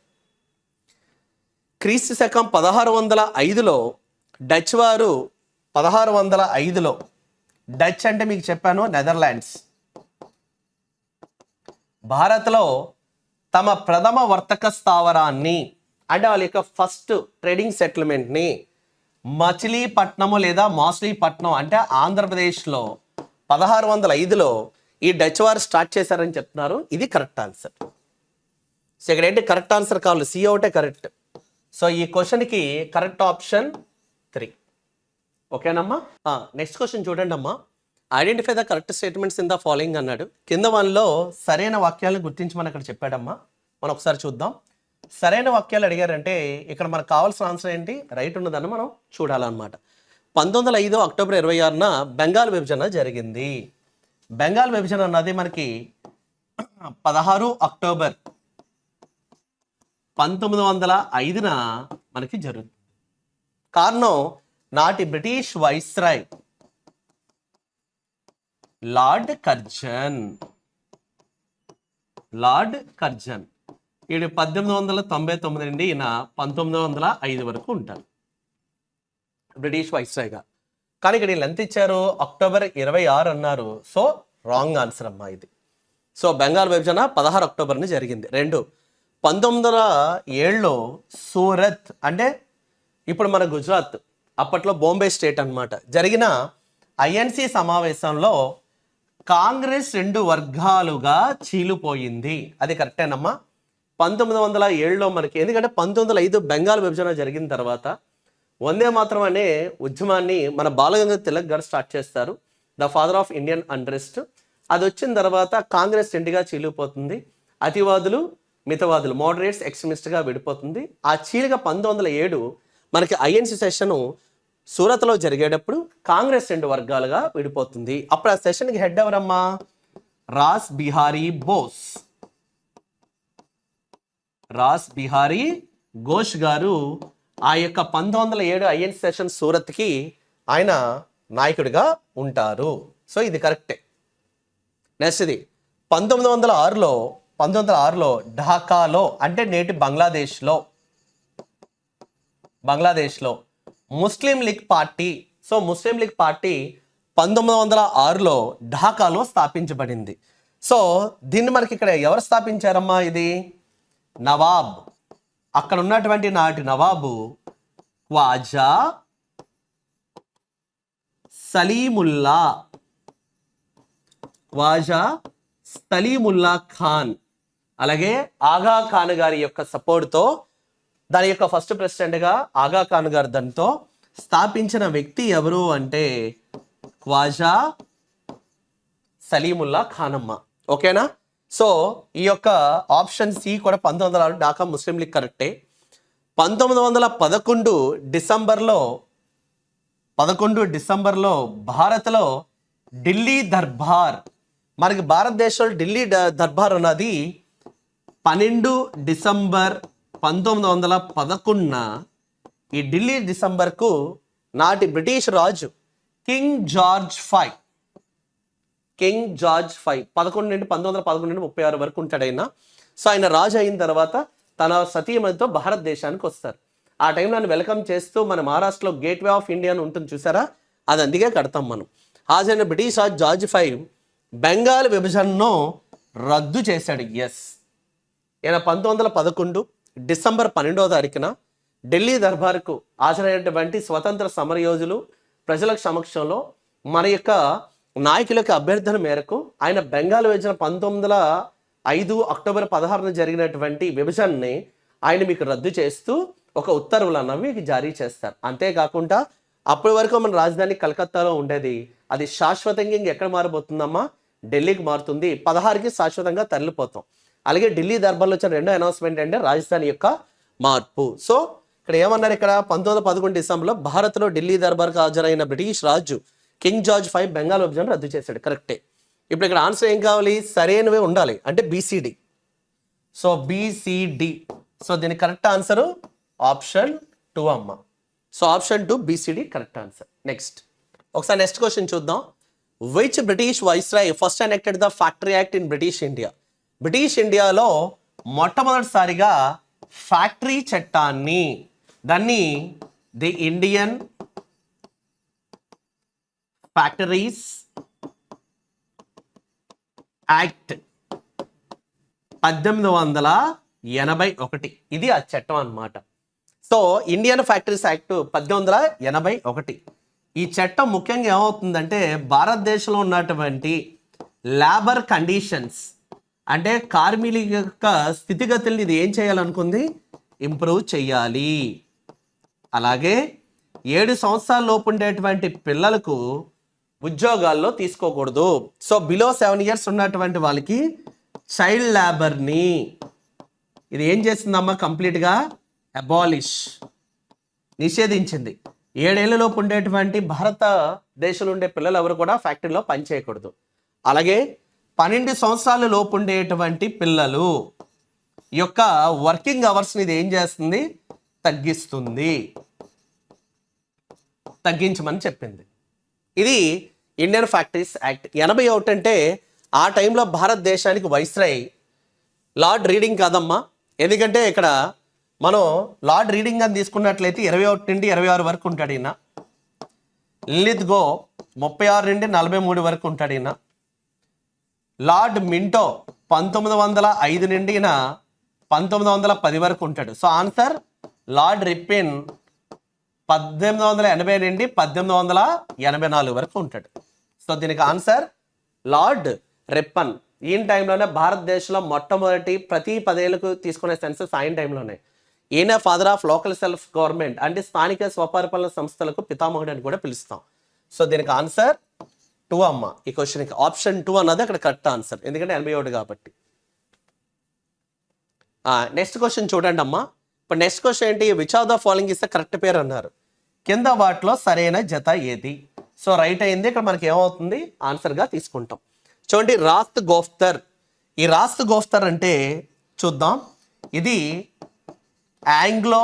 క్రీస్తు శకం 1605లో డచ్ వారు 1605లో డచ్ అంటే మీకు చెప్పాను నెదర్లాండ్స్, భారత్లో తమ ప్రథమ వర్తక స్థావరాన్ని అంటే వాళ్ళ యొక్క ఫస్ట్ ట్రేడింగ్ సెటిల్మెంట్ని మచిలీపట్నము లేదా మాస్లీపట్నం అంటే ఆంధ్రప్రదేశ్లో 1605లో ఈ డచ్ వారు స్టార్ట్ చేశారని చెప్తున్నారు. ఇది కరెక్ట్ ఆన్సర్. సో ఇక్కడ ఏంటి కరెక్ట్ ఆన్సర్ కావాలి, సి ఒకటే కరెక్ట్. సో ఈ క్వశ్చన్కి కరెక్ట్ ఆప్షన్ 3. ఓకేనమ్మా. నెక్స్ట్ క్వశ్చన్ చూడండి అమ్మా. Identify the correct statements in the following అన్నాడు. కింద వన్లో సరైన వాక్యాలను గుర్తించమని అక్కడ చెప్పాడమ్మా. మనం ఒకసారి చూద్దాం. సరైన వాక్యాలు అడిగారంటే ఇక్కడ మనకు కావాల్సిన ఆన్సర్ ఏంటి, రైట్ ఉన్నదని మనం చూడాలన్నమాట. 1905 అక్టోబర్ 26న బెంగాల్ విభజన జరిగింది. బెంగాల్ విభజన అన్నది మనకి 16 అక్టోబర్ 1905న మనకి జరుగుతుంది. కారణం నాటి బ్రిటిష్ వైస్రాయ్ లార్డ్ కర్జన్ ఈడు 1899 నుండి ఈయన 1905 వరకు ఉంటారు బ్రిటిష్ వైస్రాయ్గా. కానీ ఇక్కడ వీళ్ళు ఎంత ఇచ్చారు, అక్టోబర్ 26 అన్నారు. సో రాంగ్ ఆన్సర్ అమ్మా ఇది. సో బెంగాల్ విభజన 16 అక్టోబర్ని జరిగింది. 1907లో సూరత్ అంటే ఇప్పుడు మన గుజరాత్, అప్పట్లో బాంబే స్టేట్ అన్నమాట, జరిగిన ఐఎన్సి సమావేశంలో కాంగ్రెస్ 2 వర్గాలుగా చీలిపోయింది. అది కరెక్టేనమ్మా. 1907లో మనకి, ఎందుకంటే 1905 బెంగాల్ విభజన జరిగిన తర్వాత వందే మాత్రం అనే ఉద్యమాన్ని మన బాలగంగాధర్ తిలక్ గారు స్టార్ట్ చేస్తారు, the father of Indian unrest. అది వచ్చిన తర్వాత కాంగ్రెస్ 2గా చీలిపోతుంది. అతివాదులు మితవాదులు మోడరేట్స్ ఎక్స్ట్రీమిస్ట్గా విడిపోతుంది. ఆ చీలిక 1907 మనకి ఐఎన్సి సెషను సూరత్లో జరిగేటప్పుడు కాంగ్రెస్ 2 వర్గాలుగా విడిపోతుంది. అప్పుడు ఆ సెషన్కి హెడ్ ఎవరమ్మా, రాస్ బిహారీ ఘోష్ గారు ఆ యొక్క 1907 ఐఎన్సి సెషన్ సూరత్కి ఆయన నాయకుడిగా ఉంటారు. సో ఇది కరెక్టే. నెక్స్ట్ ఇది 1906లో ఢాకాలో అంటే నేటి బంగ్లాదేశ్లో ముస్లిం లీగ్ పార్టీ. సో ముస్లిం లీగ్ పార్టీ 1906లో ఢాకాలో స్థాపించబడింది. సో దీన్ని మనకి ఇక్కడ ఎవరు స్థాపించారమ్మా, ఇది నవాబ్, అక్కడ ఉన్నటువంటి నాటి నవాబు ఖ్వాజా సలీముల్లా ఖాన్, అలాగే ఆగా ఖాన్ గారి యొక్క సపోర్ట్తో, దాని యొక్క ఫస్ట్ ప్రెసిడెంట్గా ఆగా ఖాన్ గారు దానితో స్థాపించిన వ్యక్తి ఎవరు అంటే ఖ్వాజా సలీముల్లా ఖాన్ అమ్మ. ఓకేనా. సో ఈ యొక్క ఆప్షన్ సి కూడా 1906 ఢాకా ముస్లిం లీగ్ కరెక్టే. 1911 డిసెంబర్లో భారత్లో ఢిల్లీ దర్బార్, మనకి భారతదేశంలో ఢిల్లీ దర్బార్ అన్నది 12 డిసెంబర్ 1911న ఈ ఢిల్లీ డిసెంబర్కు నాటి బ్రిటిష్ రాజు కింగ్ జార్జ్ V 11 నుండి 1911 నుండి 36 వరకు ఉంటాడు ఆయన. సో ఆయన రాజు అయిన తర్వాత తన సతీమణితో భారతదేశానికి వస్తారు. ఆ టైంలో నన్ను వెల్కమ్ చేస్తూ మన మహారాష్ట్రలో గేట్వే ఆఫ్ ఇండియా అని ఉంటుంది చూసారా, అది అందుకే కడతాం మనం. హాజరైన బ్రిటిష్ రాజు జార్జ్ V బెంగాల్ విభజనను రద్దు చేశాడు. ఈయన 1911 డిసెంబర్ 12వ తారీఖున ఢిల్లీ దర్బార్కు హాజరైనటువంటి స్వతంత్ర సమరయోధులు ప్రజల సమక్షంలో మన యొక్క నాయకుల యొక్క అభ్యర్థన మేరకు ఆయన బెంగాల్ విభజన 1905 అక్టోబర్ 16న జరిగినటువంటి విభజనని ఆయన మీకు రద్దు చేస్తూ ఒక ఉత్తర్వులు అన్నవి మీకు జారీ చేస్తారు. అంతేకాకుండా అప్పటి వరకు మన రాజధాని కలకత్తాలో ఉండేది, అది శాశ్వతంగా ఇంకెక్కడ మారబోతుందమ్మా, ఢిల్లీకి మారుతుంది. 16కి శాశ్వతంగా తరలిపోతాం. అలాగే ఢిల్లీ దర్బార్లో వచ్చిన రెండో అనౌన్స్మెంట్ అంటే రాజధాని యొక్క మార్పు. సో ఇక్కడ ఏమన్నారు, ఇక్కడ 1911 డిసెంబర్లో భారత్లో ఢిల్లీ దర్బార్కు హాజరైన బ్రిటిష్ రాజు కింగ్ జార్జ్ V బెంగాల్ విభజన రద్దు చేశాడు. కరెక్టే. ఇప్పుడు ఇక్కడ ఆన్సర్ ఏం కావాలి? సరైనవే ఉండాలి, అంటే బీసీడి. So BCD. సో దీని కరెక్ట్ ఆన్సరు ఆప్షన్ 2 అమ్మ. So option 2 BCD correct answer. Next ఒకసారి నెక్స్ట్ క్వశ్చన్ చూద్దాం. Which British viceroy first enacted the factory act in British India? British ఇండియాలో మొట్టమొదటిసారిగా ఫ్యాక్టరీ చట్టాన్ని, దాన్ని ది ఇండియన్ ఫ్యాక్టరీస్ యాక్ట్ 1881, ఇది ఆ చట్టం అన్నమాట. So Indian factories act 1881. ఈ చట్టం ముఖ్యంగా ఏమవుతుందంటే భారతదేశంలో ఉన్నటువంటి లేబర్ కండిషన్స్, అంటే కార్మికుల యొక్క స్థితిగతుల్ని ఇది ఏం చేయాలనుకుంది? ఇంప్రూవ్ చేయాలి. అలాగే 7 సంవత్సరాల లోపు ఉండేటువంటి పిల్లలకు ఉద్యోగాల్లో తీసుకోకూడదు. సో బిలో 7 years ఉన్నటువంటి వాళ్ళకి చైల్డ్ లేబర్ని ఇది ఏం చేసిందమ్మా? కంప్లీట్గా అబాలిష్, నిషేధించింది. 7 ఏళ్లలోపు ఉండేటువంటి భారతదేశంలో ఉండే పిల్లలు ఎవరు కూడా ఫ్యాక్టరీలో పనిచేయకూడదు. అలాగే 12 సంవత్సరాల లోపు ఉండేటువంటి పిల్లలు యొక్క వర్కింగ్ అవర్స్ని ఇది ఏం చేస్తుంది? తగ్గిస్తుంది, తగ్గించమని చెప్పింది. ఇది ఇండియన్ ఫ్యాక్టరీస్ యాక్ట్. 81 అంటే ఆ టైంలో భారతదేశానికి వైస్రాయ్ లార్డ్ రీడింగ్ కాదమ్మా. ఎందుకంటే ఇక్కడ మనం లార్డ్ రీడింగ్ అని తీసుకున్నట్లయితే 21 నుండి 26 వరకు ఉంటాడు ఈయన. లిలిత్ గో 36 నుండి 43 వరకు ఉంటాడు ఈయన. లార్డ్ మింటో 1905 నుండి 1910 వరకు ఉంటాడు. సో ఆన్సర్ లార్డ్ రిప్పిన్ 1880 నుండి 1884 వరకు ఉంటాడు. సో దీనికి ఆన్సర్ లార్డ్ రిప్పన్. ఈయన టైంలోనే భారతదేశంలో మొట్టమొదటి ప్రతి 10 ఏళ్లకు తీసుకునే సెన్సస్ ఆయన టైంలోనే. ఈయన father of local self government, అంటే స్థానిక స్వపరిపాలన సంస్థలకు పితామహుడు అని కూడా పిలుస్తాం. సో దీనికి ఆన్సర్ 2 అమ్మ. ఈ క్వశ్చన్కి ఆప్షన్ 2 అన్నది అక్కడ కరెక్ట్ ఆన్సర్, ఎందుకంటే 81 కాబట్టి. నెక్స్ట్ క్వశ్చన్ చూడండి అమ్మా. ఇప్పుడు నెక్స్ట్ క్వశ్చన్ ఏంటి? Which of the following is the correct pair అన్నారు. కింద వాటిలో సరైన జత ఏది? సో రైట్ అయింది. ఇక్కడ మనకి ఏమవుతుంది? ఆన్సర్గా తీసుకుంటాం. చూడండి, రాస్త్ గోఫ్తర్. ఈ రాస్త్ గోఫ్తర్ అంటే చూద్దాం. ఇది ఆంగ్లో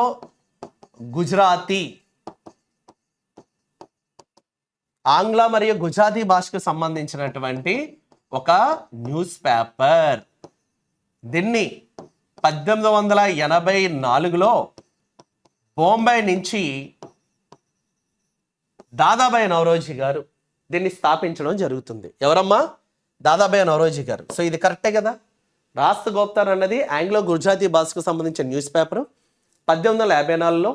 గుజరాతీ, ఆంగ్ల మరియు గుజరాతీ భాషకు సంబంధించినటువంటి ఒక న్యూస్ పేపర్. దీన్ని 1884లో బొంబాయి నుంచి దాదాబాయి నౌరోజీ గారు దీన్ని స్థాపించడం జరుగుతుంది. ఎవరమ్మా? దాదాబాయి నౌరోజీ గారు. సో ఇది కరెక్టే కదా. రాస్త్ గోఫ్తర్ అన్నది ఆంగ్లో గుజరాతీ భాషకు సంబంధించిన న్యూస్ పేపర్. 1854లో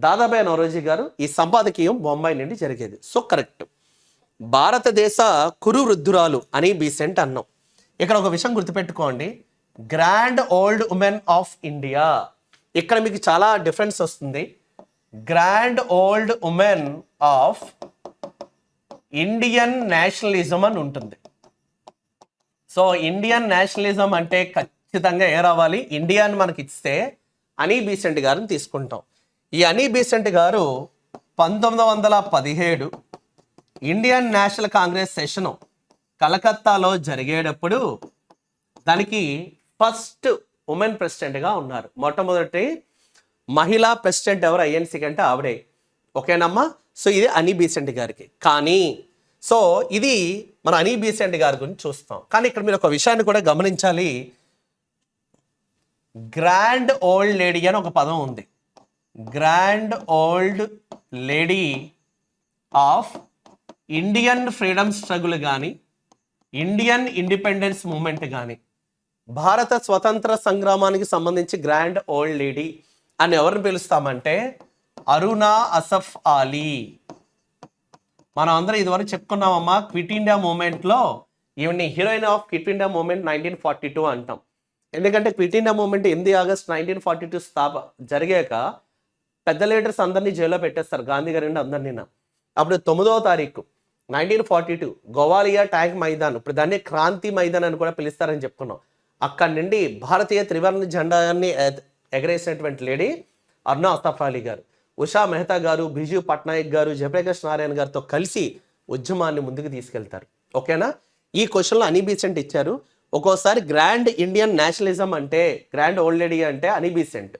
దాదాబాయి నౌరోజీ గారు ఈ సంపాదకీయం బొంబాయి నుండి జరిగేది. So correct. భారతదేశ కురు వృద్ధురాలు అని బీసెంట్ అన్నాం. ఇక్కడ ఒక విషయం గుర్తుపెట్టుకోండి, grand old women of India. ఇక్కడ మీకు చాలా డిఫరెన్స్ వస్తుంది. Grand old women of Indian nationalism అని ఉంటుంది. సో ఇండియన్ నేషనలిజం అంటే ఖచ్చితంగా ఏ రావాలి? ఇండియా అని మనకి ఇస్తే అనీ బీసెంట్ గారిని తీసుకుంటాం. ఈ అనీ బీసెంట్ గారు 1917 ఇండియన్ నేషనల్ కాంగ్రెస్ సెషన్ కలకత్తాలో జరిగేటప్పుడు దానికి ఫస్ట్ ఉమెన్ ప్రెసిడెంట్గా ఉన్నారు. మొట్టమొదటి మహిళా ప్రెసిడెంట్ ఎవరు ఐఎన్సీకి అంటే ఆవిడే. ఓకేనమ్మా. సో ఇది అనీ బీసెంట్ గారికి. కానీ సో ఇది మన అనీ బీసెంట్ గారి గురించి చూస్తాం. కానీ ఇక్కడ మీరు ఒక విషయాన్ని కూడా గమనించాలి. గ్రాండ్ ఓల్డ్ లేడీ అని ఒక పదం ఉంది. Grand old lady of Indian freedom struggle కానీ, ఇండియన్ ఇండిపెండెన్స్ మూమెంట్ కానీ, భారత స్వతంత్ర సంగ్రామానికి సంబంధించి గ్రాండ్ ఓల్డ్ లేడీ అని ఎవరిని పిలుస్తామంటే అరుణా అసఫ్ అలీ. మనం అందరం ఇదివరకు చెప్పుకున్నామమ్మా, క్విట్ ఇండియా మూమెంట్లో ఈవిని heroine of quit India movement 1942 అంటాం. ఎందుకంటే క్విట్ ఇండియా మూమెంట్ 8 ఆగస్ట్ 1942 జరిగాక పెద్ద లీడర్స్ అందరినీ జైల్లో పెట్టేస్తారు, గాంధీ గారి అందరినీ. అప్పుడు 9వ తారీఖు 1942 గోవాలియా ట్యాంక్ మైదాన్, ఇప్పుడు దాన్ని క్రాంతి మైదాన్ అని కూడా పిలుస్తారని చెప్పుకున్నాం. అక్కడి నుండి భారతీయ త్రివర్ణ జెండాన్ని ఎగరేసినటువంటి లేడీ అరుణా అసఫ్ అలీ గారు. ఉషా మెహతా గారు, బిజు పట్నాయక్ గారు, జయప్రకాష్ నారాయణ గారితో కలిసి ఉద్యమాన్ని ముందుకు తీసుకెళ్తారు. ఓకేనా. ఈ క్వశ్చన్లో అనీ బీసెంట్ ఇచ్చారు. ఒక్కోసారి గ్రాండ్ ఇండియన్ నేషనలిజం అంటే గ్రాండ్ ఓల్డ్ లేడీ అంటే అనీ బీసెంట్,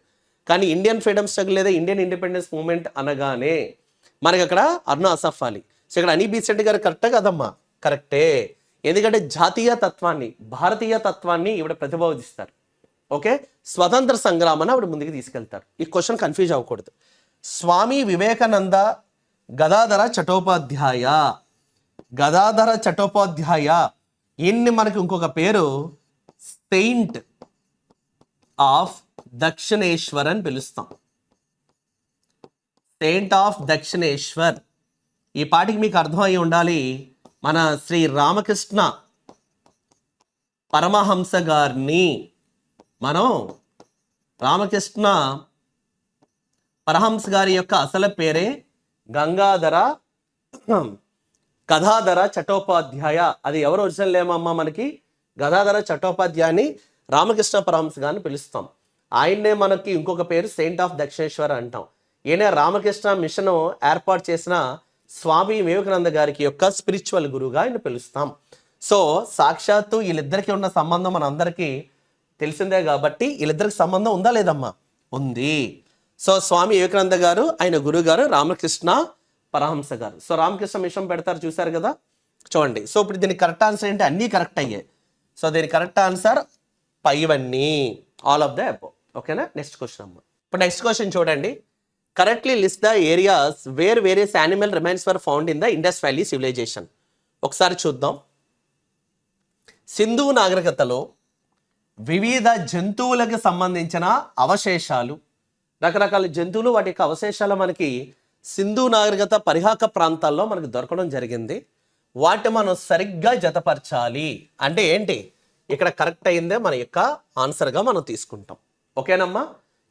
కానీ ఇండియన్ ఫ్రీడమ్ స్ట్రగుల్ లేదా ఇండియన్ ఇండిపెండెన్స్ మూవ్మెంట్ అనగానే మనకి అక్కడ అరుణా అసఫ్ అలీ. సో ఇక్కడ అనీ బీసెంట్ గారు కరెక్టే కదమ్మా? కరెక్టే. ఎందుకంటే జాతీయ తత్వాన్ని, భారతీయ తత్వాన్ని ఇవిడ ప్రతిబోధిస్తారు. ఓకే, స్వతంత్ర సంగ్రామాన్ని ఆవిడ ముందుకు తీసుకెళ్తారు. ఈ క్వశ్చన్ కన్ఫ్యూజ్ అవ్వకూడదు. స్వామి వివేకానంద గదాధర చటోపాధ్యాయ, గదాధర చటోపాధ్యాయ ఈయన్ని మనకి ఇంకొక పేరు సెయింట్ ఆఫ్ దక్షిణేశ్వర్ అని పిలుస్తాం. Saint of Dakshineswar. ఈ పాటికి మీకు అర్థమై ఉండాలి, మన శ్రీ రామకృష్ణ పరమహంస గారిని మనం రామకృష్ణ పరమహంస గారి యొక్క అసలు పేరే గదాధర చటోపాధ్యాయ. అది ఎవరు ఒరిజినల్ ఏమమ్మా? మనకి గదాధర చటోపాధ్యాయని రామకృష్ణ పరమహంస గారిని పిలుస్తాం. ఆయన్నే మనకి ఇంకొక పేరు సెయింట్ ఆఫ్ దక్షిణేశ్వర్ అంటాం. ఈయన రామకృష్ణ మిషన్ ఏర్పాటు చేసిన స్వామి వివేకానంద గారికి యొక్క స్పిరిచువల్ గురువుగా ఆయన పిలుస్తాం. సో సాక్షాత్తు వీళ్ళిద్దరికి ఉన్న సంబంధం మన అందరికీ తెలిసిందే కాబట్టి వీళ్ళిద్దరికి సంబంధం ఉందా లేదమ్మా? ఉంది. సో స్వామి వివేకానంద గారు, ఆయన గురువు గారు రామకృష్ణ పరమహంస గారు. సో రామకృష్ణ మిషన్ పెడతారు, చూసారు కదా, చూడండి. సో ఇప్పుడు దీనికి కరెక్ట్ ఆన్సర్ ఏంటి? అన్నీ కరెక్ట్ అయ్యాయి. సో దీని కరెక్ట్ ఆన్సర్ పైవన్నీ, ఆల్ ఆఫ్ ద అబోవ్. ఓకేనా? నెక్స్ట్ క్వశ్చన్ అమ్మా. ఇప్పుడు నెక్స్ట్ క్వశ్చన్ చూడండి. Correctly list the areas where various animal remains were found in the Indus valley civilisation. ఒకసారి చూద్దాం. సింధు నాగరికతలో వివిధ జంతువులకు సంబంధించిన అవశేషాలు, రకరకాల జంతువులు, వాటి యొక్క అవశేషాలు మనకి సింధు నాగరికత పరిహాక ప్రాంతాల్లో మనకు దొరకడం జరిగింది. వాటిని మనం సరిగ్గా జతపరచాలి. అంటే ఏంటి? ఇక్కడ కరెక్ట్ అయిందే మన యొక్క ఆన్సర్గా మనం తీసుకుంటాం. ఓకేనమ్మా?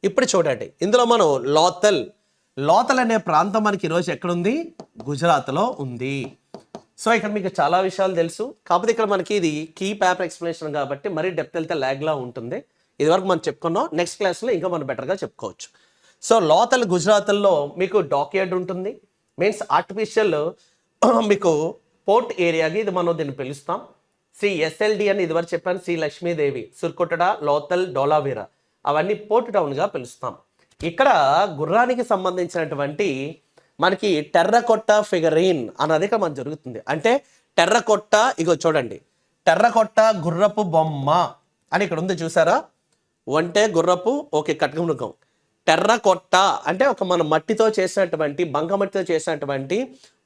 ఇప్పుడు చూడండి, ఇందులో మనం లోతల్ అనే ప్రాంతం మనకి ఈరోజు ఎక్కడుంది? గుజరాత్లో ఉంది. సో ఇక్కడ మీకు చాలా విషయాలు తెలుసు, కాకపోతే ఇక్కడ మనకి ఇది కీ పేపర్ ఎక్స్ప్లెనేషన్ కాబట్టి మరీ డెప్త్ వెళ్తే ల్యాగ్లా ఉంటుంది. ఇదివరకు మనం చెప్పుకున్నాం, నెక్స్ట్ క్లాస్లో ఇంకా మనం బెటర్గా చెప్పుకోవచ్చు. సో లోతల్ గుజరాత్లో మీకు డాక్యార్డ్ ఉంటుంది, మీన్స్ ఆర్టిఫిషియల్ మీకు పోర్ట్ ఏరియాకి ఇది మనం దీన్ని పిలుస్తాం. శ్రీ ఎస్ఎల్డి అని ఇదివరకు చెప్పాను, శ్రీ లక్ష్మీదేవి, సుర్కొటడ, లోతల్, డోలావీరా అవన్నీ పోర్ట్ టౌన్గా పిలుస్తాం. ఇక్కడ గుర్రానికి సంబంధించినటువంటి మనకి టెర్రకొట్ట ఫిగరీన్ అన్నది ఇక్కడ మనకు జరుగుతుంది. అంటే టెర్రకొట్ట, ఇగో చూడండి, టెర్రకొట్ట గుర్రపు బొమ్మ అని ఇక్కడ ఉంది, చూసారా? అంటే గుర్రపు, ఓకే, కట్కమృగం. టెర్రకొట్ట అంటే ఒక మన మట్టితో చేసినటువంటి, బంకమట్టితో చేసినటువంటి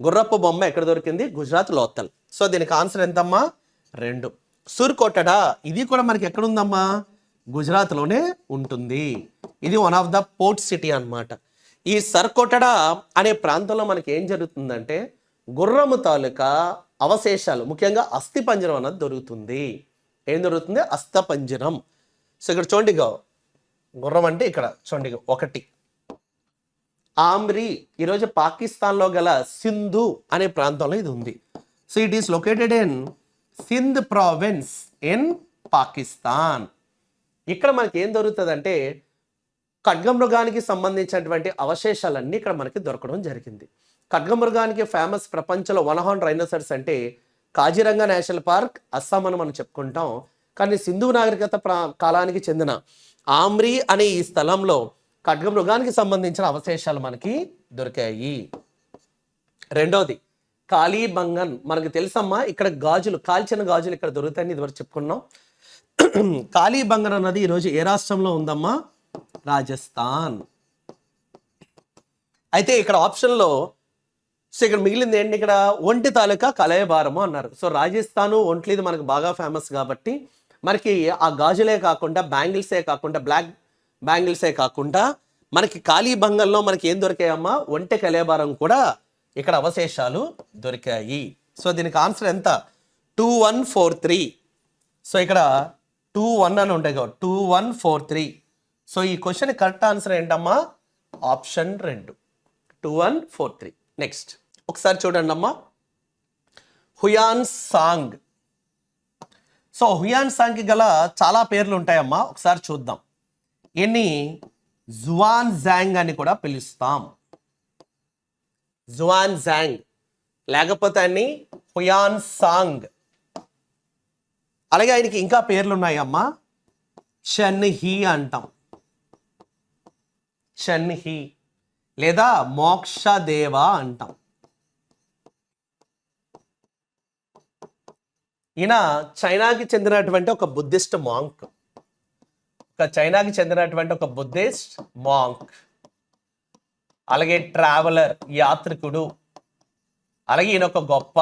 గుర్రపు బొమ్మ ఎక్కడ దొరికింది? గుజరాత్ లోతల్. సో దీనికి ఆన్సర్ ఎంతమ్మా? 2. సుర్కొటడ, ఇది కూడా మనకి ఎక్కడ ఉందమ్మా? గుజరాత్లోనే ఉంటుంది. ఇది one of the port city అన్నమాట. ఈ సర్కొటడ అనే ప్రాంతంలో మనకి ఏం జరుగుతుందంటే గుర్రము తాలూకా అవశేషాలు, ముఖ్యంగా అస్థిపంజరం అన్నది దొరుకుతుంది. ఏం దొరుకుతుంది? అస్థిపంజరం. సో ఇక్కడ చూడండి, గుర్రం అంటే ఇక్కడ చూడండి, 1. ఆమ్రీ ఈరోజు పాకిస్తాన్లో గల సింధు అనే ప్రాంతంలో ఇది ఉంది. So it is located in Sindh province in Pakistan. ఇక్కడ మనకి ఏం దొరుకుతుంది అంటే ఖడ్గమృగానికి సంబంధించినటువంటి అవశేషాలన్నీ ఇక్కడ మనకి దొరకడం జరిగింది. ఖడ్గమృగానికి ఫేమస్ ప్రపంచంలో 1 హార్న్ రైనోసరస్ అంటే కాజిరంగా నేషనల్ పార్క్, అస్సాం అని మనం చెప్పుకుంటాం. కానీ సింధు నాగరికత కాలానికి చెందిన ఆమ్రీ అనే ఈ స్థలంలో ఖడ్గమృగానికి సంబంధించిన అవశేషాలు మనకి దొరికాయి. రెండోది కాళీబంగన్. మనకు తెలుసమ్మా, ఇక్కడ గాజులు, కాల్చిన గాజులు ఇక్కడ దొరుకుతాయని ఇదివరకు చెప్పుకున్నాం. కాళీబంగన్ అన్నది ఈరోజు ఏ రాష్ట్రంలో ఉందమ్మా? రాజస్థాన్. అయితే ఇక్కడ ఆప్షన్లో సో ఇక్కడ మిగిలింది ఏంటి? ఇక్కడ ఒంటి తాలూకా కలయబారము అన్నారు. సో రాజస్థాను, ఒంట్లు ఇది మనకు బాగా ఫేమస్ కాబట్టి మనకి ఆ గాజులే కాకుండా, బ్యాంగిల్సే కాకుండా, బ్లాక్ బ్యాంగిల్సే కాకుండా మనకి కాళీబంగంలో మనకి ఏం దొరికాయమ్మా? ఒంటె కలయబారం కూడా ఇక్కడ అవశేషాలు దొరికాయి. సో దీనికి ఆన్సర్ ఎంత? 2143. సో ఇక్కడ 21 అని ఉంటాయి, 2143. సో ఈ క్వశ్చన్ కరెక్ట్ ఆన్సర్ ఏంటమ్మా? ఆప్షన్ 2, 2143. నెక్స్ట్ ఒకసారి చూడండి అమ్మా, హుయాన్ సాంగ్. సో హుయాన్ సాంగ్కి గల చాలా పేర్లు ఉంటాయమ్మా, ఒకసారి చూద్దాం. ఎన్ని జువాన్ జాంగ్ అని కూడా పిలుస్తాం. జువాన్ జాంగ్ లేకపోతే అన్ని హుయాన్ సాంగ్. అలాగే ఆయనకి ఇంకా పేర్లు ఉన్నాయమ్మా. షన్హి అంటాం, షన్హి, లేదా మోక్షదేవ అంటాం. ఈయన చైనాకి చెందినటువంటి ఒక బుద్ధిస్ట్ మాంక్, చైనాకి చెందినటువంటి ఒక బుద్ధిస్ట్ మాంక్. అలాగే ట్రావెలర్, యాత్రికుడు. అలాగే ఈయన ఒక గొప్ప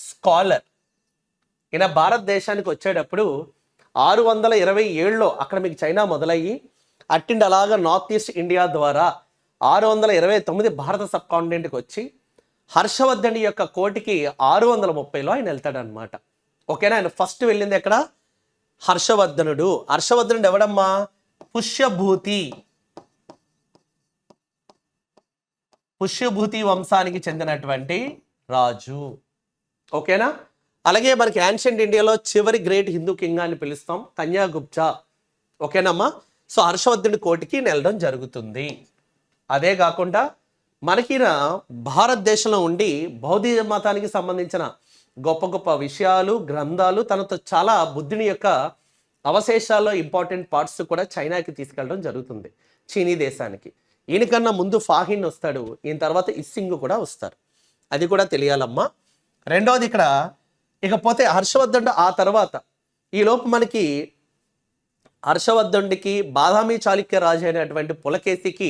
స్కాలర్. ఈయన భారతదేశానికి వచ్చేటప్పుడు 627లో అక్కడ మీకు చైనా మొదలయ్యి అట్టిండి అలాగా నార్త్ ఈస్ట్ ఇండియా ద్వారా 629 భారత సబ్ కాంటినెంట్కి వచ్చి హర్షవర్ధన్ యొక్క కోటికి 630లో ఆయన వెళ్తాడనమాట. ఓకేనా. ఆయన ఫస్ట్ వెళ్ళింది ఎక్కడ? హర్షవర్ధనుడు. హర్షవర్ధనుడు ఎవడమ్మా? పుష్యభూతి, పుష్యభూతి వంశానికి చెందినటువంటి రాజు. ఓకేనా. అలాగే మనకి యాన్షియంట్ ఇండియాలో చివరి గ్రేట్ హిందూ కింగ్ అని పిలుస్తాం, కన్యాగుప్త. ఓకేనమ్మా. సో హర్షవర్ధనుడి కోటికి వెళ్ళడం జరుగుతుంది. అదే కాకుండా మనకి భారతదేశంలో ఉండి బౌద్ధ మతానికి సంబంధించిన గొప్ప గొప్ప విషయాలు, గ్రంథాలు, తనతో చాలా బుద్ధుని యొక్క అవశేషాల్లో ఇంపార్టెంట్ పార్ట్స్ కూడా చైనాకి తీసుకెళ్ళడం జరుగుతుంది, చీనీ దేశానికి. ఈయనకన్నా ముందు ఫాహిన్ వస్తాడు, ఈయన తర్వాత ఇస్సింగ్ కూడా వస్తారు, అది కూడా తెలియాలమ్మా. రెండవది ఇక్కడ ఇకపోతే హర్షవర్ధనుడు ఆ తర్వాత ఈలోపు మనకి హర్షవర్ధనుడికి బాదామి చాళుక్య రాజు అయినటువంటి పులకేశికి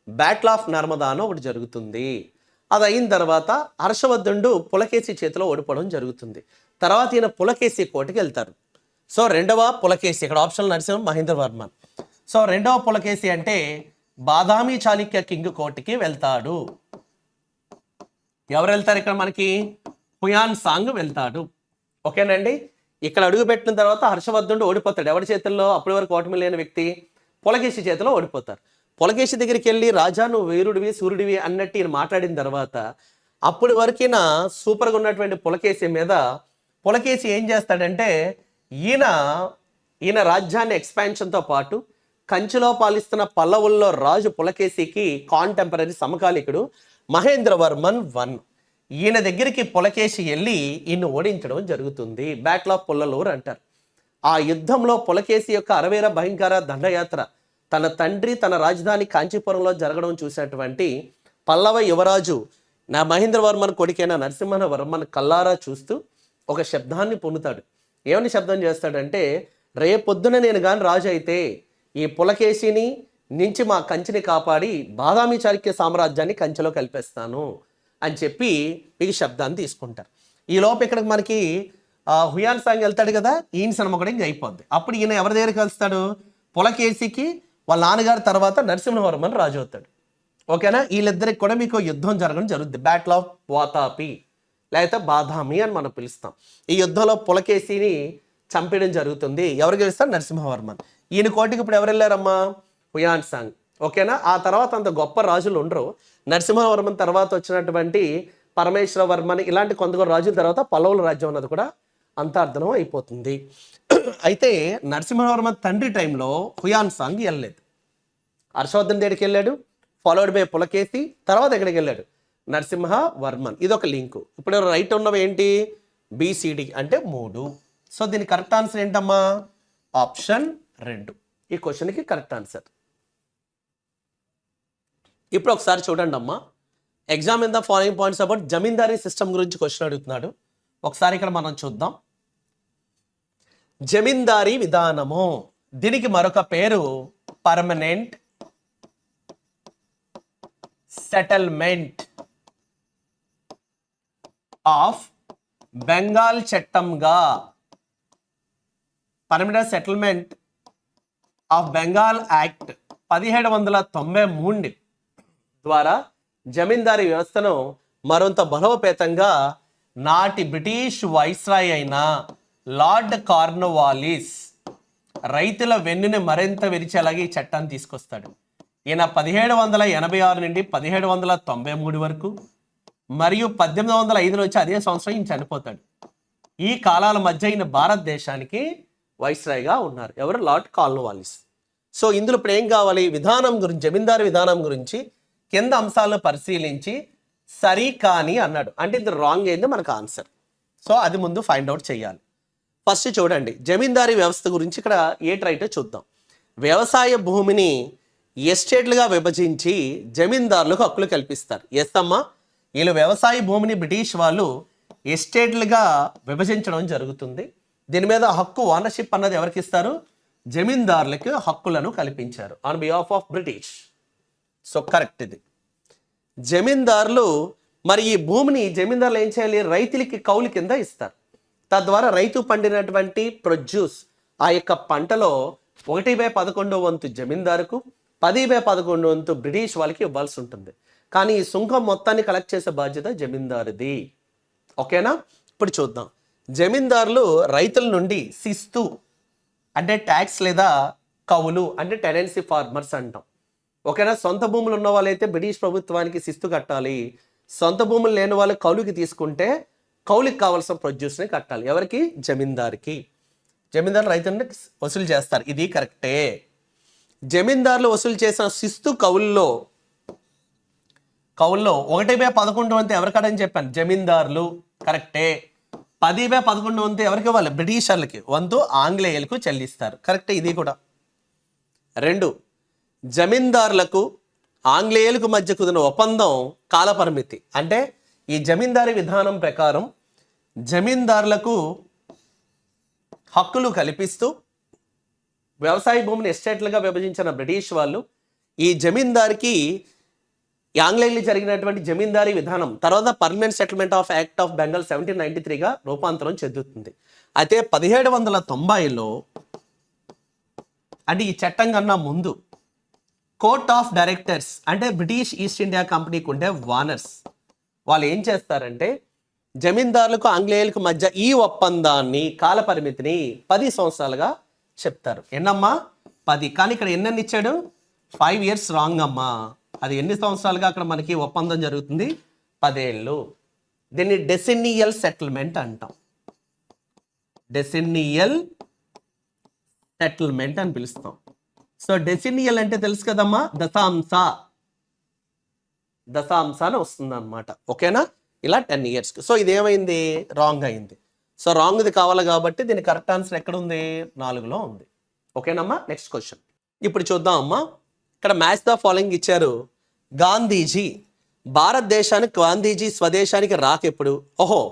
బ్యాటిల్ ఆఫ్ నర్మదా అని ఒకటి జరుగుతుంది. అది అయిన తర్వాత హర్షవర్ధనుడు పులకేశి చేతిలో ఓడిపోవడం జరుగుతుంది. తర్వాత ఈయన పులకేశి కోటికి వెళ్తారు. సో రెండవ పులకేశి, ఇక్కడ ఆప్షన్ నరసింహ మహేంద్రవర్మన్. సో రెండవ పులకేశి అంటే బాదామి చాళుక్య కింగ్ కోటికి వెళ్తాడు. ఎవరు వెళ్తారు ఇక్కడ మనకి? హుయాన్ సాంగ్ వెళ్తాడు. ఓకేనండి. ఇక్కడ అడుగు పెట్టిన తర్వాత హర్షవర్ధనుడు ఓడిపోతాడు. ఎవరి చేతుల్లో? అప్పటి వరకు ఓటమి లేని వ్యక్తి పులకేశి చేతిలో ఓడిపోతారు. పులకేశి దగ్గరికి వెళ్ళి రాజా నువ్వు వీరుడివి సూర్యుడివి అన్నట్టు ఈయన మాట్లాడిన తర్వాత అప్పటి వరకైన సూపర్గా ఉన్నటువంటి పులకేశి మీద పులకేశి ఏం చేస్తాడంటే ఈయన రాజ్యాన్ని ఎక్స్పాన్షన్తో పాటు కంచిలో పాలిస్తున్న పల్లవుల్లో రాజు పులకేశికి కాంటెంపరీ సమకాలికుడు మహేంద్రవర్మన్ I. ఈయన దగ్గరికి పులకేశి వెళ్ళి ఈయన ఓడించడం జరుగుతుంది. బ్యాటిల్ ఆఫ్ పుల్లలూర్ అంటారు. ఆ యుద్ధంలో పులకేశి యొక్క అరవీర భయంకర దండయాత్ర తన తండ్రి తన రాజధాని కాంచీపురంలో జరగడం చూసినటువంటి పల్లవ యువరాజు నా మహేంద్రవర్మన్ కొడుకైన నరసింహవర్మన్ కల్లారా చూస్తూ ఒక శబ్దాన్ని పొందుతాడు. ఏమని శబ్దం చేస్తాడంటే, రేపొద్దున నేను కానీ రాజు అయితే ఈ పులకేశిని నుంచి మా కంచిని కాపాడి బాదామి చాళుక్య సామ్రాజ్యాన్ని కంచిలో కలిపేస్తాను అని చెప్పి ఈ శబ్దాన్ని తీసుకుంటారు. ఈ లోపు ఇక్కడ మనకి హుయాన్ సాంగ్ వెళ్తాడు కదా, ఈయన సినిమా కూడా ఇంక అయిపోద్ది. అప్పుడు ఈయన ఎవరి దగ్గర కలుస్తాడు? పులకేశికి వాళ్ళ నాన్నగారి తర్వాత నరసింహవర్మన్ రాజు అవుతాడు. ఓకేనా. వీళ్ళిద్దరికి కూడా మీకు యుద్ధం జరగడం జరుగుతుంది. బ్యాటిల్ ఆఫ్ వాతాపి లేకపోతే బాదామి అని మనం పిలుస్తాం. ఈ యుద్ధంలో పులకేశిని చంపేయడం జరుగుతుంది. ఎవరు గెలుస్తారు? నరసింహవర్మన్. ఈయన కోటికి ఇప్పుడు ఎవరు వెళ్ళారమ్మా? Hiuen Tsang. ఓకేనా. ఆ తర్వాత అంత గొప్ప రాజులు ఉండరు. నరసింహవర్మన్ తర్వాత వచ్చినటువంటి పరమేశ్వరవర్మన్ ఇలాంటి కొంతగొప్ప రాజుల తర్వాత పల్లవుల రాజ్యం అన్నది కూడా అంతార్థనం అయిపోతుంది. అయితే నరసింహవర్మన్ తండ్రి టైంలో హుయాన్ సాంగ్ వెళ్ళలేదు. హర్షవర్ధన్ దగ్గరికి వెళ్ళాడు, ఫాలోడ్ బై పులకేశి, తర్వాత ఎక్కడికి వెళ్ళాడు? నరసింహవర్మన్. ఇదొక లింకు. ఇప్పుడు రైట్ ఉన్నవి ఏంటి? BCD అంటే 3. సో దీని కరెక్ట్ ఆన్సర్ ఏంటమ్మా? ఆప్షన్ 2 ఈ క్వశ్చన్కి కరెక్ట్ ఆన్సర్. ఇప్పుడు ఒకసారి చూడండి అమ్మా. Exam in the following points about zamindari system గురించి క్వశ్చన్ అడుగుతున్నాడు. ఒకసారి ఇక్కడ మనం చూద్దాం. జమీందారీ విధానము, దీనికి మరొక పేరు పర్మనెంట్ సెటిల్మెంట్ ఆఫ్ బెంగాల్ చట్టంగా, permanent settlement of Bengal act 1793 ద్వారా జమీందారీ వ్యవస్థను మరింత బలోపేతంగా నాటి బ్రిటిష్ వైస్రాయ్ అయిన లార్డ్ కార్న్వాలిస్ రైతుల వెన్నుని మరింత విరిచేలాగా ఈ చట్టాన్ని తీసుకొస్తాడు. ఈయన 1786 నుండి 1793 వరకు మరియు 1805 వచ్చి అదే సంవత్సరం ఈయన చనిపోతాడు. ఈ కాలాల మధ్య ఈయన భారతదేశానికి వైస్రాయ్గా ఉన్నారు. ఎవరు? Lord Cornwallis. సో ఇందులో ఇప్పుడు ఏం కావాలి? విధానం గురించి, జమీందారు విధానం గురించి కింద అంశాలను పరిశీలించి సరి కాని అన్నాడు. అంటే ఇది రాంగ్ అయింది మనకు ఆన్సర్. సో అది ముందు ఫైండ్ అవుట్ చేయాలి. ఫస్ట్ చూడండి, జమీందారీ వ్యవస్థ గురించి ఇక్కడ ఏటి రైటో చూద్దాం. వ్యవసాయ భూమిని ఎస్టేట్లుగా విభజించి జమీందారులకు హక్కులు కల్పిస్తారు. ఎస్ అమ్మా, వీళ్ళు వ్యవసాయ భూమిని బ్రిటిష్ వాళ్ళు ఎస్టేట్లుగా విభజించడం జరుగుతుంది. దీని మీద హక్కు, ఓనర్షిప్ అన్నది ఎవరికి ఇస్తారు? జమీందారులకు హక్కులను కల్పించారు on behalf of British. So correct ఇది. జమీందారులు మరి ఈ భూమిని జమీందారులు ఏం చేయాలి? రైతులకి కౌలు కింద ఇస్తారు. తద్వారా రైతు పండినటువంటి ప్రొడ్యూస్, ఆ యొక్క పంటలో 1/11 వంతు జమీందారుకు, 10/11 వంతు బ్రిటిష్ వాళ్ళకి ఇవ్వాల్సి ఉంటుంది. కానీ ఈ సుంకం మొత్తాన్ని కలెక్ట్ చేసే బాధ్యత జమీందారుది. ఓకేనా? ఇప్పుడు చూద్దాం. జమీందారులు రైతుల నుండి శిస్తు అంటే ట్యాక్స్ లేదా కౌలు అంటే టెనెన్సీ ఫార్మర్స్ అంటాం. ఓకేనా? సొంత భూములు ఉన్న వాళ్ళైతే బ్రిటిష్ ప్రభుత్వానికి శిస్తు కట్టాలి. సొంత భూములు లేని వాళ్ళు కౌలుకి తీసుకుంటే కౌలుకి కావాల్సిన ప్రొడ్యూస్ని కట్టాలి. ఎవరికి? జమీందారుకి. జమీందారులు రైతులని వసూలు చేస్తారు. ఇది కరెక్టే. జమీందారులు వసూలు చేసిన శిస్తు కౌల్లో 1/11 వంతు ఎవరికడని చెప్పాను? జమీందారులు. కరెక్టే. 10/11 వంతు ఎవరికి ఇవ్వాలి? బ్రిటిషర్లకి. వంతు ఆంగ్లేయులకు చెల్లిస్తారు. కరెక్టే ఇది కూడా. 2, జమీందారులకు ఆంగ్లేయులకు మధ్య కుదిరిన ఒప్పందం కాలపరిమితి. అంటే ఈ జమీందారీ విధానం ప్రకారం జమీందారులకు హక్కులు కల్పిస్తూ వ్యవసాయ భూమిని ఎస్టేట్లుగా విభజించిన బ్రిటిష్ వాళ్ళు ఈ జమీందారికి ఆంగ్లేయులు జరిగినటువంటి జమీందారీ విధానం తర్వాత permanent settlement of act of Bengal 1793గా రూపాంతరం చెందుతుంది. అయితే 1790లో అంటే ఈ చట్టం కన్నా ముందు కోర్ట్ ఆఫ్ డైరెక్టర్స్ అంటే బ్రిటిష్ ఈస్ట్ ఇండియా కంపెనీకి ఉండే వానర్స్ వాళ్ళు ఏం చేస్తారంటే జమీందారులకు ఆంగ్లేయులకు మధ్య ఈ ఒప్పందాన్ని కాలపరిమితిని 10 సంవత్సరాలుగా చెప్తారు. ఎన్నమ్మా? 10. కానీ ఇక్కడ ఎన్నెన్ని ఇచ్చాడు? 5 years రాంగ్ అమ్మా. అది ఎన్ని సంవత్సరాలుగా అక్కడ మనకి ఒప్పందం జరుగుతుంది? 10 ఏళ్ళు. దీన్ని డెసినియల్ సెటిల్మెంట్ అంటాం. డెసినియల్ సెటిల్మెంట్ అని పిలుస్తాం. సో డెసినియల్ అంటే తెలుసు కదమ్మా, దశాంశ అని వస్తుంది అనమాట. ఓకేనా? ఇలా 10 years. సో ఇదేమైంది? రాంగ్ అయింది. సో రాంగ్ది కావాలి కాబట్టి దీని కరెక్ట్ ఆన్సర్ ఎక్కడ ఉంది? 4లో ఉంది. ఓకేనమ్మా? నెక్స్ట్ క్వశ్చన్ ఇప్పుడు చూద్దాం అమ్మా. ఇక్కడ మ్యాచ్ ద ఫాలోయింగ్ ఇచ్చారు. గాంధీజీ భారతదేశానికి గాంధీజీ స్వదేశానికి రాకెప్పుడు? ఓహో,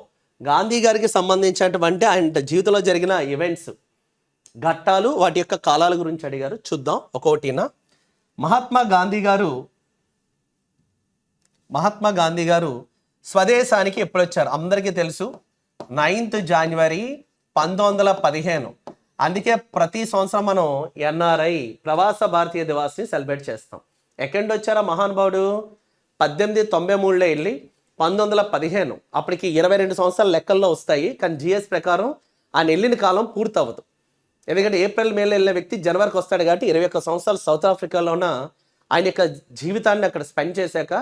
గాంధీ గారికి సంబంధించినటువంటి ఆయన జీవితంలో జరిగిన ఈవెంట్స్, ఘట్టాలు, వాటి యొక్క కాలాల గురించి అడిగారు. చూద్దాం ఒక్కొక్కటినా. మహాత్మా గాంధీ గారు స్వదేశానికి ఎప్పుడు వచ్చారు? అందరికీ తెలుసు, 9th January 1915. అందుకే ప్రతి సంవత్సరం మనం ఎన్ఆర్ఐ ప్రవాస భారతీయ దివాస్ని సెలబ్రేట్ చేస్తాం. ఎక్కడి వచ్చారా మహానుభావుడు? 1893లో వెళ్ళి 1915 అప్పటికి 22 సంవత్సరాల లెక్కల్లో వస్తాయి. కానీ జిఎస్ ప్రకారం ఆయన వెళ్ళిన కాలం పూర్తవ్వదు. ఎందుకంటే ఏప్రిల్ మేలో వెళ్ళిన వ్యక్తి జనవరికి వస్తాడు కాబట్టి 21 సంవత్సరాలు సౌత్ ఆఫ్రికాలో ఉన్న ఆయన యొక్క జీవితాన్ని అక్కడ స్పెండ్ చేశాక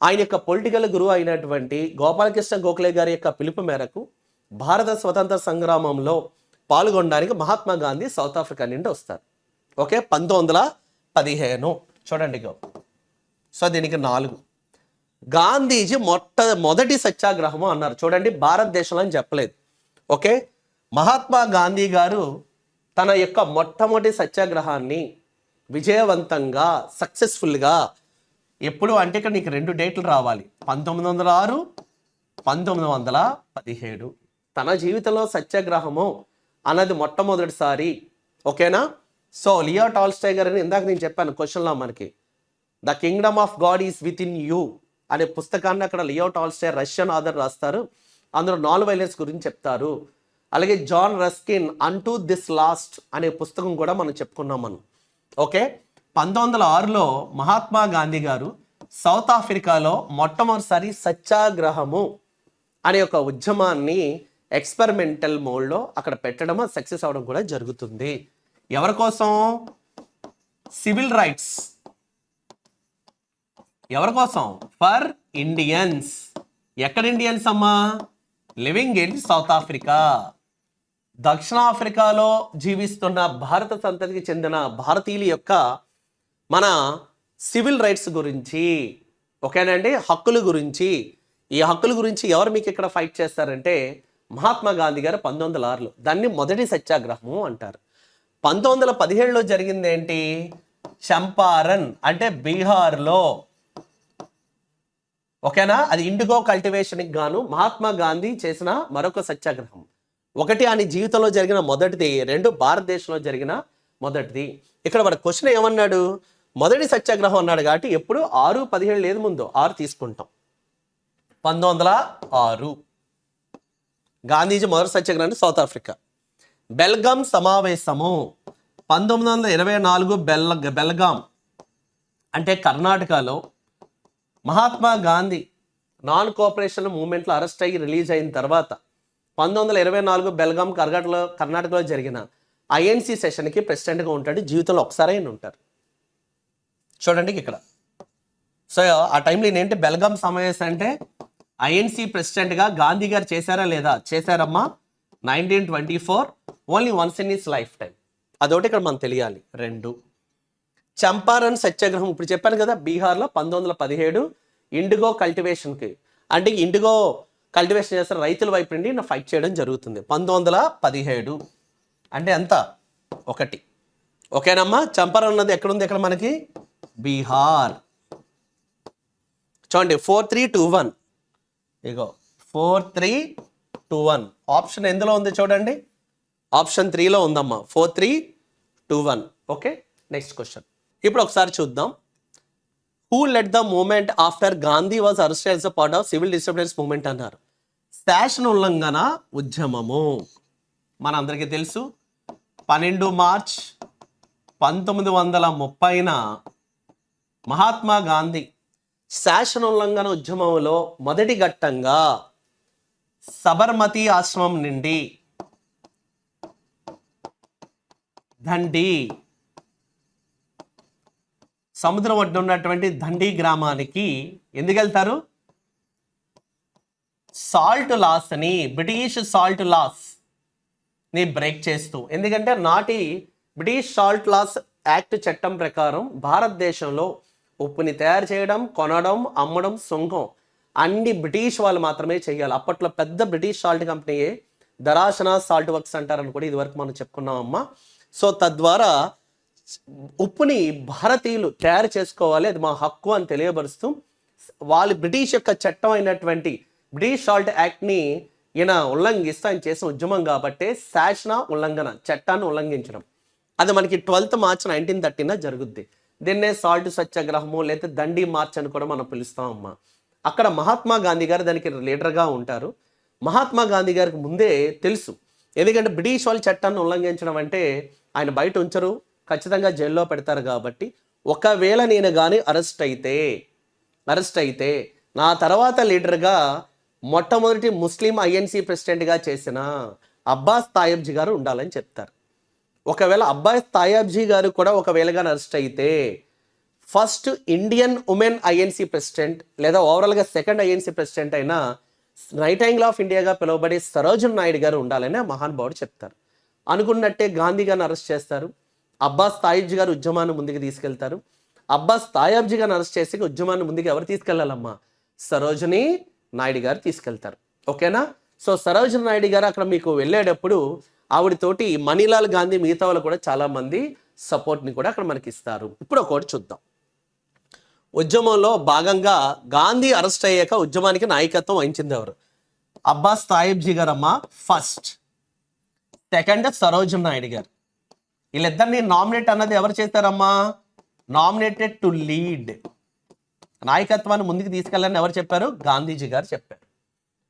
ఆయన యొక్క పొలిటికల్ గురువు అయినటువంటి గోపాలకృష్ణ గోఖలే గారి యొక్క పిలుపు మేరకు భారత స్వతంత్ర సంగ్రామంలో పాల్గొనడానికి మహాత్మా గాంధీ సౌత్ ఆఫ్రికా నుండి వస్తారు. ఓకే, 1915 చూడండి. సో దీనికి 4. గాంధీజీ మొదటి సత్యాగ్రహము అన్నారు. చూడండి, భారతదేశంలో అని చెప్పలేదు. ఓకే, మహాత్మా గాంధీ గారు తన యొక్క మొట్టమొదటి సత్యాగ్రహాన్ని విజయవంతంగా సక్సెస్ఫుల్గా ఎప్పుడు అంటే ఇక్కడ నీకు 2 డేట్లు రావాలి, 1906, 1917. తన జీవితంలో సత్యాగ్రహము అన్నది మొట్టమొదటిసారి. ఓకేనా? సో లియో టాల్స్టాయ్ గారని ఇందాక నేను చెప్పాను క్వశ్చన్లో మనకి, the Kingdom of God is with in you అనే పుస్తకాన్ని అక్కడ లియో టాల్స్టాయ్ రష్యన్ ఆథర్ రాస్తారు. అందులో నాన్ వైలెన్స్ గురించి చెప్తారు. అలాగే జాన్ రస్కిన్ అంటూ దిస్ లాస్ట్ అనే పుస్తకం కూడా మనం చెప్పుకున్నాం మనం. ఓకే, 1906లో మహాత్మా గాంధీ గారు సౌత్ ఆఫ్రికాలో మొట్టమొదటిసారి సత్యాగ్రహము అనే ఒక ఉద్యమాన్ని ఎక్స్పెరిమెంటల్ మోడ్లో అక్కడ పెట్టడం, సక్సెస్ అవడం కూడా జరుగుతుంది. ఎవరి కోసం? Civil rights. ఎవరి కోసం? For Indians. ఎక్కడ ఇండియన్స్ అమ్మా? Living in south Africa. దక్షిణాఫ్రికాలో జీవిస్తున్న భారత సంతతికి చెందిన భారతీయుల యొక్క మన సివిల్ రైట్స్ గురించి, ఓకేనండి, హక్కుల గురించి. ఈ హక్కుల గురించి ఎవరు మీకు ఇక్కడ ఫైట్ చేస్తారంటే మహాత్మా గాంధీ గారు 1906లో. దాన్ని మొదటి సత్యాగ్రహము అంటారు. 1917లో జరిగింది ఏంటి? చంపారన్, అంటే బీహార్లో. ఓకేనా? అది ఇండిగో కల్టివేషన్కి గాను మహాత్మా గాంధీ చేసిన మరొక సత్యాగ్రహం. ఒకటి ఆయన జీవితంలో జరిగిన మొదటిది, రెండు భారతదేశంలో జరిగిన మొదటిది. ఇక్కడ మన క్వశ్చన్ ఏమన్నాడు? మొదటి సత్యాగ్రహం అన్నాడు కాబట్టి ఎప్పుడు 6-17 లేదు, ముందు 6 తీసుకుంటాం. 1906 గాంధీజీ మొదటి సత్యాగ్రహం సౌత్ ఆఫ్రికా. బెల్గాం సమావేశము 1924 బెల్గాం అంటే కర్ణాటకలో. మహాత్మా గాంధీ నాన్ కోఆపరేషన్ మూవ్మెంట్లో అరెస్ట్ అయ్యి రిలీజ్ అయిన తర్వాత 1924 బెల్గాం కర్ణాటకలో జరిగిన ఐఎన్సి సెషన్కి ప్రెసిడెంట్గా ఉంటాడు. జీవితంలో ఒకసారి ఆయన ఉంటారు. చూడండి ఇక్కడ. సో ఆ టైంలో ఏంటంటే బెల్గాం సమావేశం అంటే ఐఎన్సి ప్రెసిడెంట్గా గాంధీ గారు చేశారా లేదా? చేశారమ్మా. 1924, only once in his life time. అదొకటి ఇక్కడ మనం తెలియాలి. 2 చంపారన్ సత్యాగ్రహం ఇప్పుడు చెప్పాను కదా, బీహార్లో 1917 ఇండిగో కల్టివేషన్కి, అంటే ఇండిగో కల్టివేషన్ చేస్తారు రైతుల వైపు నుండి ఫైట్ చేయడం జరుగుతుంది. 1917 అంటే ఎంత? 1. ఓకేనమ్మా. చంపారన్ అన్నది ఎక్కడుంది? ఇక్కడ మనకి బీహార్. చూడండి 4321. ఇగో 4321 ఆప్షన్ ఎందులో ఉంది చూడండి. ఆప్షన్ 3లో ఉందమ్మా. 4321. Okay, next question. ఇప్పుడు ఒకసారి చూద్దాం. Who led the movement after Gandhi was arrested as a part of civil disturbance movement అన్నారు. శాసన ఉల్లంఘన ఉద్యమము మనందరికీ తెలుసు. 12 మార్చ్ 1930న మహాత్మా గాంధీ శాసన ఉల్లంఘన ఉద్యమంలో మొదటి ఘట్టంగా సబర్మతి ఆశ్రమం నుండి దండి, సముద్రం ఒడ్డు ఉన్నటువంటి దండి గ్రామానికి ఎందుకు వెళ్తారు? సాల్ట్ లాస్ అని, బ్రిటిష్ సాల్ట్ లాస్ ని బ్రేక్ చేస్తూ. ఎందుకంటే నాటి బ్రిటిష్ సాల్ట్ లాస్ యాక్ట్ చట్టం ప్రకారం భారతదేశంలో ఉప్పుని తయారు చేయడం, కొనడం, అమ్మడం, సుంకం అన్ని బ్రిటిష్ వాళ్ళు మాత్రమే చేయాలి. అప్పట్లో పెద్ద బ్రిటిష్ సాల్ట్ కంపెనీయే దరాసనా సాల్ట్ వర్క్స్ అంటారని కూడా ఇదివరకు మనం చెప్పుకున్నామమ్మా. సో తద్వారా ఉప్పుని భారతీయులు తయారు చేసుకోవాలి, అది మా హక్కు అని తెలియబరుస్తూ వాళ్ళు బ్రిటిష్ యొక్క చట్టం అయినటువంటి బ్రిటిష్ సాల్ట్ యాక్ట్ని ఈయన ఉల్లంఘిస్తూ ఆయన చేసిన ఉద్యమం కాబట్టి శాసన ఉల్లంఘన, చట్టాన్ని ఉల్లంఘించడం. అది మనకి 12 మార్చ్ 1930 జరుగుద్ది. దీన్నే సాల్ట్ సత్యాగ్రహము లేదా దండి మార్చ్ అని కూడా మనం పిలుస్తామమ్మా. అక్కడ మహాత్మా గాంధీ గారు దానికి లీడర్గా ఉంటారు. మహాత్మా గాంధీ గారికి ముందే తెలుసు, ఎందుకంటే బ్రిటిష్ వాళ్ళ చట్టాన్ని ఉల్లంఘించడం అంటే ఆయన బయట ఉంచరు, ఖచ్చితంగా జైల్లో పెడతారు. కాబట్టి ఒకవేళ నేను కానీ అరెస్ట్ అయితే నా తర్వాత లీడర్గా మొట్టమొదటి ముస్లిం ఐఎన్సి ప్రెసిడెంట్గా చేసిన అబ్బాస్ తాయబ్జీ గారు ఉండాలని చెప్తారు. ఒకవేళ అబ్బాస్ తాయబ్జీ గారు కూడా ఒకవేళగా అరెస్ట్ అయితే first Indian women INC president లేదా ఓవరాల్గా సెకండ్ ఐఎన్సి ప్రెసిడెంట్ అయిన నైట్ యాంగిల్ ఆఫ్ ఇండియాగా పిలువబడే సరోజిని నాయుడు గారు ఉండాలని మహానుభావుడు చెప్తారు. అనుకున్నట్టే గాంధీ గారిని అరెస్ట్ చేస్తారు. అబ్బాస్ తాయబ్జీ గారు ఉద్యమాన్ని ముందుకు తీసుకెళ్తారు. అబ్బాస్ తాయబ్జీ గారిని అరెస్ట్ చేసి ఉద్యమాన్ని ముందుకు ఎవరు తీసుకెళ్లాలమ్మా? సరోజిని నాయుడు గారు తీసుకెళ్తారు. ఓకేనా? సో సరోజిని నాయుడు గారు అక్కడ మీకు వెళ్ళేటప్పుడు ఆవిడతోటి మణిలాల్ గాంధీ మిగతా వాళ్ళు కూడా చాలా మంది సపోర్ట్ని కూడా అక్కడ మనకి ఇస్తారు. ఇప్పుడు ఒకటి చూద్దాం. ఉద్యమంలో భాగంగా గాంధీ అరెస్ట్ అయ్యాక ఉద్యమానికి నాయకత్వం వహించింది ఎవరు? అబ్బాస్ తాయబ్జీ గారు అమ్మా ఫస్ట్, సెకండ్ సరోజిని నాయుడు గారు. వీళ్ళిద్దరిని నామినేట్ అన్నది ఎవరు చేస్తారమ్మా? నామినేటెడ్ టు లీడ్, నాయకత్వాన్ని ముందుకు తీసుకెళ్ళాలని ఎవరు చెప్పారు? గాంధీజీ గారు చెప్పారు.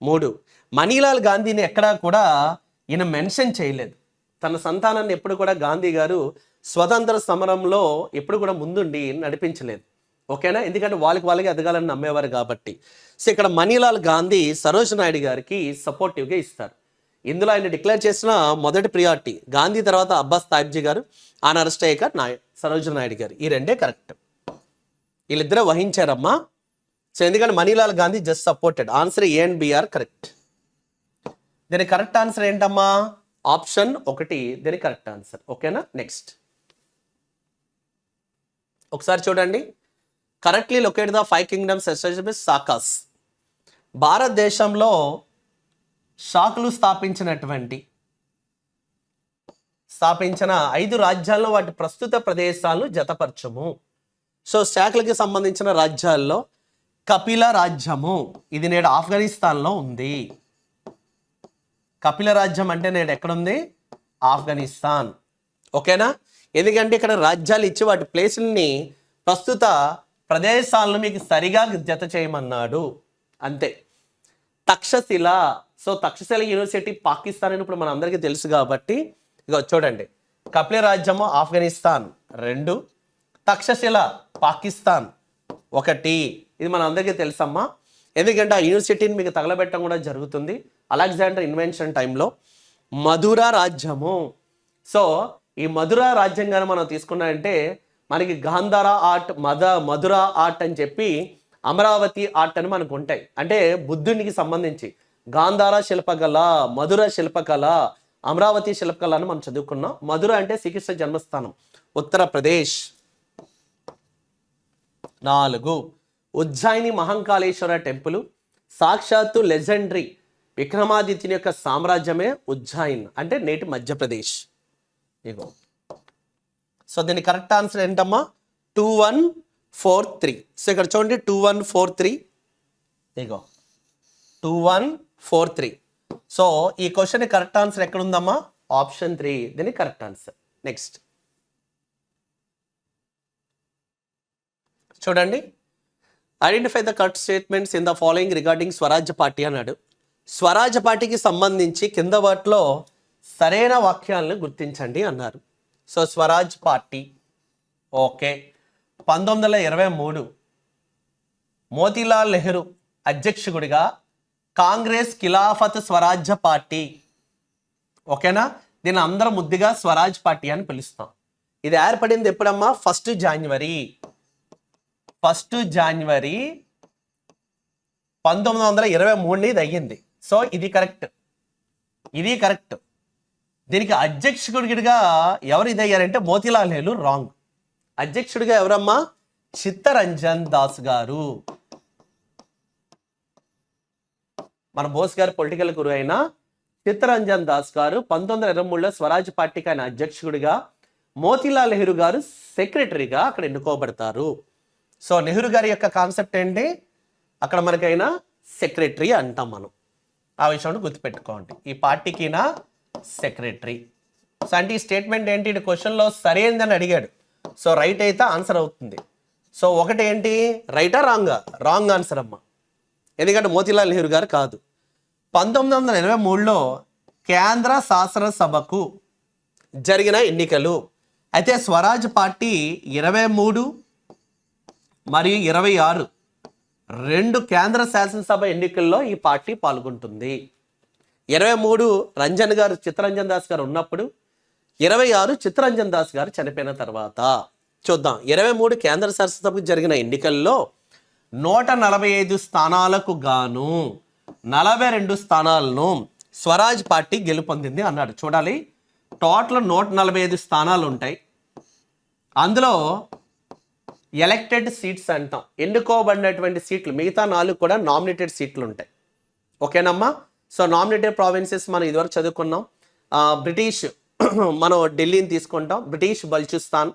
3 మణిలాల్ గాంధీని ఎక్కడా కూడా ఈయన మెన్షన్ చేయలేదు. తన సంతానాన్ని ఎప్పుడు కూడా గాంధీ గారు స్వతంత్ర సమరంలో ఎప్పుడు కూడా ముందుండి నడిపించలేదు. ఓకేనా? ఎందుకంటే వాళ్ళకి ఎదగాలని నమ్మేవారు కాబట్టి. సో ఇక్కడ మణిలాల్ గాంధీ సరోజిని నాయుడు గారికి సపోర్టివ్గా ఇస్తారు. ఇందులో ఆయన డిక్లేర్ చేసిన మొదటి ప్రియారిటీ గాంధీ తర్వాత అబ్బాస్ తాయబ్జీ గారు, ఆయన అరెస్ట్ అయ్యాక సరోజిని నాయుడు గారు. ఈ రెండే కరెక్ట్. వీళ్ళిద్దరే వహించారమ్మా. సో ఎందుకంటే Manilal Gandhi just supported. Answer A and B are correct. దీని కరెక్ట్ ఆన్సర్ ఏంటమ్మా? ఆప్షన్ 1 దీని కరెక్ట్ ఆన్సర్. ఓకేనా? నెక్స్ట్ ఒకసారి చూడండి. Correctly locate the 5 kingdoms established by Sakas. భారతదేశంలో శాఖలు స్థాపించిన 5 రాజ్యాల్లో వాటి ప్రస్తుత ప్రదేశాలను జతపరచము. సో శాఖలకి సంబంధించిన రాజ్యాల్లో కపిల రాజ్యము, ఇది నేడు ఆఫ్ఘనిస్తాన్లో ఉంది. కపిల రాజ్యం అంటే నేడు ఎక్కడుంది? ఆఫ్ఘనిస్తాన్. ఓకేనా? ఎందుకంటే ఇక్కడ రాజ్యాలు ఇచ్చి వాటి ప్లేసుల్ని ప్రస్తుత ప్రదేశాలను మీకు సరిగా జత చేయమన్నాడు, అంతే. తక్షశిల, సో తక్షశిల యూనివర్సిటీ పాకిస్తాన్ అని ఇప్పుడు మన అందరికీ తెలుసు కాబట్టి ఇక చూడండి, కపిల రాజ్యము ఆఫ్ఘనిస్తాన్ 2, తక్షశిల పాకిస్తాన్ 1. ఇది మన అందరికీ తెలుసమ్మా, ఎందుకంటే ఆ యూనివర్సిటీని మీకు తగలబెట్టడం కూడా జరుగుతుంది అలెగ్జాండర్ ఇన్వెన్షన్ టైంలో. మధుర రాజ్యము, సో ఈ మధుర రాజ్యంగానే మనం తీసుకున్నామంటే మనకి గాంధార ఆర్ట్, మధుర ఆర్ట్ అని చెప్పి అమరావతి ఆర్ట్ అని మనకు ఉంటాయి. అంటే బుద్ధునికి సంబంధించి గాంధార శిల్పకళ, మధుర శిల్పకళ, అమరావతి శిల్పకళ అని మనం చదువుకున్నాం. మధుర అంటే శ్రీకృష్ణ జన్మస్థానం, ఉత్తరప్రదేశ్. 4, ఉజ్జయిని మహంకాళేశ్వర టెంపుల్, సాక్షాత్తు లెజెండరీ విక్రమాదిత్యుని యొక్క సామ్రాజ్యమే ఉజ్జయిన్, అంటే నేటి మధ్యప్రదేశ్. ఇగో, సో దీని కరెక్ట్ ఆన్సర్ ఏంటమ్మా? 2143. సో ఇక్కడ చూడండి 2143, ఇగో 2143. సో ఈ క్వశ్చన్ కరెక్ట్ ఆన్సర్ ఎక్కడ ఉందమ్మా? ఆప్షన్ 3 దీని కరెక్ట్ ఆన్సర్. నెక్స్ట్ చూడండి, identify the correct statements in the following regarding Swarajya party అన్నాడు. స్వరాజ్య పార్టీకి సంబంధించి కింద వాటిలో సరైన వాక్యాలను గుర్తించండి అన్నారు. So Swaraj party, okay. 1923 Motilal Nehru అధ్యక్షుడిగా కాంగ్రెస్ ఖిలాఫత్ స్వరాజ్య పార్టీ, ఓకేనా? దీన్ని అందరం ముద్దుగా స్వరాజ్ పార్టీ అని పిలుస్తాం. ఇది ఏర్పడింది ఎప్పుడమ్మా? 1 జనవరి 1923 ఇది అయ్యింది. సో ఇది కరెక్ట్. దీనికి అధ్యక్షుడిగా ఎవరు ఇదయ్యారంటే మోతీలాల్ నెహ్రూ రాంగ్. అధ్యక్షుడిగా ఎవరమ్మా? చిత్తరంజన్ దాస్ గారు. మన బోస్ గారు పొలిటికల్ గురు అయిన చిత్తరంజన్ దాస్ గారు 1923లో స్వరాజ్ పార్టీకి ఆయన అధ్యక్షుడిగా, మోతీలాల్ నెహ్రూ గారు సెక్రటరీగా అక్కడ ఎన్నుకోబడతారు. సో నెహ్రూ గారి యొక్క కాన్సెప్ట్ ఏంటి? అక్కడ మనకైనా సెక్రటరీ అంటాం మనం. ఆ విషయాన్ని గుర్తుపెట్టుకోండి. ఈ పార్టీకినా సెక్రటరీ. సో అంటే ఈ స్టేట్మెంట్ ఏంటి? క్వశ్చన్లో సరైనదని అడిగాడు. సో రైట్ అయితే ఆన్సర్ అవుతుంది. సో ఒకటి ఏంటి? రైటా రాంగా? రాంగ్ ఆన్సర్ అమ్మా, ఎందుకంటే మోతీలాల్ నెహ్రూ గారు కాదు. 1923లో కేంద్ర శాసనసభకు జరిగిన ఎన్నికలు. అయితే స్వరాజ్ పార్టీ 23 మరియు 26 2 కేంద్ర శాసనసభ ఎన్నికల్లో ఈ పార్టీ పాల్గొంటుంది. 23 చిత్తరంజన్ దాస్ గారు ఉన్నప్పుడు, 26 చిత్తరంజన్ దాస్ గారు చనిపోయిన తర్వాత. చూద్దాం, 23 కేంద్ర శాసనసభకు జరిగిన ఎన్నికల్లో 145 స్థానాలకు గాను 42 స్థానాలను స్వరాజ్ పార్టీ గెలుపొందింది అన్నాడు. చూడాలి, టోటల్ 145 స్థానాలు ఉంటాయి. అందులో ఎలక్టెడ్ సీట్స్ అంటాం, ఎన్నుకోబడినటువంటి సీట్లు. మిగతా 4 కూడా నామినేటెడ్ సీట్లు ఉంటాయి. ఓకేనమ్మా? సో నామినేటెడ్ ప్రావిన్సెస్ మనం ఇదివరకు చదువుకున్నాం. బ్రిటిష్ మనం ఢిల్లీని తీసుకుంటాం, బ్రిటిష్ బల్చిస్తాన్,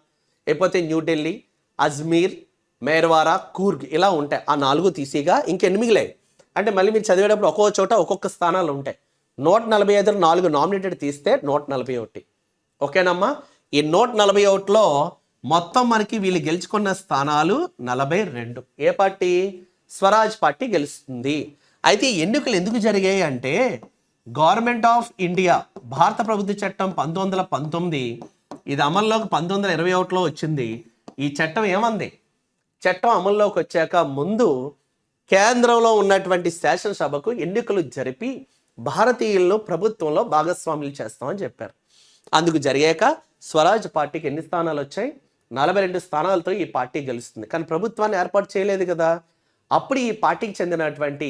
లేకపోతే న్యూఢిల్లీ, అజ్మీర్, మేర్వారా, కూర్గ్ ఇలా ఉంటాయి. ఆ 4 తీసిగా ఇంకెన్ని మిగిలాయి అంటే మళ్ళీ మీరు చదివేటప్పుడు ఒక్కో చోట ఒక్కొక్క స్థానాలు ఉంటాయి. 145 4 నామినేటెడ్ తీస్తే 141. ఓకేనమ్మా? ఈ 141లో మొత్తం మనకి వీళ్ళు గెలుచుకున్న స్థానాలు 42. ఏ పార్టీ? స్వరాజ్ పార్టీ గెలుస్తుంది. అయితే ఎన్నికలు ఎందుకు జరిగాయి అంటే గవర్నమెంట్ ఆఫ్ ఇండియా భారత ప్రభుత్వ చట్టం 1919 ఇది అమల్లోకి 1921లో వచ్చింది. ఈ చట్టం ఏమంది? చట్టం అమల్లోకి వచ్చాక ముందు కేంద్రంలో ఉన్నటువంటి శాసనసభకు ఎన్నికలు జరిపి భారతీయులను ప్రభుత్వంలో భాగస్వాములు చేస్తామని చెప్పారు. అందుకు జరిగాక స్వరాజ్ పార్టీకి ఎన్ని స్థానాలు వచ్చాయి? 42 స్థానాలతో ఈ పార్టీ గెలుస్తుంది. కానీ ప్రభుత్వాన్ని ఏర్పాటు చేయలేదు కదా. అప్పుడు ఈ పార్టీకి చెందినటువంటి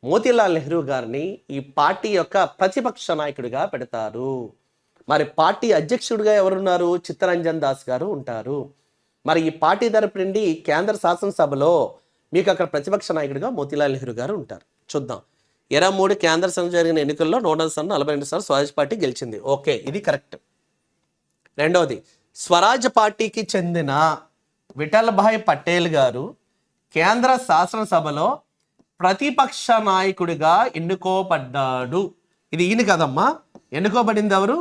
మోతీలాల్ నెహ్రూ గారిని ఈ పార్టీ యొక్క ప్రతిపక్ష నాయకుడిగా పెడతారు. మరి పార్టీ అధ్యక్షుడిగా ఎవరున్నారు? చిత్తరంజన్ దాస్ గారు ఉంటారు. మరి ఈ పార్టీ తరపు నుండి కేంద్ర శాసనసభలో మీకు అక్కడ ప్రతిపక్ష నాయకుడిగా మోతీలాల్ నెహ్రూ గారు ఉంటారు. చూద్దాం, 23 కేంద్ర సంఘం జరిగిన ఎన్నికల్లో 142 సార్లు స్వరాజ్ పార్టీ గెలిచింది. ఓకే, ఇది కరెక్ట్. రెండవది, స్వరాజ్ పార్టీకి చెందిన విఠల్ భాయ్ పటేల్ గారు కేంద్ర శాసనసభలో ప్రతిపక్ష నాయకుడిగా ఎన్నుకోబడ్డాడు. ఇది ఈయన కదమ్మా, ఎన్నుకోబడింది ఎవరు?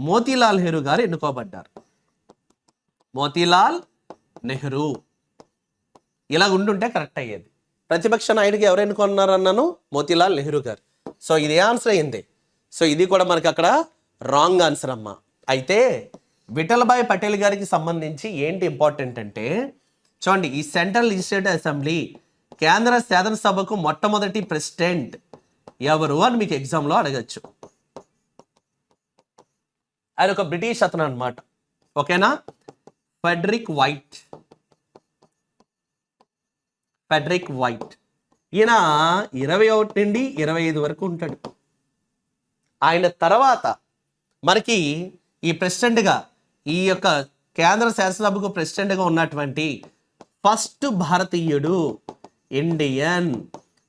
మోతీలాల్ నెహ్రూ గారు ఎన్నుకోబడ్డారు. మోతీలాల్ నెహ్రూ. ఇలా ఉండుంటే కరెక్ట్ అయ్యేది. ప్రతిపక్ష నాయకుడికి ఎవరు ఎన్నుకున్నారు అన్నాను? మోతీలాల్ నెహ్రూ గారు. సో ఇది ఆన్సర్ అయింది. సో ఇది కూడా మనకి అక్కడ రాంగ్ ఆన్సర్ అమ్మా. అయితే విఠల్ భాయ్ పటేల్ గారికి సంబంధించి ఏంటి ఇంపార్టెంట్ అంటే, చూడండి, ఈ సెంట్రల్ లెజిస్లేటివ్ అసెంబ్లీ కేంద్ర శాసనసభకు మొట్టమొదటి ప్రెసిడెంట్ ఎవరు అని మీకు ఎగ్జామ్లో అడగచ్చు. ఆయన ఒక బ్రిటిష్ అతను అనమాట. ఓకేనా? Frederick white. ఈయన 21 నుండి 25 వరకు ఉంటాడు. ఆయన తర్వాత మనకి ఈ ప్రెసిడెంట్గా, ఈ యొక్క కేంద్ర శాసనసభకు ప్రెసిడెంట్గా ఉన్నటువంటి ఫస్ట్ భారతీయుడు ఇండియన్.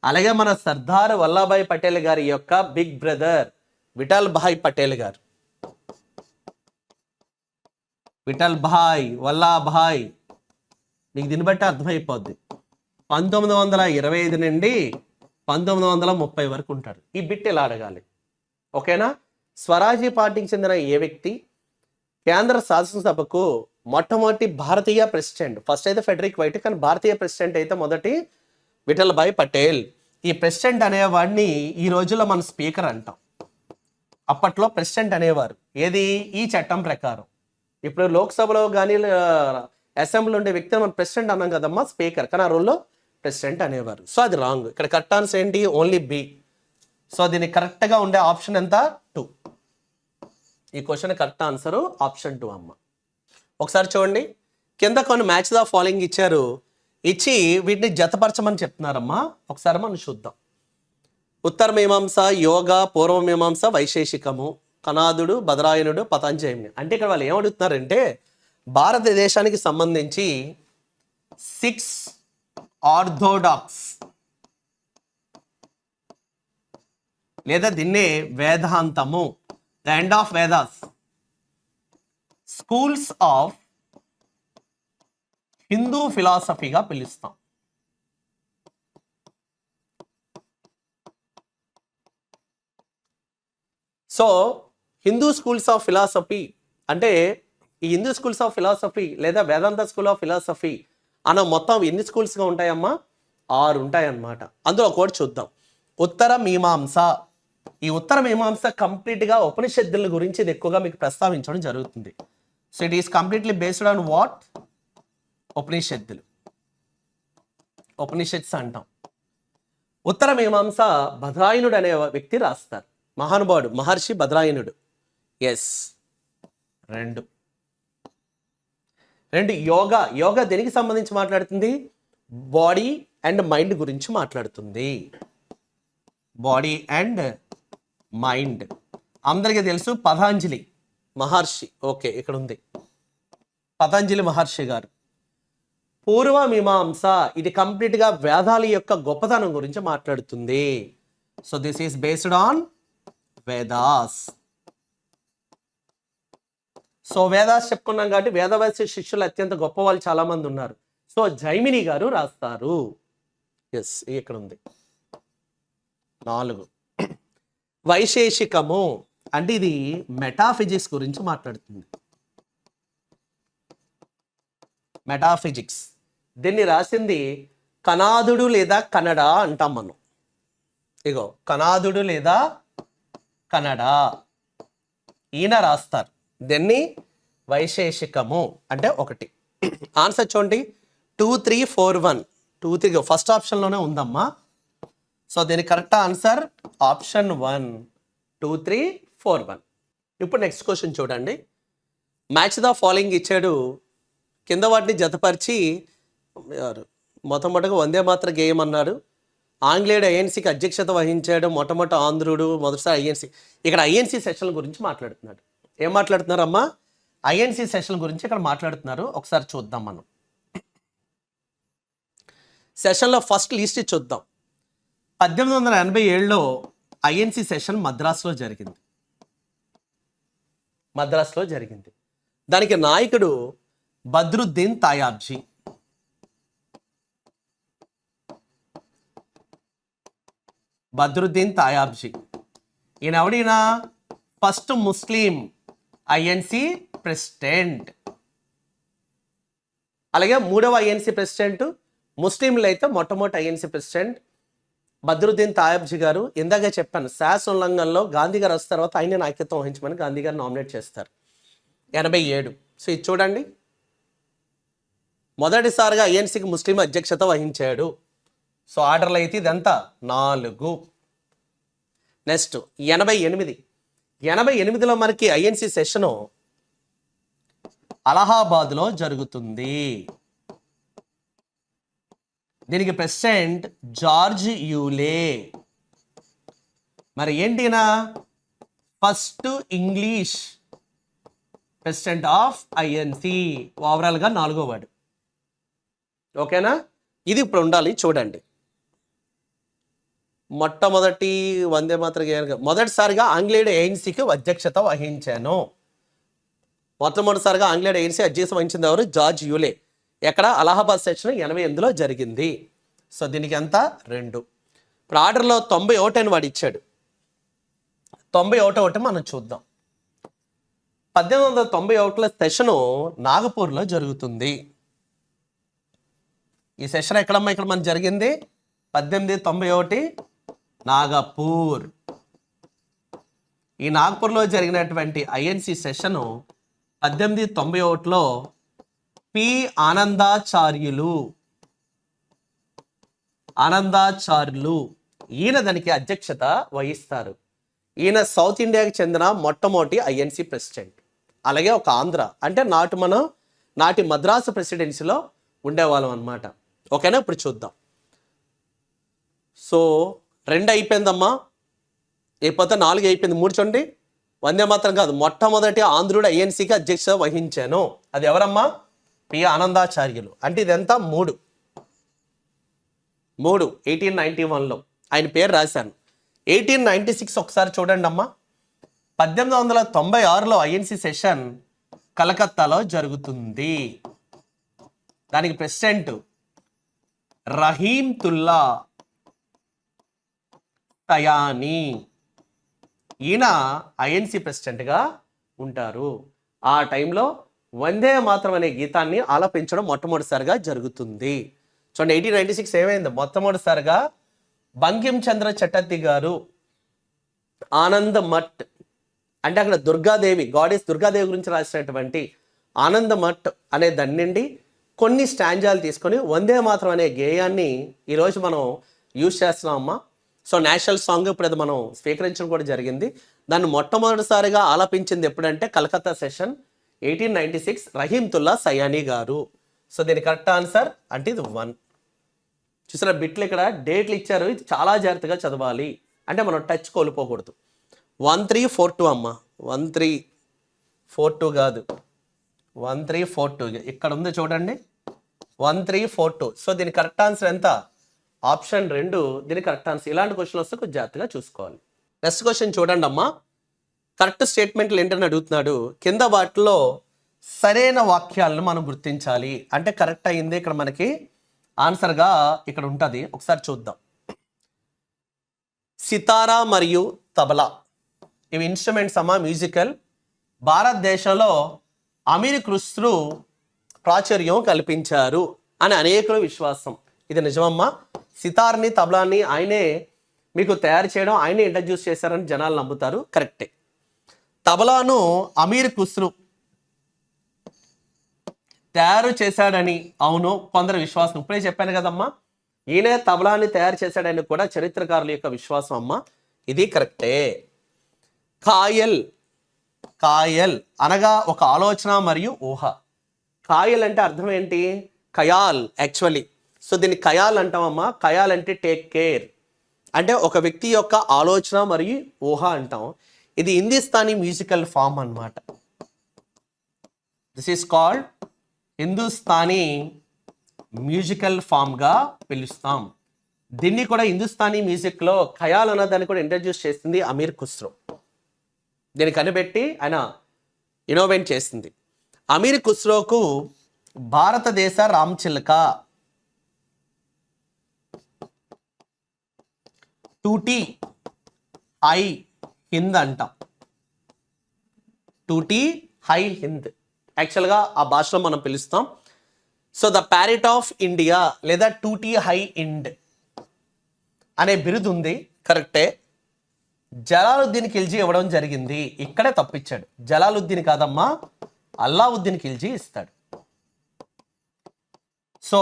అలాగే మన సర్దార్ వల్లభాయ్ పటేల్ గారి యొక్క బిగ్ బ్రదర్ విఠల్ భాయ్ పటేల్ గారు. విఠల్ భాయ్, వల్లాభాయ్, మీకు దీన్ని బట్టి అర్థమైపోద్ది. 1925 నుండి 1930 వరకు ఉంటాడు. ఈ బిట్ ఎలా అడగాలి? ఓకేనా? స్వరాజ్య పార్టీకి చెందిన ఏ వ్యక్తి కేంద్ర శాసనసభకు మొట్టమొదటి భారతీయ ప్రెసిడెంట్? ఫస్ట్ అయితే ఫెడరిక్ వైట్, కానీ భారతీయ ప్రెసిడెంట్ అయితే మొదటి విఠల్ భాయ్ పటేల్. ఈ ప్రెసిడెంట్ అనేవాడిని ఈ రోజుల్లో మన స్పీకర్ అంటాం. అప్పట్లో ప్రెసిడెంట్ అనేవారు. ఏది? ఈ చట్టం ప్రకారం. ఇప్పుడు లోక్సభలో కానీ అసెంబ్లీలో ఉండే వ్యక్తిని మనం ప్రెసిడెంట్ అన్నాం కదమ్మా, స్పీకర్. కానీ ఆ రోజుల్లో ప్రెసిడెంట్ అనేవారు. సో అది రాంగ్. ఇక్కడ కరెక్ట్ ఆన్సర్ ఏంటి? Only B. సో దీనికి కరెక్ట్గా ఉండే ఆప్షన్ ఎంత? 2. ఈ క్వశ్చన్ కరెక్ట్ ఆన్సర్ ఆప్షన్ 2 అమ్మ. ఒకసారి చూడండి, కింద కొన్ని మ్యాచ్ ద ఫాలోయింగ్ ఇచ్చారు. ఇచ్చి వీటిని జతపరచమని చెప్తున్నారమ్మా. ఒకసారి మనం చూద్దాం. ఉత్తర మీమాంస, యోగ, పూర్వ మీమాంస, వైశేషికము, కనాదుడు, బదరాయనుడు, పతంజలి. అంటే ఇక్కడ వాళ్ళు ఏమడుగుతున్నారంటే, భారతదేశానికి సంబంధించి 6 ఆర్థోడాక్స్ లేదా దీన్నే వేదాంతము, the end of Vedas, schools of Hindu ఫిలాసఫీగా పిలుస్తాం. So Hindu schools of philosophy అంటే, ఈ హిందూ స్కూల్స్ ఆఫ్ ఫిలాసఫీ లేదా వేదాంత స్కూల్ ఆఫ్ ఫిలాసఫీ అన్న మొత్తం ఎన్ని స్కూల్స్గా ఉంటాయమ్మా? 6 ఉంటాయన్నమాట. అందులో ఒకటి చూద్దాం. ఉత్తర మీమాంస. ఈ ఉత్తర మీమాంస కంప్లీట్గా ఉపనిషత్తుల గురించి ఇది ఎక్కువగా మీకు ప్రస్తావించడం జరుగుతుంది. So it is completely based on what? ఉపనిషత్తులు, ఉపనిషత్స్ అంటాం. ఉత్తర మీమాంస బద్రాయనుడు అనే వ్యక్తి రాస్తారు. మహానుభావుడు, మహర్షి బద్రాయనుడు. ఎస్. 2 యోగా దేనికి సంబంధించి మాట్లాడుతుంది? బాడీ అండ్ మైండ్ గురించి మాట్లాడుతుంది. Body and mind. అందరికీ తెలుసు పతంజలి మహర్షి. ఓకే, ఇక్కడ ఉంది పతంజలి మహర్షి గారు. పూర్వ మీమాంస ఇది కంప్లీట్గా వేదాల యొక్క గొప్పతనం గురించి మాట్లాడుతుంది. So this is based on Vedas. So Vedas చెప్పుకున్నాం కాబట్టి వేదవ్యాస శిష్యులు అత్యంత గొప్ప వాళ్ళు చాలా మంది ఉన్నారు. సో జైమిని గారు రాస్తారు. ఎస్, ఇక్కడ ఉంది. 4 వైశేషికము అంటే ఇది మెటాఫిజిక్స్ గురించి మాట్లాడుతుంది. మెటాఫిజిక్స్ దీన్ని రాసింది కనాదుడు లేదా కన్నడ అంటాం మనం. ఇగో కనాదుడు లేదా కన్నడ, ఈయన రాస్తారు. దీన్ని వైశేషికము అంటే 1. ఆన్సర్ చూడండి, 2, 3, 4, 1. 2, 3 ఫస్ట్ ఆప్షన్లోనే ఉందమ్మా. సో దీని కరెక్ట్ ఆన్సర్ ఆప్షన్ 1, 2, 3, 4, 1. ఇప్పుడు నెక్స్ట్ క్వశ్చన్ చూడండి. మ్యాచ్ ద ఫాలోయింగ్ ఇచ్చాడు. కింద వాటిని జతపరిచి మొట్టమొదటిగా వందే మాత్ర గేయం అన్నాడు. ఆంగ్లేయుడు ఐఎన్సీకి అధ్యక్షత వహించాడు. మొట్టమొదటి ఆంధ్రుడు, మొదటిసారి ఐఎన్సీ. ఇక్కడ ఐఎన్సీ సెషన్ల గురించి మాట్లాడుతున్నాడు. ఏం మాట్లాడుతున్నారమ్మా? ఐఎన్సీ సెషన్ల గురించి ఇక్కడ మాట్లాడుతున్నారు. ఒకసారి చూద్దాం మనం. సెషన్లో ఫస్ట్ లిస్ట్ చూద్దాం. 1887లో ఐఎన్సి సెషన్ మద్రాసులో జరిగింది. దానికి నాయకుడు బద్రుద్దీన్ తాయాబ్జీ. ఈయన ఎవడైనా ఫస్ట్ ముస్లిం ఐఎన్సి ప్రెసిడెంట్. అలాగే మూడవ ఐఎన్సి ప్రెసిడెంట్ ముస్లింలు అయితే మొట్టమొదటి ఐఎన్సి ప్రెసిడెంట్ బద్రుద్దీన్ తాయాబ్జీ గారు. ఇందాక చెప్పాను, శాసన ఉల్లంఘనలో గాంధీ గారు వస్తున్న తర్వాత ఆయన నాయకత్వం వహించమని గాంధీ గారు నామినేట్ చేస్తారు 87. సో ఇది చూడండి, మొదటిసారిగా ఐఎన్సికి ముస్లిం అధ్యక్షత వహించాడు. సో ఆర్డర్లు అయితే ఇదంతా 4. నెక్స్ట్ 88లో మనకి ఐఎన్సి సెషను అలహాబాద్లో జరుగుతుంది. దీనికి ప్రెసిడెంట్ జార్జ్ యూలే. మరి ఏంటినా first English president of INC, ఓవరాల్గా 4వ వాడు. ఓకేనా, ఇది ఇప్పుడు ఉండాలి. చూడండి, మొట్టమొదటి వందే మాతరం మొదటిసారిగా ఆంగ్లేయుడు ఏఎన్సీకి అధ్యక్షత వహించాను. మొట్టమొదటిసారిగా ఆంగ్లేయుడు ఏఎన్సీ అధ్యక్షత వహించింది ఎవరు? జార్జ్ యూలే. ఎక్కడ? అలహాబాద్ సెషన్ 88లో జరిగింది. సో దీనికి ఎంత? 2. ఇప్పుడు ఆర్డర్లో 91 అని వాడు ఇచ్చాడు. 91 మనం చూద్దాం. 1891లో సెషను నాగపూర్లో జరుగుతుంది. ఈ సెషన్ ఎక్కడమ్మా? ఇక్కడ మనకు జరిగింది 1891 నాగపూర్. ఈ నాగపూర్లో జరిగినటువంటి ఐఎన్సి సెషను 1891లో పి ఆనందాచార్యులు ఈయన దానికి అధ్యక్షత వహిస్తారు. ఈయన సౌత్ ఇండియాకి చెందిన మొట్టమొదటి ఐఎన్సి ప్రెసిడెంట్. అలాగే ఒక ఆంధ్ర, అంటే నాటి మద్రాసు ప్రెసిడెన్సీలో ఉండేవాళ్ళం అనమాట. ఓకేనా, ఇప్పుడు చూద్దాం. సో 2 అయిపోయిందమ్మా, అయిపోతే 4 అయిపోయింది. 3 చూడండి, వందే మాత్రం కాదు, మొట్టమొదటి ఆంధ్రుడు ఐఎన్సీకి అధ్యక్షత వహించాను. అది ఎవరమ్మా? పి ఆనందాచార్యులు. అంటే ఇదంతా 3 1891లో ఆయన పేరు రాశాను. 1896 ఒకసారి చూడండి అమ్మా. 1896లో ఐఎన్సి సెషన్ కలకత్తాలో జరుగుతుంది. దానికి ప్రెసిడెంట్ రహీంతుల్లా తయానీ. ఈయన ఐఎన్సి ప్రెసిడెంట్గా ఉంటారు. ఆ టైంలో వందే మాత్రం అనే గీతాన్ని ఆలపించడం మొట్టమొదటిసారిగా జరుగుతుంది. చూడండి, 1896 ఏమైంది? మొట్టమొదటిసారిగా బంకిం చంద్ర చటర్జీ గారు ఆనంద మఠ్, అంటే అక్కడ దుర్గాదేవి, గాడెస్ దుర్గాదేవి గురించి రాసినటువంటి ఆనంద మఠ్ అనే దాని నుండి కొన్ని స్టాంజాలు తీసుకొని వందే మాత్రం అనే గేయాన్ని ఈరోజు మనం యూజ్ చేస్తున్నాం అమ్మా. సో నేషనల్ సాంగ్ ఇప్పుడు అది మనం స్వీకరించడం కూడా జరిగింది. దాన్ని మొట్టమొదటిసారిగా ఆలపించింది ఎప్పుడంటే కలకత్తా సెషన్ 1896 రహీంతుల్లా సయానీ గారు. సో దీని కరెక్ట్ ఆన్సర్ అంటే ఇది 1. చూసారా, బిట్లు ఇక్కడ డేట్లు ఇచ్చారు, ఇది చాలా జాగ్రత్తగా చదవాలి. అంటే మనం టచ్ కోల్పోకూడదు. 1342 అమ్మ, 1342 కాదు, 1342 ఇక్కడ ఉంది చూడండి, 1342. సో దీని కరెక్ట్ ఆన్సర్ ఎంత? ఆప్షన్ 2 దీని కరెక్ట్ ఆన్సర్. ఇలాంటి క్వశ్చన్ వస్తే కొంచెం జాగ్రత్తగా చూసుకోవాలి. నెక్స్ట్ క్వశ్చన్ చూడండి అమ్మా. కరెక్ట్ స్టేట్మెంట్లు ఏంటని అడుగుతున్నాడు. కింద వాటిలో సరైన వాక్యాలను మనం గుర్తించాలి. అంటే కరెక్ట్ అయింది ఇక్కడ మనకి ఆన్సర్గా ఇక్కడ ఉంటుంది. ఒకసారి చూద్దాం. సితారా మరియు తబలా ఇవి ఇన్స్ట్రుమెంట్స్ అమ్మా, మ్యూజికల్. భారతదేశంలో అమీర్ ఖుస్రో ప్రాచుర్యం కల్పించారు అని అనేకుల విశ్వాసం. ఇది నిజమమ్మా. సితార్ని తబలాని ఆయనే మీకు తయారు చేయడం, ఆయనే ఇంట్రడ్యూస్ చేశారని జనాలు నమ్ముతారు. కరెక్టే. తబలాను అమీర్ ఖుస్రో తయారు చేశాడని అవును కొందరు విశ్వాసం. ఇప్పుడే చెప్పాను కదమ్మా, ఈయనే తబలాని తయారు చేశాడని కూడా చరిత్రకారుల యొక్క విశ్వాసం అమ్మా. ఇది కరెక్టే. కాయల్ అనగా ఒక ఆలోచన మరియు ఊహ. కాయల్ అంటే అర్థం ఏంటి? ఖయాల్ యాక్చువల్లీ. సో దీన్ని ఖయాల్ అంటామమ్మా. ఖయాల్ అంటే టేక్ కేర్, అంటే ఒక వ్యక్తి యొక్క ఆలోచన మరియు ఊహ అంటాం. ఇది హిందుస్థానీ మ్యూజికల్ ఫామ్ అన్నమాట. This is called Hindustani musical ఫామ్గా పిలుస్తాం. దీన్ని కూడా హిందుస్థానీ మ్యూజిక్లో ఖయాల్ అన్న దాన్ని కూడా ఇంట్రడ్యూస్ చేసింది అమీర్ ఖుస్రో. దీన్ని కనిపెట్టి ఆయన ఇన్నోవేట్ చేసింది. అమీర్ ఖుస్రోకు భారతదేశ రామచిలక, టూటీ హై హింద్ అంటాం. టూటీ హై హింద్ యాక్చువల్గా ఆ భాషలో మనం పిలుస్తాం. So the parrot of India లేదా టూటీ హై ఇండ్ అనే బిరుదు ఉంది, కరెక్టే. జలాలుద్దీన్ ఖిల్జీ ఇవ్వడం జరిగింది, ఇక్కడే తప్పిచ్చాడు. జలాలుద్దీన్ కాదమ్మా, అల్లావుద్దీన్ ఖిల్జీ ఇస్తాడు. సో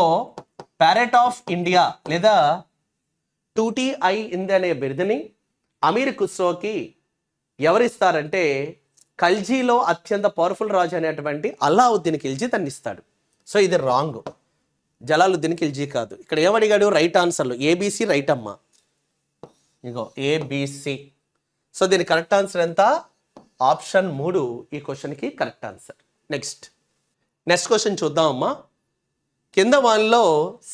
ప్యారెట్ ఆఫ్ ఇండియా లేదా టూటీ ఐ ఇండ్ అనే బిరుదుని అమీర్ ఖుస్రోకి ఎవరిస్తారంటే ఖల్జీలో అత్యంత పవర్ఫుల్ రాజు అనేటువంటి అల్లావుద్దీన్ ఖిల్జీ తను ఇస్తాడు. సో ఇది రాంగ్, జలాలుద్దీన్ ఖిల్జీ కాదు. ఇక్కడ ఏమడిగాడు? రైట్ ఆన్సర్లు ఏబిసి రైట్ అమ్మా, ఇగో ఏబిసి. సో దీని కరెక్ట్ ఆన్సర్ ఎంత? ఆప్షన్ 3 ఈ క్వశ్చన్కి కరెక్ట్ ఆన్సర్. నెక్స్ట్ క్వశ్చన్ చూద్దాం అమ్మా. కింద వాళ్ళలో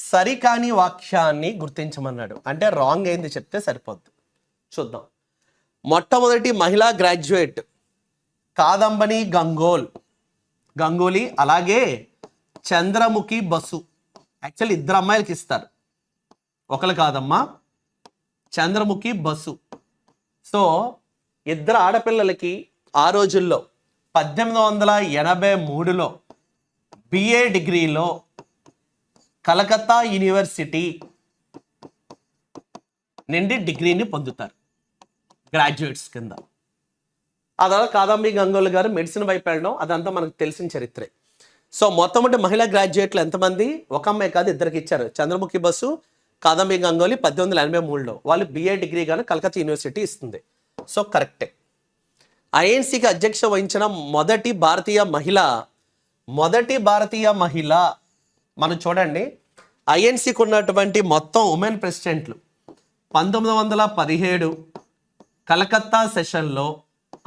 సరికాని వాక్యాన్ని గుర్తించమన్నాడు, అంటే రాంగ్ అయింది చెప్తే సరిపోద్ది. చూద్దాం. మొట్టమొదటి మహిళా గ్రాడ్యుయేట్ కాదంబని గంగూలీ, అలాగే చంద్రముఖి బసు. యాక్చువల్లీ ఇద్దరు అమ్మాయిలకి ఇస్తారు, ఒకరు కాదమ్మా, చంద్రముఖి బసు. సో ఇద్దరు ఆడపిల్లలకి ఆ రోజుల్లో 1883లో బిఏ డిగ్రీలో కలకత్తా యూనివర్సిటీ నుండి డిగ్రీని పొందుతారు గ్రాడ్యుయేట్స్ కింద. ఆ తర్వాత కాదంబి గంగోలు గారు మెడిసిన్ వైపు వెళ్ళడం అదంతా మనకు తెలిసిన చరిత్రే. సో మొట్టమొదటి మహిళా గ్రాడ్యుయేట్లు ఎంతమంది? ఒక అమ్మాయి కాదు, ఇద్దరికి ఇచ్చారు. చంద్రముఖి బసు, కాదంబి గంగోలి 1883లో వాళ్ళు బిఏ డిగ్రీ గాను కలకత్తా యూనివర్సిటీ ఇస్తుంది. సో కరెక్టే. ఐఎన్సీకి అధ్యక్ష వహించిన మొదటి భారతీయ మహిళ మనం చూడండి. ఐఎన్సీకి ఉన్నటువంటి మొత్తం ఉమెన్ ప్రెసిడెంట్లు 1917 కలకత్తా సెషన్లో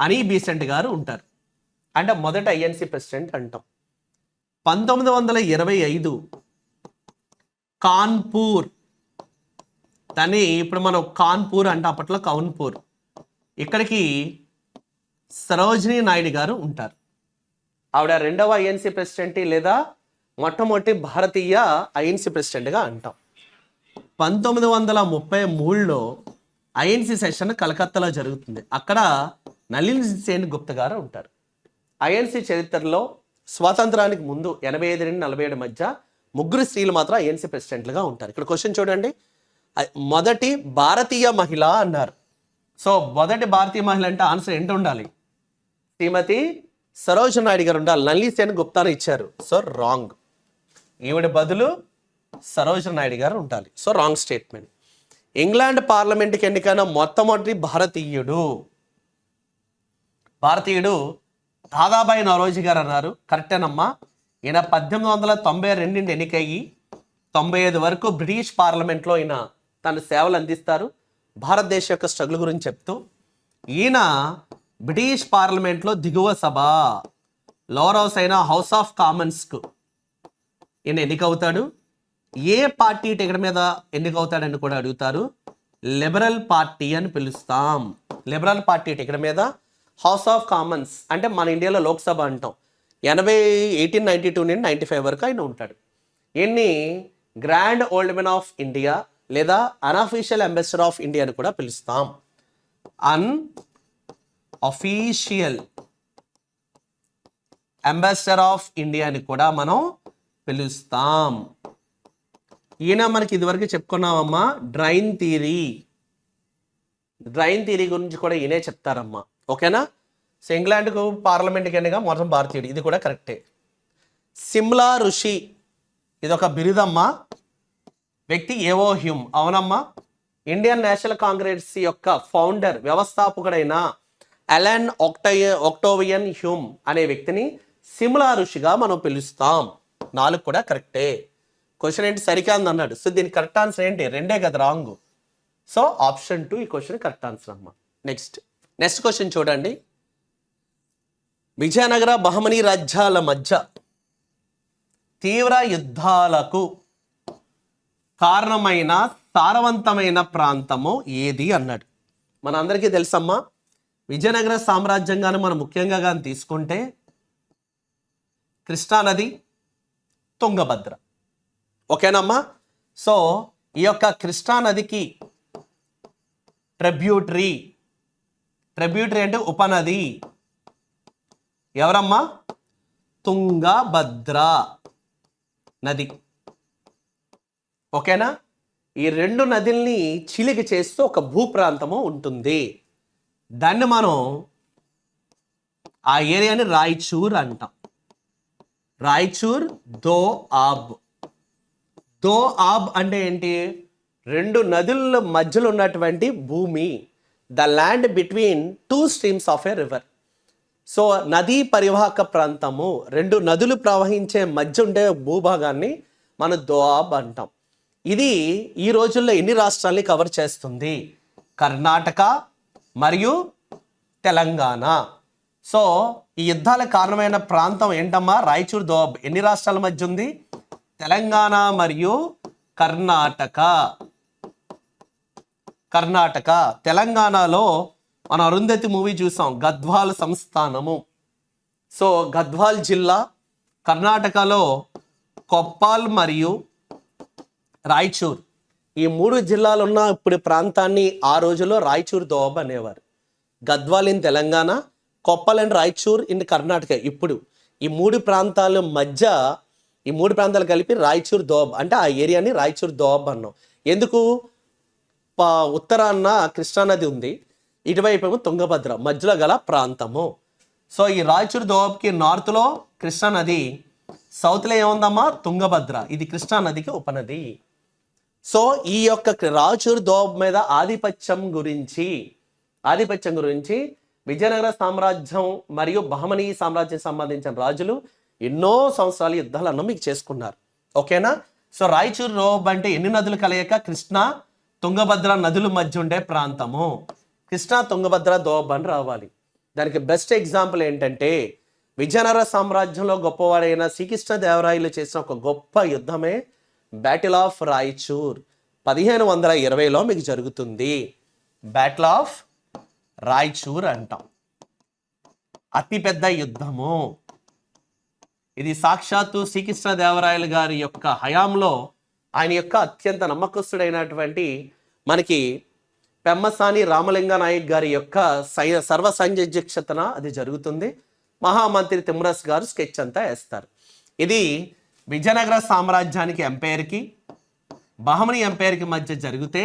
అనీ బీసెంట్ గారు ఉంటారు, అంటే మొదటి ఐఎన్సీ ప్రెసిడెంట్ అంటాం. 1925 కాన్పూర్, దాన్ని ఇప్పుడు మనం కాన్పూర్ అంటే అప్పట్లో కౌన్పూర్, ఇక్కడికి సరోజినీ నాయుడు గారు ఉంటారు. ఆవిడ రెండవ ఐఎన్సీ ప్రెసిడెంట్ లేదా మొట్టమొదటి భారతీయ ఐఎన్సీ ప్రెసిడెంట్గా అంటాం. 1933లో ఐఎన్సీ సెషన్ కలకత్తాలో జరుగుతుంది, అక్కడ నళిన్ సేన్ గుప్తా గారు ఉంటారు. ఐఎన్సీ చరిత్రలో స్వాతంత్రానికి ముందు 85 నుండి 47 మధ్య ముగ్గురు స్త్రీలు మాత్రం ఐఎన్సీ ప్రెసిడెంట్లుగా ఉంటారు. ఇక్కడ క్వశ్చన్ చూడండి, మొదటి భారతీయ మహిళ అన్నారు. సో మొదటి భారతీయ మహిళ అంటే ఆన్సర్ ఏంటి ఉండాలి? శ్రీమతి సరోజినీ నాయుడు గారు ఉండాలి. నళిన్ సేన్ గుప్తాను ఇచ్చారు, సో రాంగ్. ఈవిడ బదులు సరోజినీ నాయుడు గారు ఉండాలి, సో రాంగ్ స్టేట్మెంట్. ఇంగ్లాండ్ పార్లమెంట్కి ఎన్నికైన మొట్టమొదటి భారతీయుడు దాదాబాయి నౌరోజీ గారు అన్నారు, కరెక్టేనమ్మా. ఈయన 1892 నుండి ఎన్నికయ్యి 95 వరకు బ్రిటిష్ పార్లమెంట్లో ఈయన తన సేవలు అందిస్తారు. భారతదేశ యొక్క స్ట్రగుల్ గురించి చెప్తూ ఈయన బ్రిటిష్ పార్లమెంట్లో దిగువ సభ లోవర్ హౌస్ అయిన హౌస్ ఆఫ్ కామన్స్కు ఈయన ఎన్నికవుతాడు. ఏ పార్టీ టికెట్ మీద ఎన్నికవుతాడని కూడా అడుగుతారు. లిబరల్ పార్టీ అని పిలుస్తాం. లిబరల్ పార్టీ టికెట్ మీద హౌస్ ఆఫ్ కామన్స్ అంటే మన ఇండియాలో లోక్సభ అంటాం. 1892 నుండి 95 వరకు ఆయన ఉంటాడు. ఈయన్ని grand old men of India లేదా అన్అఫీషియల్ అంబాసిడర్ ఆఫ్ ఇండియా అని కూడా పిలుస్తాం. అన్అఫీషియల్ అంబాసిడర్ ఆఫ్ ఇండియా అని కూడా మనం పిలుస్తాం. ఈయన మనకి ఇదివరకు చెప్పుకున్నామమ్మా డ్రైన్ థియరీ గురించి కూడా ఈయనే చెప్తారమ్మా, ఓకేనా. సో ఇంగ్లాండ్కు పార్లమెంట్కి ఎన్నిక మొత్తం భారతీయుడు, ఇది కూడా కరెక్టే. సిమ్లా ఋషి ఇదొక బిరుదమ్మా, వ్యక్తి ఏవో హ్యూమ్, అవునమ్మా. ఇండియన్ నేషనల్ కాంగ్రెస్ యొక్క ఫౌండర్ వ్యవస్థాపకుడైన అలన్ ఒక్టోవియన్ హ్యూమ్ అనే వ్యక్తిని సిమ్లా ఋషిగా మనం పిలుస్తాం. 4 కూడా కరెక్టే. క్వశ్చన్ ఏంటి? సరికాదు అన్నాడు. సో దీనికి కరెక్ట్ ఆన్సర్ ఏంటి? 2 కదా రాంగ్. సో ఆప్షన్ 2 ఈ క్వశ్చన్ కరెక్ట్ ఆన్సర్ అమ్మా. నెక్స్ట్ క్వశ్చన్ చూడండి. విజయనగర బహమనీ రాజ్యాల మధ్య తీవ్ర యుద్ధాలకు కారణమైన సారవంతమైన ప్రాంతము ఏది అన్నాడు. మనందరికీ తెలుసమ్మా, విజయనగర సామ్రాజ్యంగాను మనం ముఖ్యంగా కానీ తీసుకుంటే కృష్ణానది, తుంగభద్ర. ఓకేనమ్మా. సో ఈ యొక్క కృష్ణానదికి ట్రిబ్యూటరీ అంటే ఉపనది ఎవరమ్మా? తుంగభద్ర నది. ఓకేనా. ఈ రెండు నదుల్ని చిలికి చేస్తూ ఒక భూప్రాంతము ఉంటుంది. దాన్ని మనం ఆ ఏరియాని రాయచూర్ అంటాం. రాయచూర్ దోఆబ్. దోఆబ్ అంటే ఏంటి? రెండు నదుల మధ్యలో ఉన్నటువంటి భూమి, the land between two streams of a river. So నదీ పరివాహక ప్రాంతము, రెండు నదులు ప్రవహించే మధ్య ఉండే భూభాగాన్ని మనం దోఆబ్ అంటాం. ఇది ఈ రోజుల్లో ఎన్ని రాష్ట్రాల్ని కవర్ చేస్తుంది? కర్ణాటక మరియు తెలంగాణ. సో ఈ యుద్ధాలకు కారణమైన ప్రాంతం ఏంటమ్మా? రాయచూర్ దోఆబ్. ఎన్ని రాష్ట్రాల మధ్య ఉంది? తెలంగాణ మరియు కర్ణాటక. తెలంగాణలో మన అరుంధతి మూవీ చూసాం, గద్వాల్ సంస్థానము. సో గద్వాల్ జిల్లా. కర్ణాటకలో కొప్పాల్ మరియు రాయచూర్, ఈ మూడు జిల్లాలు ఉన్న ఇప్పుడు ప్రాంతాన్ని ఆ రోజుల్లో రాయచూర్ దోఆబ్ అనేవారు. Gadwal in Telangana, Koppal and Raichur in Karnataka. ఇప్పుడు ఈ మూడు ప్రాంతాల మధ్య, ఈ మూడు ప్రాంతాలు కలిపి రాయచూర్ దోఆబ్ అంటే ఆ ఏరియాని రాయచూర్ దోఆబ్ అన్నాం. ఎందుకు? ఉత్తరాన కృష్ణానది ఉంది, ఇటువైపు ఏమో తుంగభద్ర, మధ్యలో గల ప్రాంతము. సో ఈ రాయచూర్ దోఆబ్కి నార్త్లో కృష్ణానది, సౌత్లో ఏముందమ్మా? తుంగభద్ర. ఇది కృష్ణానదికి ఉపనది. సో ఈ యొక్క రాయచూర్ దోఆబ్ మీద ఆధిపత్యం గురించి విజయనగర సామ్రాజ్యం మరియు బహమనీ సామ్రాజ్యం సంబంధించిన రాజులు ఎన్నో సంవత్సరాలు యుద్ధాలను మీకు చేసుకున్నారు. ఓకేనా. సో రాయచూర్ దోఆబ్ అంటే ఎన్ని నదులు కలయిక? కృష్ణా, తుంగభద్ర నదుల మధ్య ఉండే ప్రాంతము. కృష్ణా, తుంగభద్ర దోఆబ్ అని రావాలి. దానికి బెస్ట్ ఎగ్జాంపుల్ ఏంటంటే విజయనగర సామ్రాజ్యంలో గొప్పవాడైన శ్రీకృష్ణదేవరాయలు చేసిన ఒక గొప్ప యుద్ధమే బ్యాటిల్ ఆఫ్ రాయచూర్. 1520లో మీకు జరుగుతుంది. బ్యాటిల్ ఆఫ్ రాయచూర్ అంటాం. అతిపెద్ద యుద్ధము ఇది. సాక్షాత్తు శ్రీకృష్ణదేవరాయలు గారి యొక్క హయాంలో, ఆయన యొక్క అత్యంత నమ్మకస్తుడైనటువంటి మనకి పెమ్మసాని రామలింగ నాయక్ గారి యొక్క సర్వ సైన్యాధ్యక్షతన అది జరుగుతుంది. మహామంత్రి తిమ్మరస్ గారు స్కెచ్ అంతా వేస్తారు. ఇది విజయనగర సామ్రాజ్యానికి ఎంపైర్కి, బహమనీ ఎంపైర్కి మధ్య జరిగితే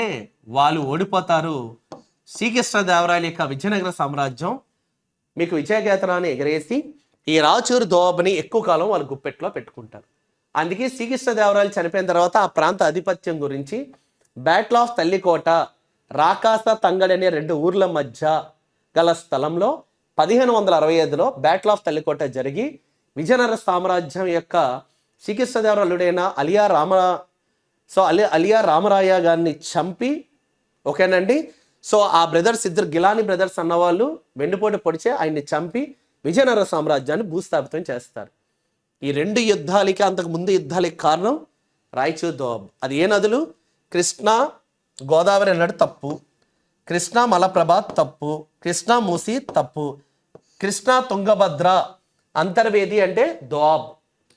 వాళ్ళు ఓడిపోతారు. శ్రీకృష్ణదేవరాయల యొక్క విజయనగర సామ్రాజ్యం మీకు విజయకేతనాన్ని ఎగరేసి ఈ రాయచూర్ దోఆబ్ని ఎక్కువ కాలం వాళ్ళు గుప్పెట్లో పెట్టుకుంటారు. అందుకే శ్రీకృష్ణదేవరాయలు చనిపోయిన తర్వాత ఆ ప్రాంత ఆధిపత్యం గురించి బ్యాటిల్ ఆఫ్ తల్లికోట, రాకాస, తంగడి అనే రెండు ఊర్ల మధ్య గల స్థలంలో 1565లో బ్యాటిల్ ఆఫ్ తల్లికోట జరిగి విజయనగర సామ్రాజ్యం యొక్క శ్రీకృష్ణదేవరాయలుడైన అలియా రామరాయ గారిని చంపి, ఓకేనండి. సో ఆ బ్రదర్స్ ఇద్దరు గిలాని బ్రదర్స్ అన్నవాళ్ళు వెన్నుపోటు పొడిచే ఆయన్ని చంపి విజయనగర సామ్రాజ్యాన్ని భూస్థాపితం చేస్తారు. ఈ రెండు యుద్ధాలకి, అంతకు ముందు యుద్ధాలకి కారణం రాయచూర్ దోఆబ్. అది ఏ నదులు? కృష్ణా, గోదావరి అన్నాడు తప్పు, కృష్ణా మలప్రభ తప్పు, కృష్ణా మూసి తప్పు, కృష్ణా తుంగభద్ర అంతర్వేది అంటే దోఆబ్,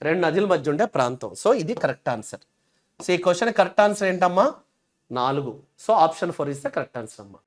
రెండు నదుల మధ్య ఉండే ప్రాంతం. సో ఇది కరెక్ట్ ఆన్సర్. సో ఈ క్వశ్చన్ కరెక్ట్ ఆన్సర్ ఏంటమ్మా? 4. So option 4 is the correct answer అమ్మా.